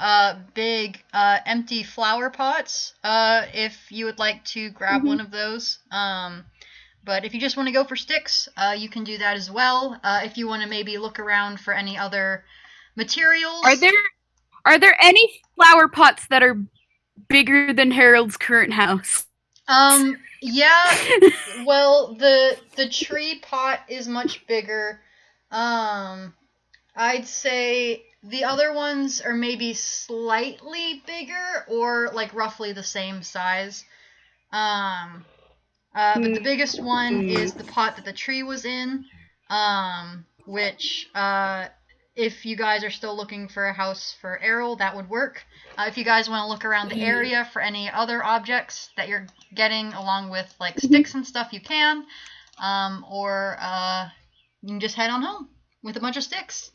S1: big empty flower pots. If you would like to grab one of those. But if you just want to go for sticks, you can do that as well. If you want to maybe look around for any other materials.
S4: Are there any flower pots that are bigger than Harold's current house?
S1: Yeah. Well, the tree pot is much bigger. I'd say the other ones are maybe slightly bigger or like roughly the same size. But the biggest one is the pot that the tree was in, which if you guys are still looking for a house for Errol, that would work. If you guys want to look around the area for any other objects that you're getting along with like sticks and stuff, you can. Or you can just head on home with a bunch of sticks.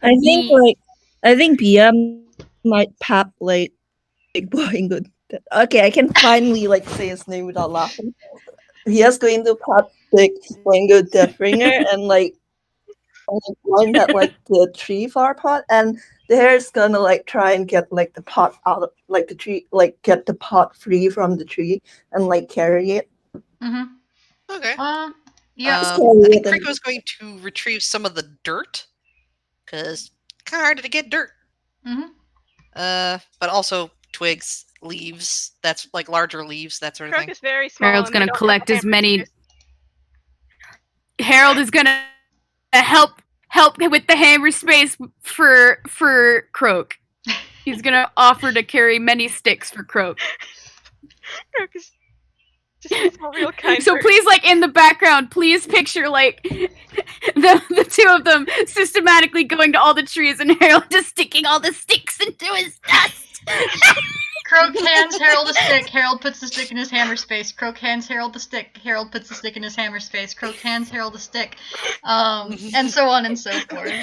S6: I think Bia might pop like big boy and good. Okay, I can finally like say his name without laughing. He is going to pop big boy and good Deathbringer and like like blind at like the tree flower pot, and the hare's gonna like try and get like the pot out of like the tree, like get the pot free from the tree and like carry it.
S1: Mm-hmm.
S3: Okay.
S1: Yeah.
S3: I think Kreeko's going to retrieve some of the dirt, because kind of hard to get dirt.
S1: Mm-hmm.
S3: But also twigs, leaves. That's like larger leaves, that sort of
S2: Croak
S3: thing.
S2: is very small.
S4: Harold's
S2: and they
S4: gonna
S2: don't
S4: collect
S2: have
S4: as many.
S2: hammers.
S4: Harold is gonna help with the hammer space for Croak. He's gonna offer to carry many sticks for Croak.
S2: Croak is just a real kind
S4: So
S2: person.
S4: please, like in the background, please picture like the two of them systematically going to all the trees and Harold just sticking all the sticks into his dust.
S1: Croak hands Harold a stick. Harold puts the stick in his hammer space. Croak hands Harold the stick. Harold puts the stick in his hammer space. Croak hands Harold a stick. And so on and so forth.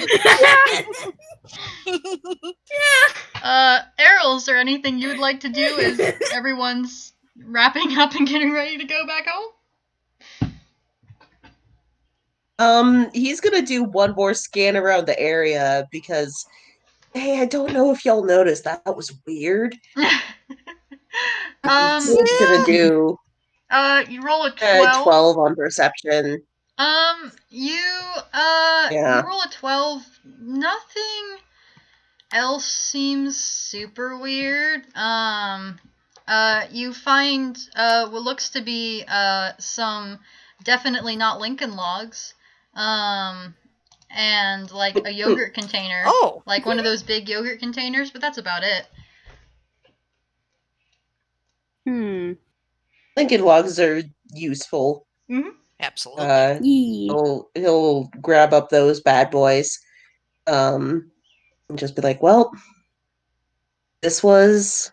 S1: Errol, is there anything you would like to do as everyone's wrapping up and getting ready to go back home?
S5: He's gonna do one more scan around the area because, hey, I don't know if y'all noticed that was weird. He's gonna do
S1: you roll a 12.
S5: 12 on perception.
S1: You
S5: Yeah.
S1: roll a 12. Nothing else seems super weird. You find what looks to be some definitely not Lincoln logs. And like a yogurt container.
S3: Oh.
S1: Like one of those big yogurt containers, but that's about it.
S5: Lincoln logs are useful.
S1: Mm-hmm.
S3: Absolutely.
S5: He'll grab up those bad boys, and just be like, "Well, this was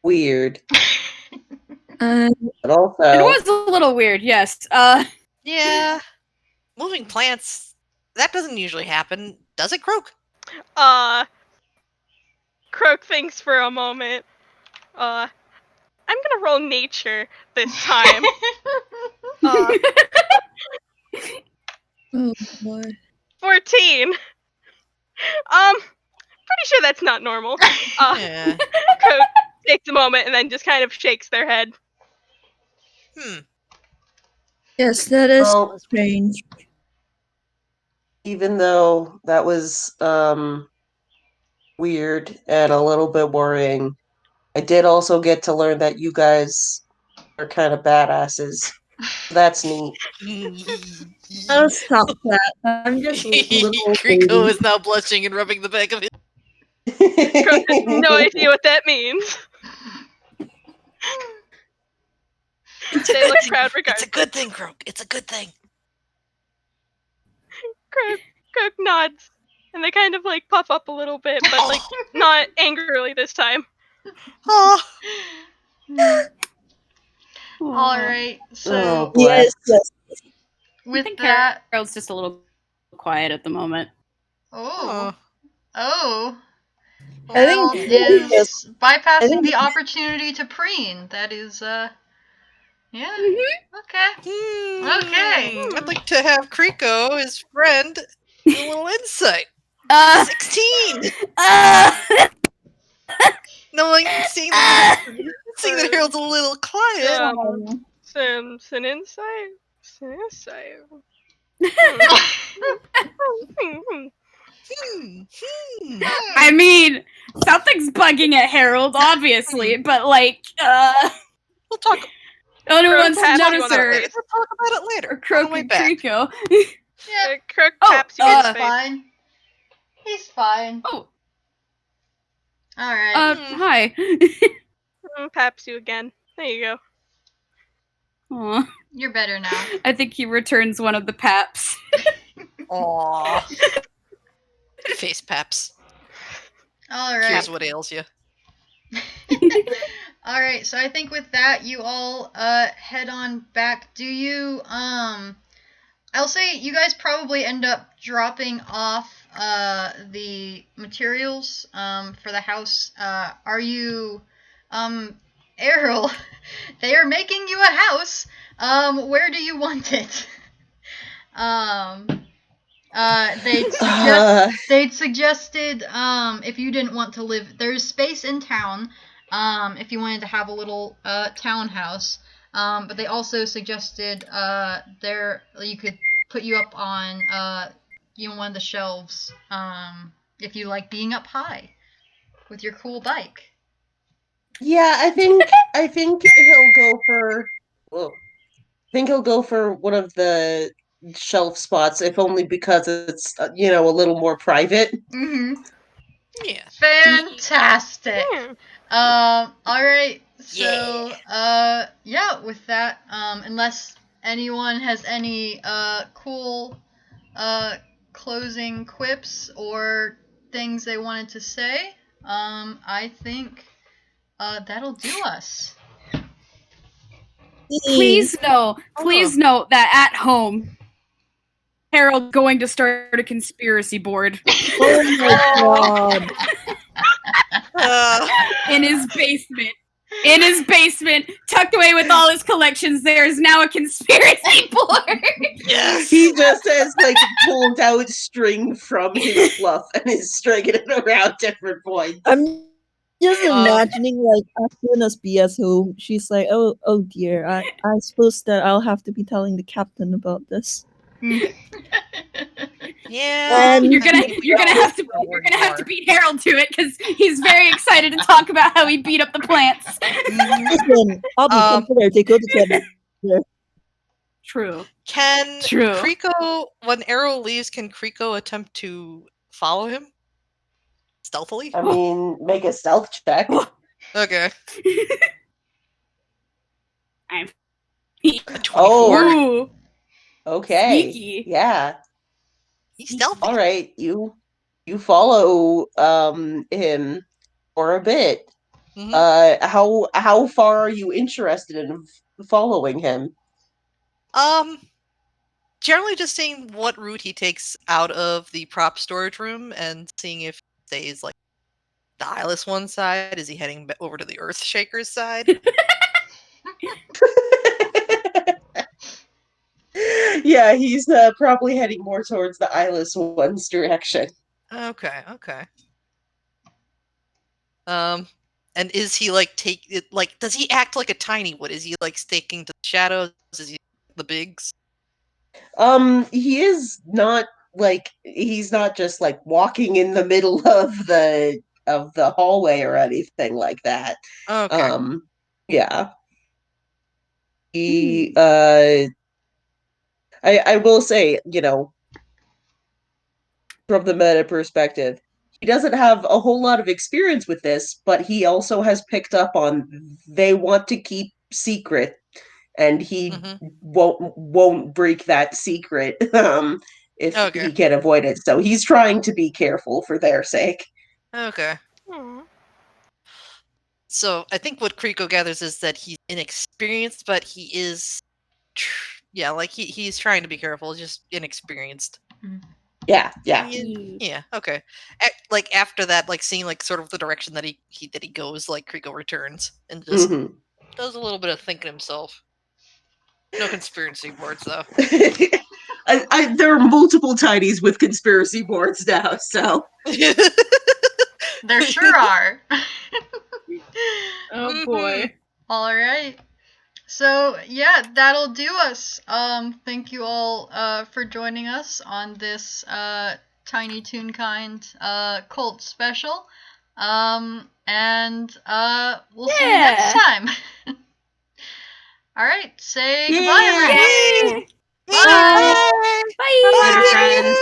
S5: weird." But also,
S4: It was a little weird, yes.
S3: Yeah. Moving plants, that doesn't usually happen, does it, Croak?
S2: Croak thinks for a moment. I'm gonna roll nature this time.
S6: Oh boy.
S2: 14. Pretty sure that's not normal.
S3: Yeah.
S2: Croak takes a moment and then just kind of shakes their head.
S6: Yes, that is
S5: Well,
S6: strange.
S5: even though that was weird and a little bit worrying, I did also get to learn that you guys are kind of badasses. That's neat.
S6: Oh, stop that. I'm just a little
S3: Kreeko
S6: baby.
S3: is now blushing and rubbing the back of his.
S2: Croak has no idea what that means. They look proud regardless.
S3: It's a good thing, Croak. It's a good thing.
S2: Croak nods, and they kind of like puff up a little bit, but like not angrily this time.
S3: Oh.
S1: All right. So
S5: Oh, bless.
S6: Yes.
S1: with
S4: I think
S1: that,
S4: Harold's just a little quiet at the moment.
S1: oh,
S6: I
S1: Harold
S6: think
S1: is bypassing
S6: I think-
S1: the opportunity to preen. That is, yeah. Okay. Okay.
S3: I'd like to have Kreeko, his friend, do a little insight. 16! Seeing that Harold's a little quiet.
S2: Some insight. Some insight.
S4: I mean, something's bugging at Harold, obviously, but like,
S3: We'll talk.
S4: only
S2: Croak
S4: wants to
S2: taps you
S4: notice
S2: on the
S4: her
S3: We'll talk about it later.
S4: or Croak
S3: On the way
S4: and
S3: back.
S4: Kreeko.
S1: Yeah,
S2: Croak
S4: Oh,
S2: taps you in the
S1: he's
S2: face.
S1: fine. He's fine.
S4: Oh,
S1: All right.
S4: hi.
S2: Taps you again. There you go.
S4: Aw.
S1: You're better now.
S4: I think he returns one of the paps.
S3: Aww. Face paps.
S1: All
S3: Here's
S1: right.
S3: what ails you.
S1: All right. So I think with that, you all head on back. Do you I'll say you guys probably end up dropping off the materials for the house. Are you Errol? They are making you a house. Where do you want it? they'd suggested if you didn't want to live, there's space in town if you wanted to have a little townhouse. But they also suggested you could put you up on one of the shelves if you like being up high with your cool bike.
S5: Yeah, I think he'll go for. Whoa. I think he'll go for one of the shelf spots, if only because it's a little more private.
S1: Mm-hmm.
S3: Yeah.
S1: Fantastic.
S2: Yeah.
S1: All right. So, with that, unless anyone has any cool closing quips or things they wanted to say, I think that'll do us.
S4: Please note that at home, Harold's going to start a conspiracy board.
S6: Oh my god.
S4: In his basement. In his basement, tucked away with all his collections, there is now a conspiracy board.
S3: Yes.
S5: He just has pulled out string from his fluff and is stringing it around different points.
S6: I'm just imagining as soon as Bia's home, she's like, oh dear, I suppose that I'll have to be telling the captain about this.
S3: Yeah.
S4: You're gonna have to beat Harold to it because he's very excited to talk about how he beat up the plants.
S6: Listen, I'll be considered to go to Canada.
S4: True.
S3: Can Kreeko, when Errol leaves, can Kreeko attempt to follow him stealthily?
S5: I mean, make a stealth check.
S3: Okay.
S4: I'm.
S3: 24.
S4: Oh.
S5: Okay.
S4: Sneaky.
S5: Yeah.
S3: He's stealthy.
S5: All right, you follow him for a bit.
S3: Mm-hmm.
S5: How far are you interested in following him?
S3: Generally just seeing what route he takes out of the prop storage room and seeing if he stays the eyeless one side. Is he heading over to the Earth Shaker's side?
S5: Yeah, he's probably heading more towards the eyeless one's direction.
S3: Okay. And is he does he act like a tiny wood? Is he staking to the shadows? Is he the bigs?
S5: He is not he's not just walking in the middle of the hallway or anything like that.
S3: Okay.
S5: Yeah. He I will say, from the meta perspective, he doesn't have a whole lot of experience with this, but he also has picked up on they want to keep secret, and he won't break that secret if he can avoid it. So he's trying to be careful for their sake.
S3: Okay.
S2: Aww.
S3: So I think what Kreeko gathers is that he's inexperienced, but he is, he's trying to be careful, just inexperienced.
S5: Yeah.
S3: Yeah. Okay. After that, seeing sort of the direction that he goes, Kreeko returns and just does a little bit of thinking himself. No conspiracy boards though.
S5: There are multiple tidies with conspiracy boards now, so
S1: there sure are.
S4: Oh boy.
S1: All right. So yeah, that'll do us. Thank you all for joining us on this Tiny Toonkind cult special. And we'll see you next time. All right, say goodbye, everyone.
S4: Bye. Bye.
S1: Later, friends.